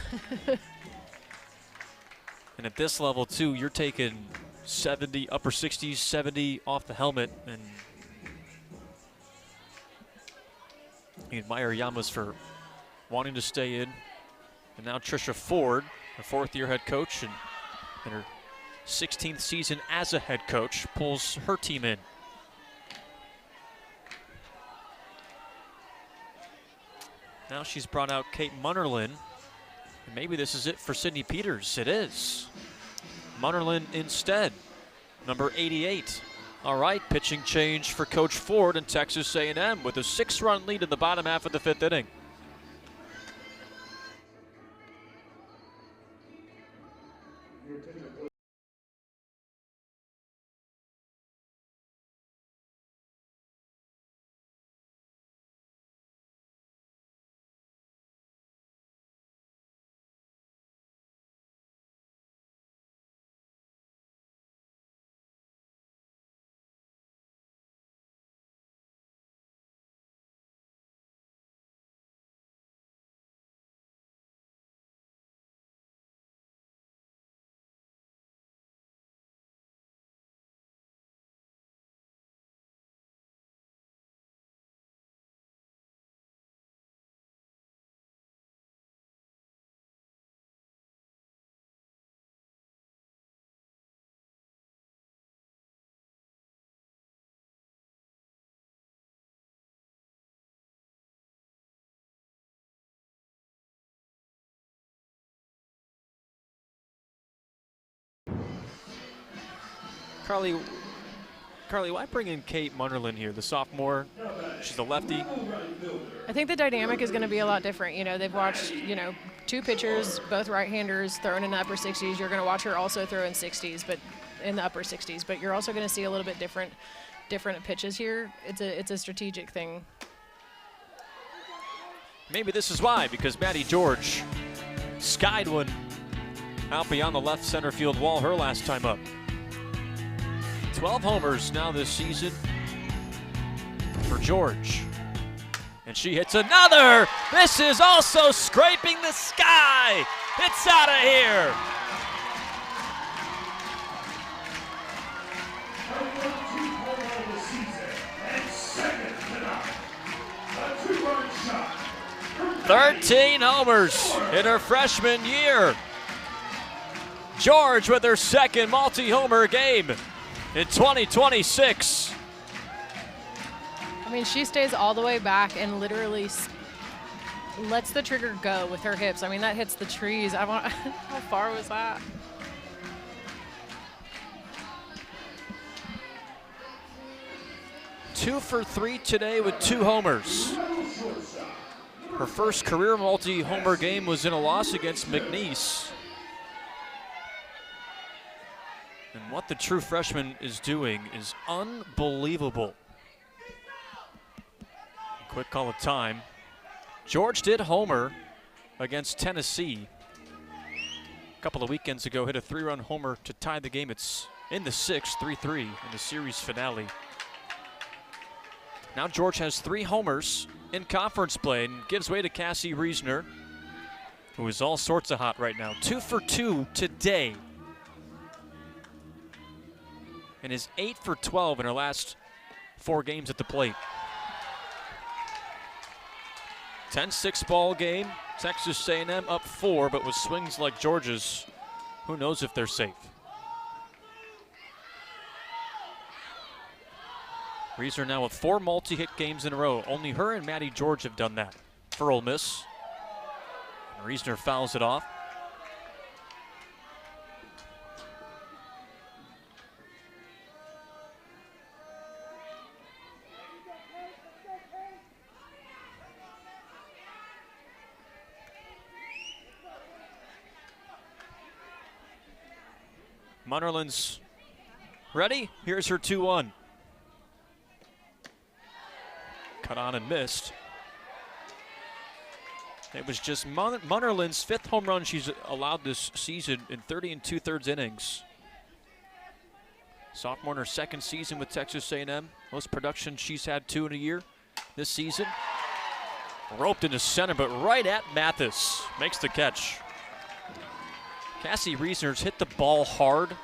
And at this level, too, you're taking 70, upper 60s, 70 off the helmet. And you admire Yamas for wanting to stay in. And now Trisha Ford, her fourth-year head coach, and in her 16th season as a head coach, pulls her team in. Now she's brought out Kate Munnerlyn. And maybe this is it for Sydney Peters. It is. Munnerlyn instead, number 88. All right, pitching change for Coach Ford and Texas A&M with a 6-run lead in the bottom half of the 5th inning. Carly, why bring in Kate Munnerlyn here, the sophomore? She's a lefty. I think the dynamic is going to be a lot different. You know, they've watched, two pitchers, both right-handers, throwing in the upper 60s. You're going to watch her also throw in 60s, but in the upper 60s. But you're also going to see a little bit different pitches here. It's a strategic thing. Maybe this is why, because Maddie George skied one out beyond the left center field wall her last time up. 12 homers now this season for George. And she hits another. This is also scraping the sky. It's out of here. "13 homers in her freshman year. George with her second multi-homer game in 2026. I mean, she stays all the way back and literally lets the trigger go with her hips. I mean, that hits the trees. How far was that? Two for 3 today with 2 homers. Her first career multi-homer game was in a loss against McNeese. And what the true freshman is doing is unbelievable. Quick call of time. George did homer against Tennessee a couple of weekends ago, hit a 3-run homer to tie the game. It's in the 6th, 3-3 in the series finale. Now George has 3 homers in conference play and gives way to Cassie Reisner, who is all sorts of hot right now. 2 for 2 today. And is 8 for 12 in her last 4 games at the plate. 10-6 ball game. Texas A&M up 4, but with swings like George's, who knows if they're safe. Reisner now with 4 multi-hit games in a row. Only her and Maddie George have done that for Ole Miss. And Reisner fouls it off. Munnerlyn's ready. Here's her 2-1. Cut on and missed. It was just Munnerlin's 5th home run she's allowed this season in 30 2/3 innings. Sophomore in her 2nd season with Texas A&M. Most production she's had 2 in a year this season. Roped into center, but right at Mathis. Makes the catch. Cassie Reisner's hit the ball hard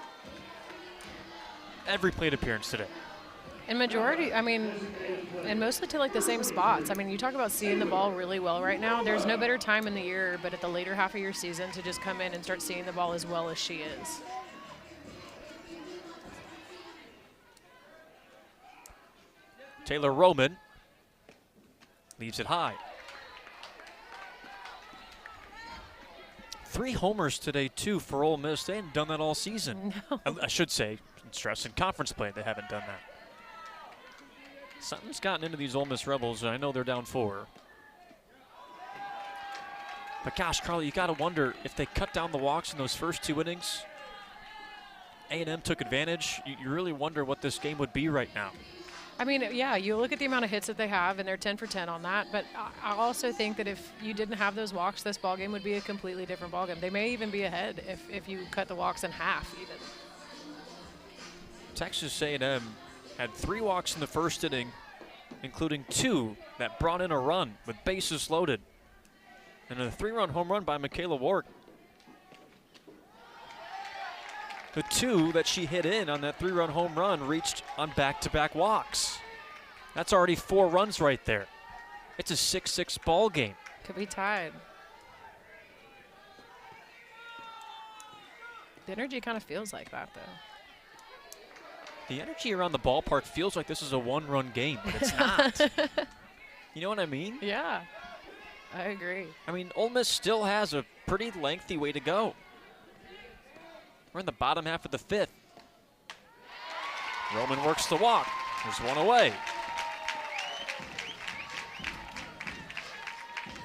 every plate appearance today. And majority, I mean, and mostly to like the same spots. I mean, you talk about seeing the ball really well right now. There's no better time in the year, but at the later half of your season to just come in and start seeing the ball as well as she is. Taylor Roman leaves it high. 3 homers today, too, for Ole Miss. They hadn't done that all season. No. I should say, stress in conference play, they haven't done that. Something's gotten into these Ole Miss Rebels, and I know they're down 4. But gosh, Carly, you got to wonder if they cut down the walks in those first 2 innings. A&M took advantage. You really wonder what this game would be right now. I mean, yeah, you look at the amount of hits that they have, and they're 10 for 10 on that. But I also think that if you didn't have those walks, this ballgame would be a completely different ballgame. They may even be ahead if you cut the walks in half even. Texas A&M had 3 walks in the first inning, including 2 that brought in a run with bases loaded. And a 3-run home run by Michaela Ward. The 2 that she hit in on that 3-run home run reached on back-to-back walks. That's already 4 runs right there. It's a 6-6 ball game. Could be tied. The energy kind of feels like that, though. The energy around the ballpark feels like this is a 1-run game, but it's not. You know what I mean? Yeah, I agree. I mean, Ole Miss still has a pretty lengthy way to go. We're in the bottom half of the 5th. Roman works the walk. There's 1 away.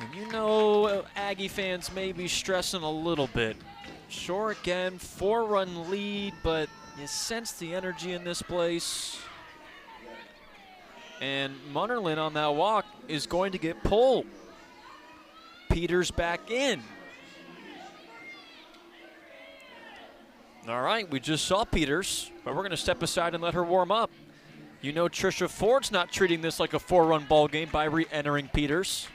And you know Aggie fans may be stressing a little bit. Sure, again, 4-run lead, but you sense the energy in this place. And Munnerlin on that walk is going to get pulled. Peters back in. All right, we just saw Peters, but we're going to step aside and let her warm up. You know Trisha Ford's not treating this like a 4-run ball game by re-entering Peters.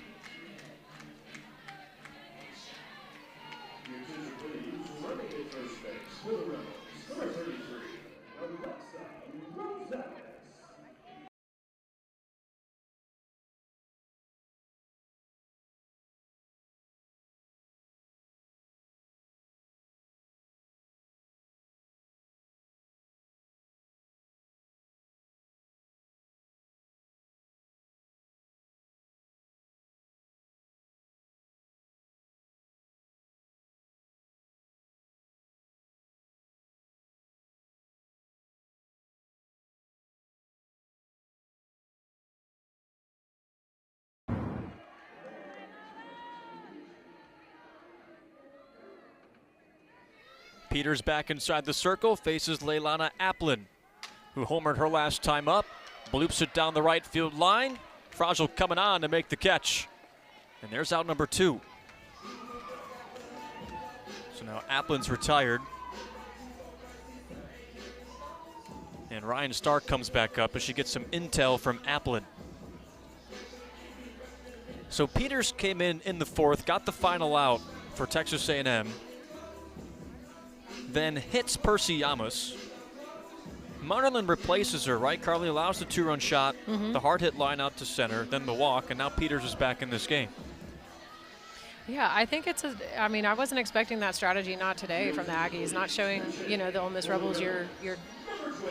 Peters back inside the circle, faces Leilana Applin, who homered her last time up. Bloops it down the right field line. Fragile coming on to make the catch. And there's out number 2. So now Applin's retired. And Ryan Stark comes back up as she gets some intel from Applin. So Peters came in the 4th, got the final out for Texas A&M. Then hits Percy Yamas. Munnerlin replaces her, right? Carly allows the 2-run shot, the hard hit line out to center, then the walk, and now Peters is back in this game. Yeah, I think it's I mean, I wasn't expecting that strategy, not today, from the Aggies, not showing, you know, the Ole Miss Rebels your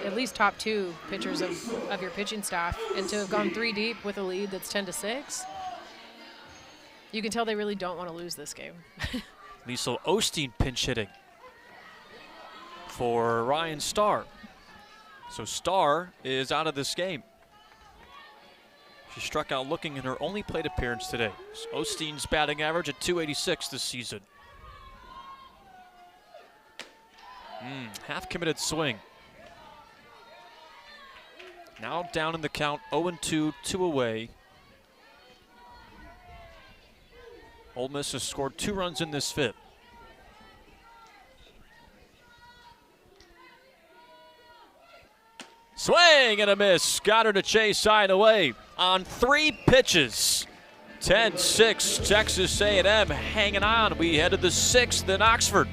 at least top 2 pitchers of your pitching staff, and to have gone 3 deep with a lead that's 10-6. You can tell they really don't want to lose this game. Liesl Osteen pinch hitting for Ryan Starr. So Starr is out of this game. She struck out looking in her only plate appearance today. So Osteen's batting average at .286 this season. Half committed swing. Now down in the count, 0-2, 2 away. Ole Miss has scored 2 runs in this fifth. Swing and a miss. Got her to chase side away on 3 pitches. 10-6, Texas A&M hanging on. We head to the 6th in Oxford.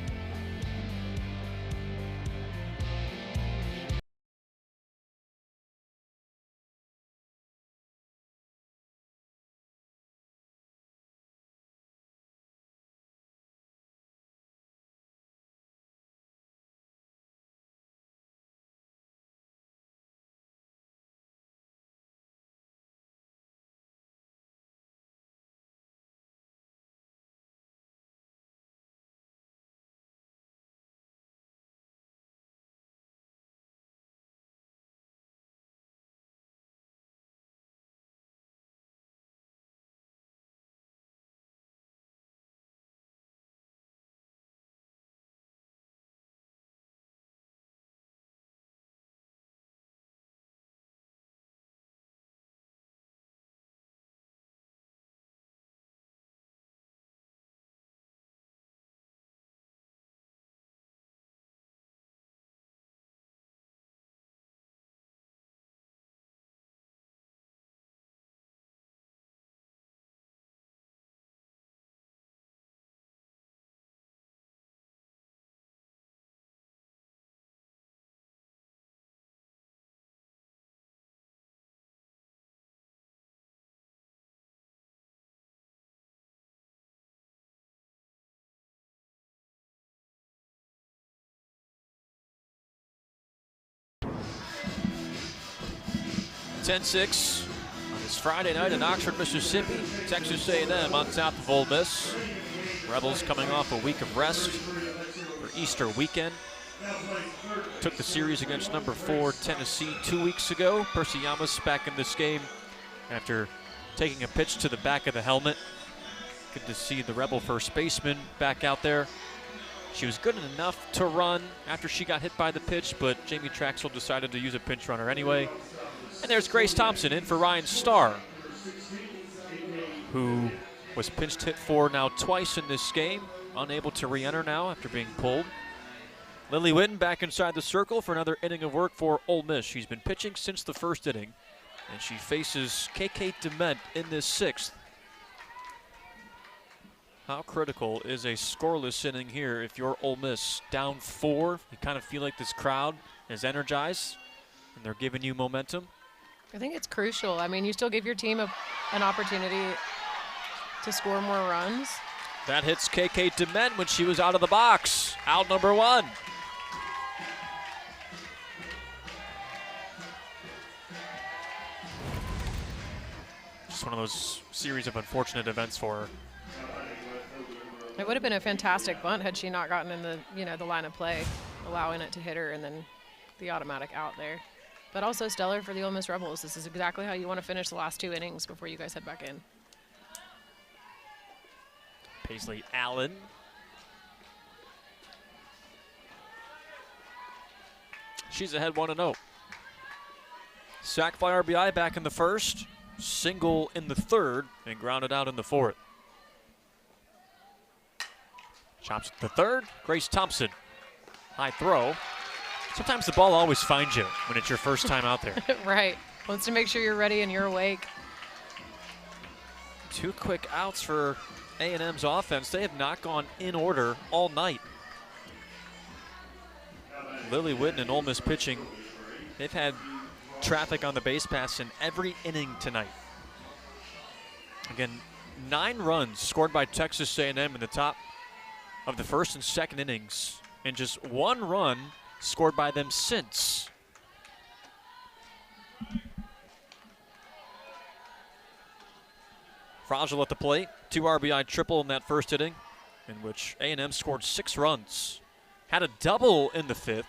(10-6) on this Friday night in Oxford, Mississippi. Texas A&M on top of Ole Miss. Rebels coming off a week of rest for Easter weekend. Took the series against number 4 Tennessee 2 weeks ago. Percy Yamas back in this game after taking a pitch to the back of the helmet. Good to see the Rebel first baseman back out there. She was good enough to run after she got hit by the pitch, but Jamie Traxel decided to use a pinch runner anyway. And there's Grace Thompson in for Ryan Starr, who was pinched hit for now twice in this game, unable to re-enter now after being pulled. Lily Witten back inside the circle for another inning of work for Ole Miss. She's been pitching since the first inning, and she faces KK Dement in this 6th. How critical is a scoreless inning here if you're Ole Miss? Down 4, you kind of feel like this crowd is energized, and they're giving you momentum. I think it's crucial. I mean, you still give your team an opportunity to score more runs. That hits KK Dement when she was out of the box. Out number 1. Just one of those series of unfortunate events for her. It would have been a fantastic bunt had she not gotten in the line of play, allowing it to hit her and then the automatic out there. But also stellar for the Ole Miss Rebels. This is exactly how you want to finish the last 2 innings before you guys head back in. Paisley Allen. She's ahead 1-0. Sack fly RBI back in the first, single in the third, and grounded out in the 4th. Chops at the 3rd, Grace Thompson. High throw. Sometimes the ball always finds you when it's your first time out there. Right. Wants to make sure you're ready and you're awake. 2 quick outs for A&M's offense. They have not gone in order all night. Lily Witten and Ole Miss pitching, they've had traffic on the base paths in every inning tonight. Again, 9 runs scored by Texas A&M in the top of the first and second innings, and just 1 run scored by them since. Fragile at the plate, 2 RBI triple in that first inning, in which A&M scored 6 runs. Had a double in the 5th.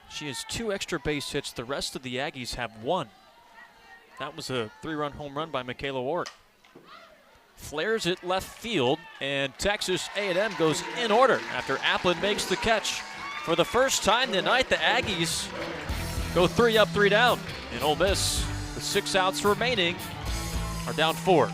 She has 2 extra base hits. The rest of the Aggies have 1. That was a 3-run home run by Michaela Ward. Flares it left field, and Texas A&M goes in order after Applin makes the catch. For the first time tonight, the Aggies go 3 up, 3 down. And Ole Miss, with 6 outs remaining, are down 4.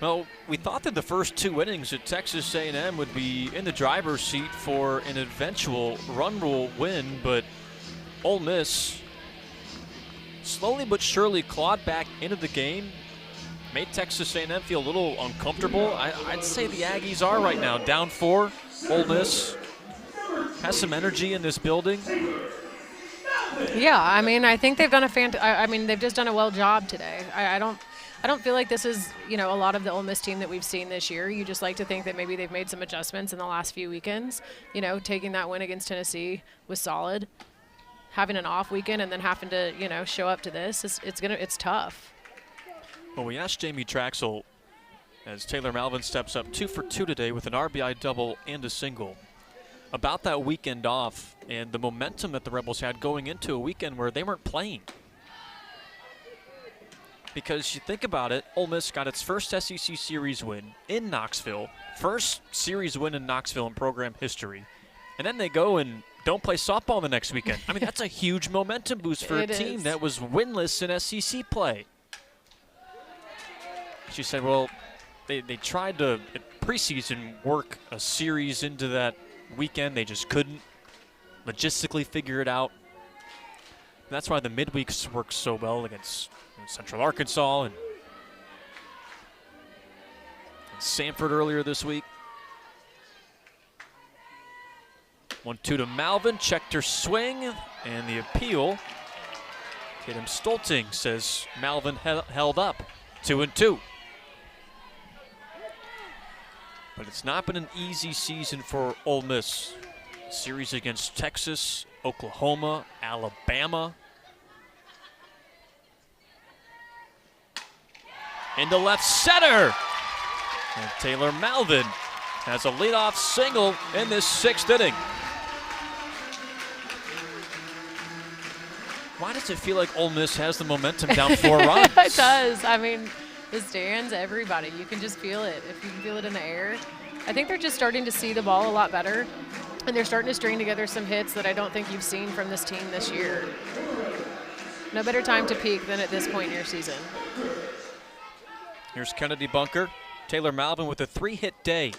Well, we thought that the first 2 innings at Texas A&M would be in the driver's seat for an eventual run rule win, but Ole Miss slowly but surely clawed back into the game, made Texas A&M feel a little uncomfortable. I'd say the Aggies are right now down 4. Ole Miss has some energy in this building. Yeah, I mean, I think they've done they've just done a well job today. I don't feel like this is, a lot of the Ole Miss team that we've seen this year. You just like to think that maybe they've made some adjustments in the last few weekends. Taking that win against Tennessee was solid. Having an off weekend and then having to, show up to this, it's tough. Well, we asked Jamie Traxel as Taylor Malvin steps up 2 for 2 today with an RBI double and a single, about that weekend off and the momentum that the Rebels had going into a weekend where they weren't playing. Because you think about it, Ole Miss got its first SEC series win in Knoxville, first series win in Knoxville in program history, and then they go and don't play softball the next weekend. I mean, that's a huge momentum boost for a team that was winless in SEC play. She said, well, they tried to, at preseason, work a series into that weekend. They just couldn't logistically figure it out. And that's why the midweeks work so well against Central Arkansas and Samford earlier this week. 1-2 to Malvin, checked her swing, and the appeal. Tatum Stolting says Malvin held up, 2-2. But it's not been an easy season for Ole Miss. Series against Texas, Oklahoma, Alabama. Into left center. And Taylor Malvin has a leadoff single in this 6th inning. Why does it feel like Ole Miss has the momentum down 4 runs? It does. I mean, the stands, everybody. You can just feel it. If you can feel it in the air. I think they're just starting to see the ball a lot better, and they're starting to string together some hits that I don't think you've seen from this team this year. No better time to peak than at this point in your season. Here's Kennedy Bunker. Taylor Malvin with a 3-hit day.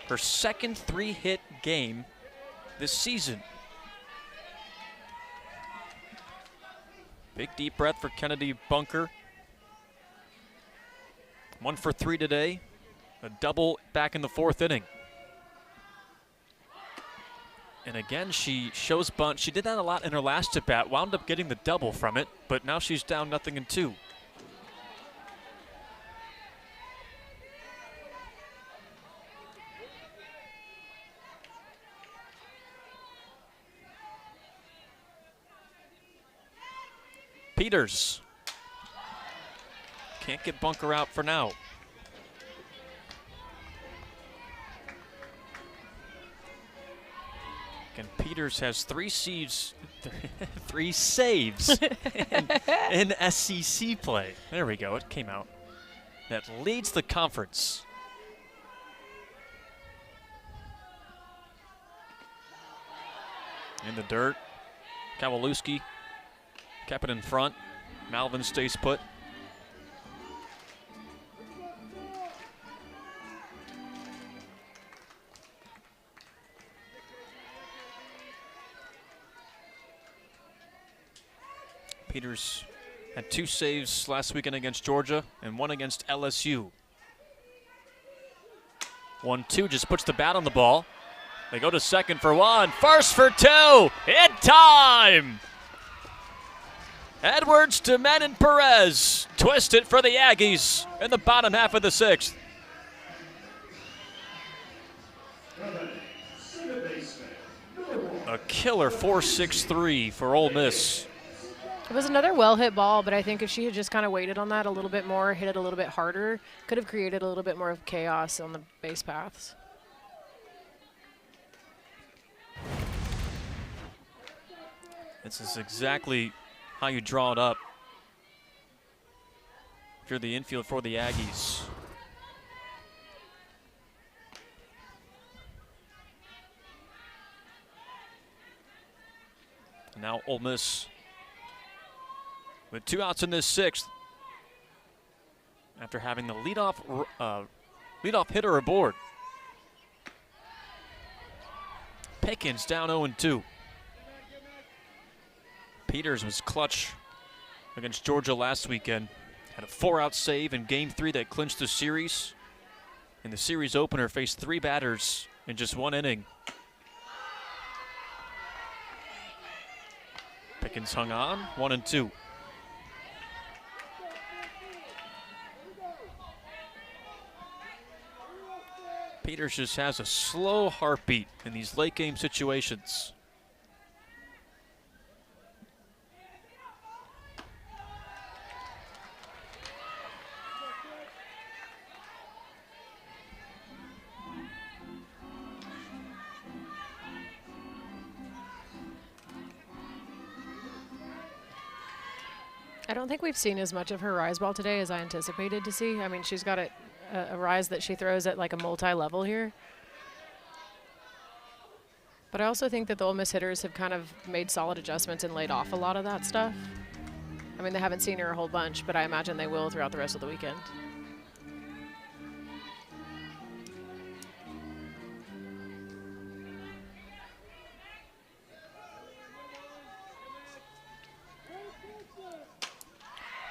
Her second 3-hit game this season. Big deep breath for Kennedy Bunker. 1 for 3 today. A double back in the 4th inning. And again, she shows bunt. She did that a lot in her last at-bat, wound up getting the double from it, but now she's down 0-2. Peters can't get Bunker out for now. And Peters has 3 saves in SEC play. There we go, it came out. That leads the conference. In the dirt, Kowalewski kept it in front. Malvin stays put. Peters had 2 saves last weekend against Georgia and 1 against LSU. 1-2, just puts the bat on the ball. They go to second for 1, first for 2, in time! Edwards to Menon Perez. Twist it for the Aggies in the bottom half of the 6th. A killer 4.63 for Ole Miss. It was another well-hit ball, but I think if she had just kind of waited on that a little bit more, hit it a little bit harder, could have created a little bit more of chaos on the base paths. This is exactly how you draw it up if you're the infield for the Aggies. And now Ole Miss with 2 outs in this 6th. after having the leadoff hitter aboard. Pickens down 0-2. Peters was clutch against Georgia last weekend. Had a 4-out save in Game 3 that clinched the series. In the series opener, faced 3 batters in just 1 inning. Pickens hung on, 1-2. Peters just has a slow heartbeat in these late game situations. I don't think we've seen as much of her rise ball today as I anticipated to see. I mean, she's got a rise that she throws at like a multi-level here. But I also think that the Ole Miss hitters have kind of made solid adjustments and laid off a lot of that stuff. I mean, they haven't seen her a whole bunch, but I imagine they will throughout the rest of the weekend.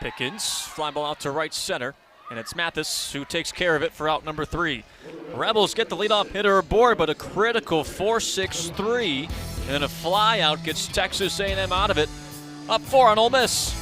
Pickens, fly ball out to right center, and it's Mathis who takes care of it for out number 3. Rebels get the leadoff hitter aboard, but a critical 4-6-3, and then a fly out gets Texas A&M out of it. Up 4 on Ole Miss.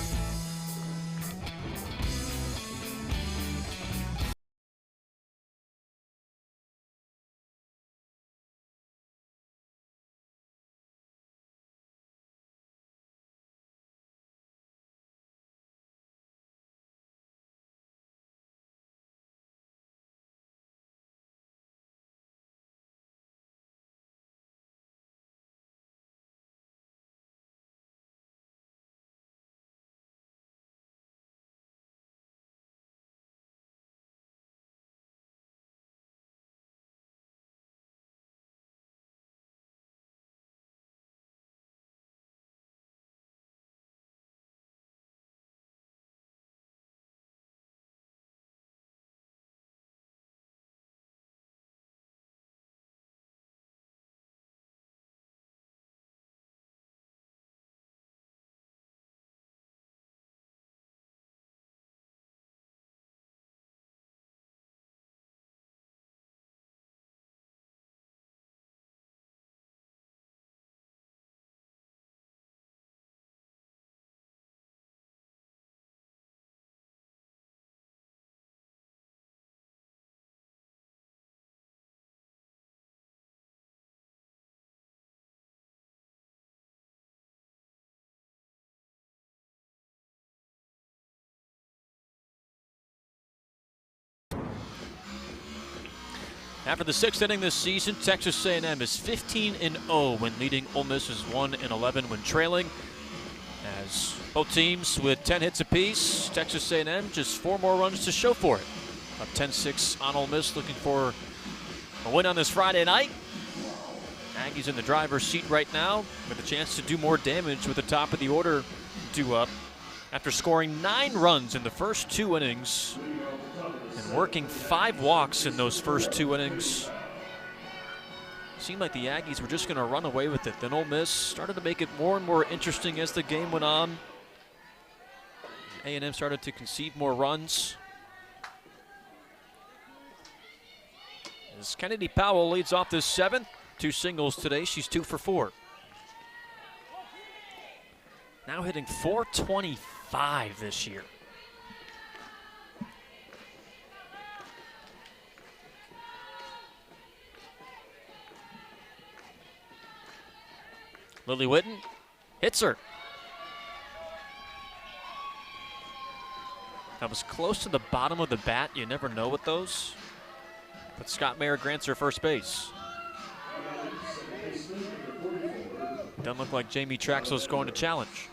After the 6th inning this season, Texas A&M is 15-0 when leading. Ole Miss is 1-11 when trailing. As both teams with 10 hits apiece, Texas A&M just 4 more runs to show for it. Up 10-6 on Ole Miss, looking for a win on this Friday night. Aggies in the driver's seat right now with a chance to do more damage with the top of the order due up. After scoring 9 runs in the first 2 innings and working 5 walks in those first 2 innings, seemed like the Aggies were just going to run away with it. Then Ole Miss started to make it more and more interesting as the game went on. A&M started to concede more runs. As Kennedy Powell leads off this 7th, 2 singles today. She's 2 for 4. Now hitting .425 this year. Lily Witten hits her. That was close to the bottom of the bat. You never know with those. But Scott Mayer grants her first base. Doesn't look like Jamie Traxel's going to challenge.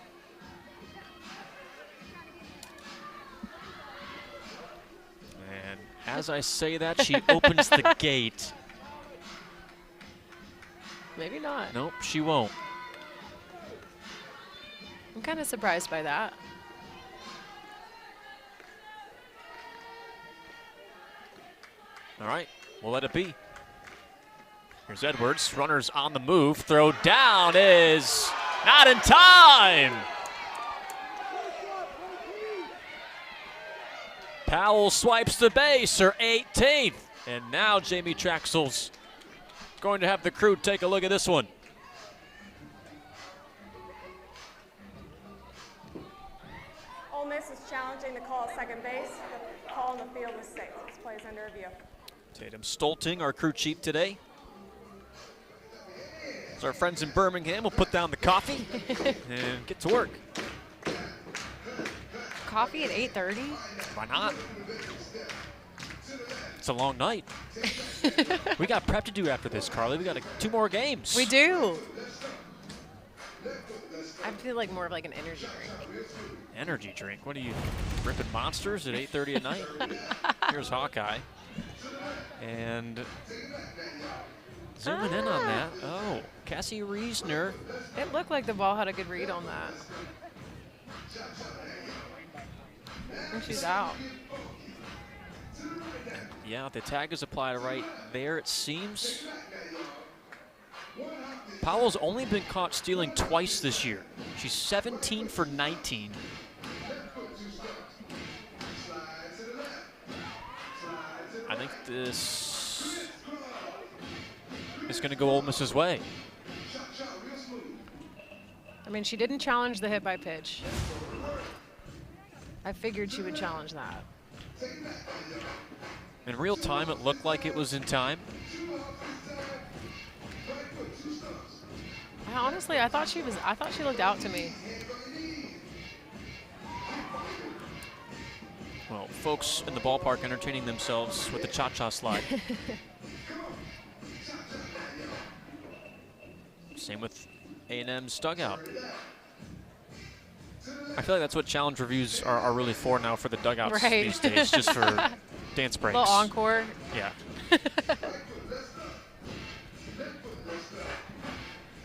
And as I say that, she opens the gate. Maybe not. Nope, she won't. I'm kind of surprised by that. All right, we'll let it be. Here's Edwards, runners on the move. Throw down is not in time. Powell swipes the base, her 18th. And now Jamie Traxel's going to have the crew take a look at this one. Ole Miss is challenging the call at second base. The call on the field was safe. This play is under review. Tatum Stolting, our crew chief today. So our friends in Birmingham will put down the coffee and get to work. Coffee at 8:30? Why not? It's a long night. We got prep to do after this, Carly. We got 2 more games. We do. I feel like more of like an energy drink. Energy drink? What are you, ripping Monsters at 8:30 at night? Here's Hawkeye. And zooming in on that. Oh, Cassie Reisner. It looked like the ball had a good read on that. And she's out. Yeah, the tag is applied right there, it seems. Powell's only been caught stealing twice this year. She's 17 for 19. I think this is going to go Ole Miss's way. I mean, she didn't challenge the hit by pitch. I figured she would challenge that. In real time, it looked like it was in time. Honestly, I thought she looked out to me. Well, folks in the ballpark entertaining themselves with the cha-cha slide. Same with A&M's dugout. I feel like that's what challenge reviews are really for now for the dugouts these days, just for dance breaks. A little encore. Yeah.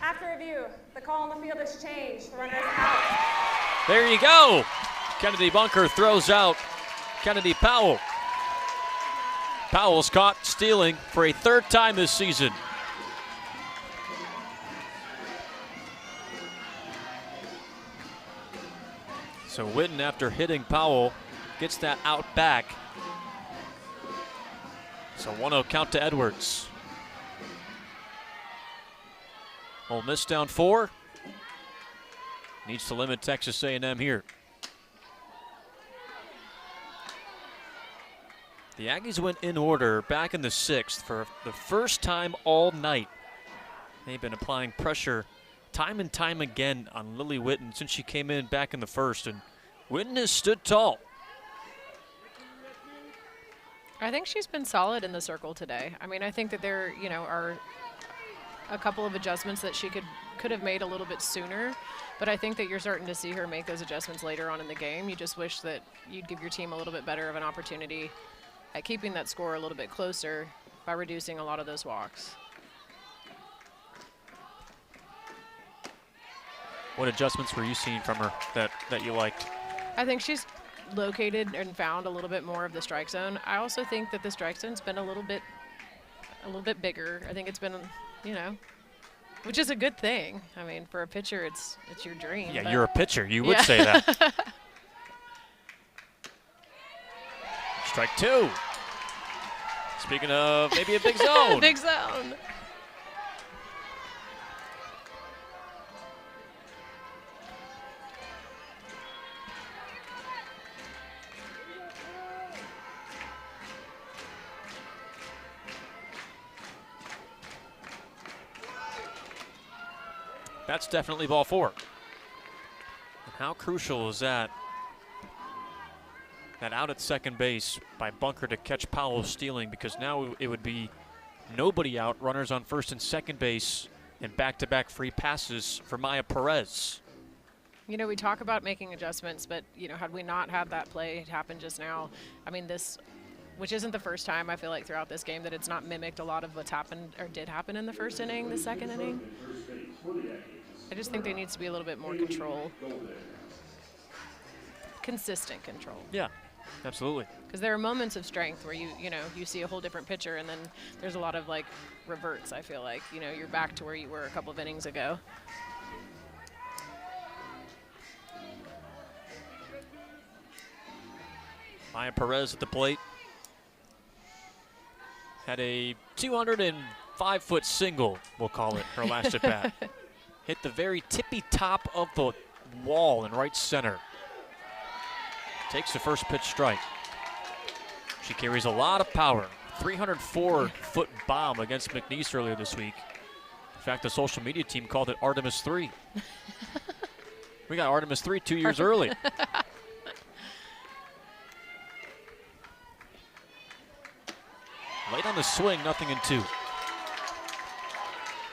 After review, the call on the field has changed. The runner is out. There you go. Kennedy Bunker throws out Kennedy Powell. Powell's caught stealing for a 3rd time this season. So Witten, after hitting Powell, gets that out back. So 1-0 count to Edwards. Ole Miss down 4. Needs to limit Texas A&M here. The Aggies went in order back in the 6th for the first time all night. They've been applying pressure time and time again on Lily Witten since she came in back in the 1st, and Witten has stood tall. I think she's been solid in the circle today. I mean, I think that there, are a couple of adjustments that she could have made a little bit sooner, but I think that you're starting to see her make those adjustments later on in the game. You just wish that you'd give your team a little bit better of an opportunity at keeping that score a little bit closer by reducing a lot of those walks. What adjustments were you seeing from her that you liked? I think she's located and found a little bit more of the strike zone. I also think that the strike zone's been a little bit bigger. I think it's been, which is a good thing. I mean, for a pitcher, it's your dream. Yeah, you're a pitcher. You would say that. Strike 2. Speaking of maybe a big zone. Big zone. That's definitely ball 4. And how crucial is that? That out at second base by Bunker to catch Powell stealing, because now it would be nobody out, runners on first and second base, and back-to-back free passes for Maya Perez. We talk about making adjustments, but, had we not had that play happen just now, I mean, this, which isn't the first time I feel like throughout this game that it's not mimicked a lot of what's happened or did happen in the first inning, the second inning. I just think there needs to be a little bit more control. Consistent control. Yeah. Absolutely. Because there are moments of strength where you see a whole different picture, and then there's a lot of like reverts. I feel like you're back to where you were a couple of innings ago. Maya Perez at the plate. Had a 205-foot single, we'll call it, her last at bat. Hit the very tippy top of the wall in right center. Takes the first pitch strike. She carries a lot of power. 304-foot bomb against McNeese earlier this week. In fact, the social media team called it Artemis 3. We got Artemis 3 2 years early. Late on the swing, 0-2.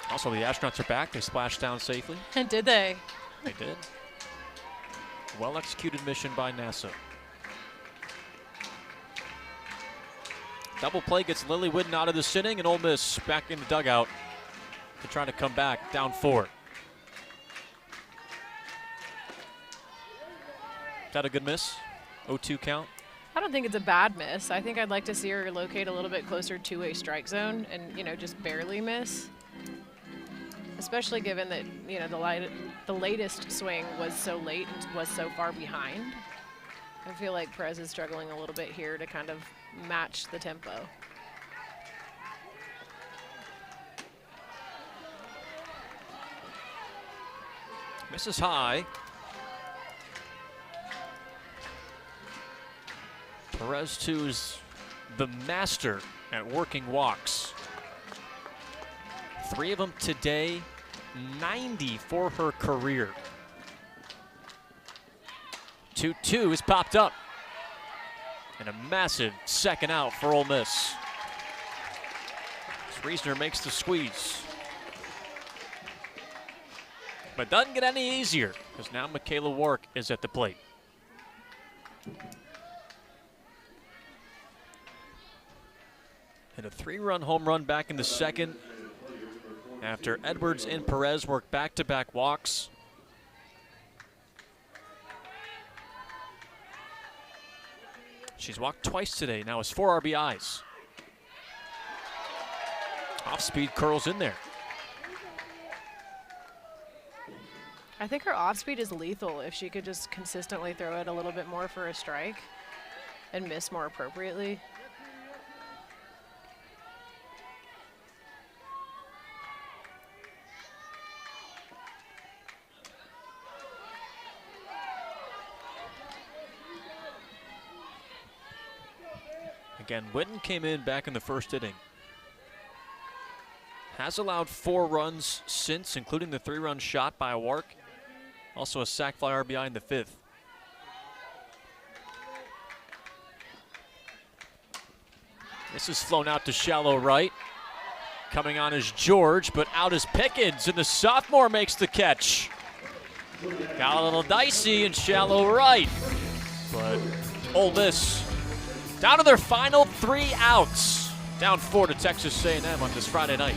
Also, the Astronauts are back. They splashed down safely. And did they? They did. Well-executed mission by NASA. Double play gets Lily Whitten out of this inning, and Ole Miss back in the dugout to try to come back, down 4. Is that a good miss? 0-2 count? I don't think it's a bad miss. I think I'd like to see her locate a little bit closer to a strike zone and, just barely miss. Especially given that, the latest swing was so late and was so far behind. I feel like Perez is struggling a little bit here to kind of match the tempo. Misses high. Perez, too, is the master at working walks. 3 of them today, 90 for her career. 2-2 is popped up. And a massive second out for Ole Miss. Reasoner makes the squeeze. But doesn't get any easier, because now Michaela Wark is at the plate. And a 3-run home run back in the second after Edwards and Perez work back-to-back walks. She's walked twice today, now has 4 RBIs. Off-speed curls in there. I think her off-speed is lethal if she could just consistently throw it a little bit more for a strike and miss more appropriately. Again, Whitten came in back in the first inning. Has allowed 4 runs since, including the 3-run shot by Wark. Also a sac fly RBI in the 5th. This is flown out to shallow right. Coming on is George, but out is Pickens, and the sophomore makes the catch. Got a little dicey in shallow right, but Ole Miss down to their final 3 outs. Down 4 to Texas A&M on this Friday night.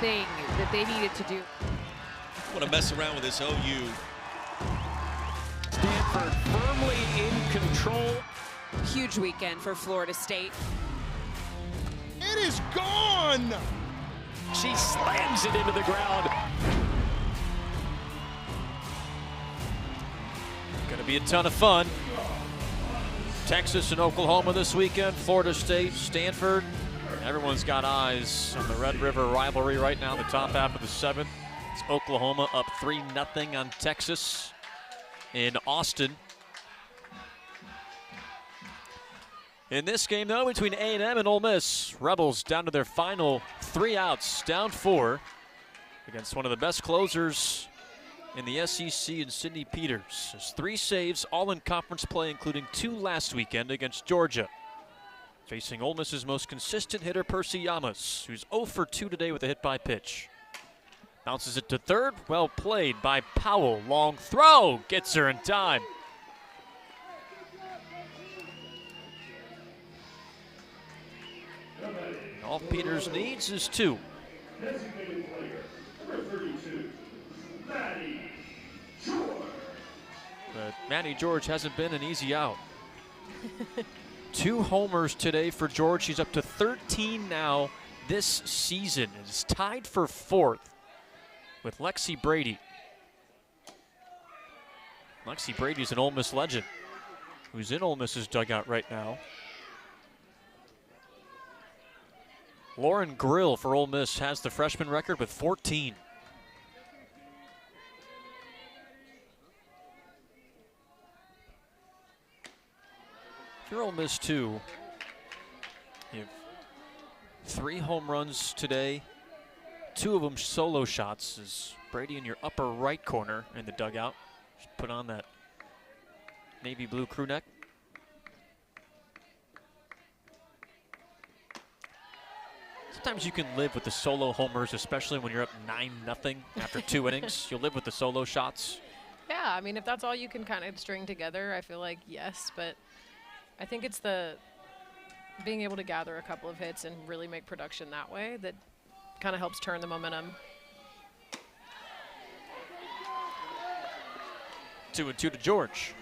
thing that they needed to do. Want to mess around with this OU. Stanford firmly in control. Huge weekend for Florida State. It is gone! She slams it into the ground. Going to be a ton of fun. Texas and Oklahoma this weekend, Florida State, Stanford. Everyone's got eyes on the Red River rivalry right now, the top half of the 7th. It's Oklahoma up 3-0 on Texas in Austin. In this game, though, between A&M and Ole Miss, Rebels down to their final 3 outs, down 4 against one of the best closers in the SEC and Sidney Peters. There's 3 saves, all in conference play, including 2 last weekend against Georgia. Facing Ole Miss's most consistent hitter, Percy Yamas, who's 0 for 2 today with a hit by pitch. Bounces it to third, well played by Powell. Long throw, gets her in time. All Peters needs is 2. But Maddie George hasn't been an easy out. 2 homers today for George. She's up to 13 now this season. It is tied for 4th with Lexi Brady. Lexi Brady's an Ole Miss legend who's in Ole Miss's dugout right now. Lauren Grill for Ole Miss has the freshman record with 14. If you're Ole Miss too, you have 3 home runs today, 2 of them solo shots. Is Brady in your upper right corner in the dugout. Just put on that navy blue crew neck. Sometimes you can live with the solo homers, especially when you're up 9-0 after 2 innings. You'll live with the solo shots. Yeah, I mean, if that's all you can kind of string together, I feel like yes, but I think it's the being able to gather a couple of hits and really make production that way that kind of helps turn the momentum. 2-2 to George.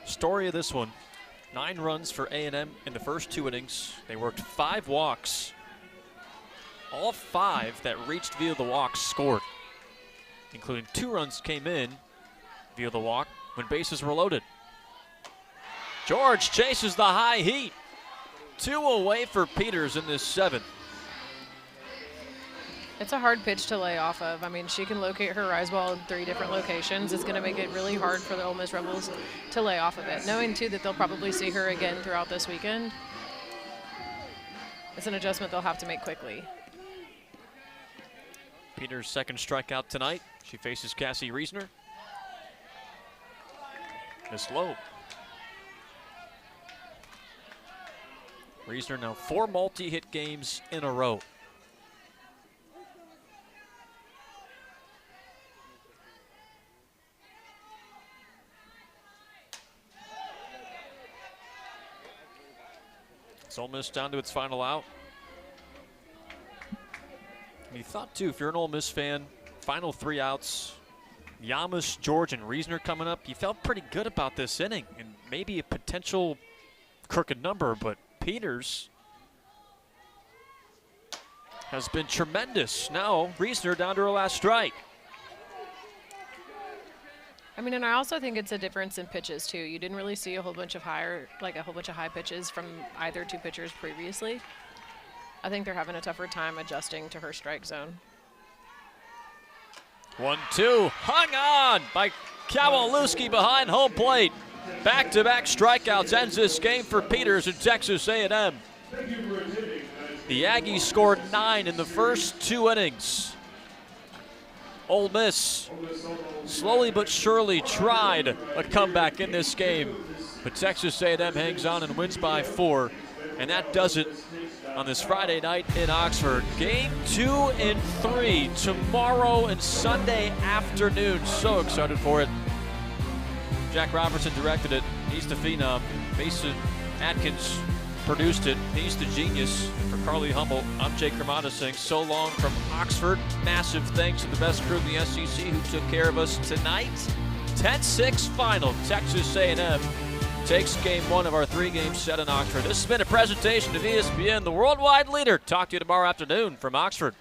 Story of this one, 9 runs for A&M in the first 2 innings. They worked 5 walks. All 5 that reached via the walk scored, including 2 runs came in via the walk when bases were loaded. George chases the high heat. 2 away for Peters in this 7th. It's a hard pitch to lay off of. I mean, she can locate her rise ball in 3 different locations. It's going to make it really hard for the Ole Miss Rebels to lay off of it, knowing too that they'll probably see her again throughout this weekend. It's an adjustment they'll have to make quickly. Peters' second strikeout tonight. She faces Cassie Reisner. Miss low. Reisner now 4 multi-hit games in a row. It's Ole Miss down to its final out. And you thought too, if you're an Ole Miss fan, final 3 outs, Yamas, George, and Reisner coming up, you felt pretty good about this inning and maybe a potential crooked number, but Peters has been tremendous. Now Reisner down to her last strike. I mean, and I also think it's a difference in pitches too. You didn't really see a whole bunch of high pitches from either 2 pitchers previously. I think they're having a tougher time adjusting to her strike zone. 1-2, hung on by Kowalewski behind home plate. Back-to-back strikeouts ends this game for Peters and Texas A&M. The Aggies scored 9 in the first 2 innings. Ole Miss slowly but surely tried a comeback in this game, but Texas A&M hangs on and wins by 4, and that does it on this Friday night in Oxford. Game 2 and 3 tomorrow and Sunday afternoon. So excited for it. Jack Robertson directed it. He's the phenom. Mason Atkins produced it. He's the genius. For Carly Hummel, I'm Jake Cremata saying so long from Oxford. Massive thanks to the best crew in the SEC who took care of us tonight. 10-6 final. Texas A&M takes game 1 of our 3-game set in Oxford. This has been a presentation of ESPN, the worldwide leader. Talk to you tomorrow afternoon from Oxford.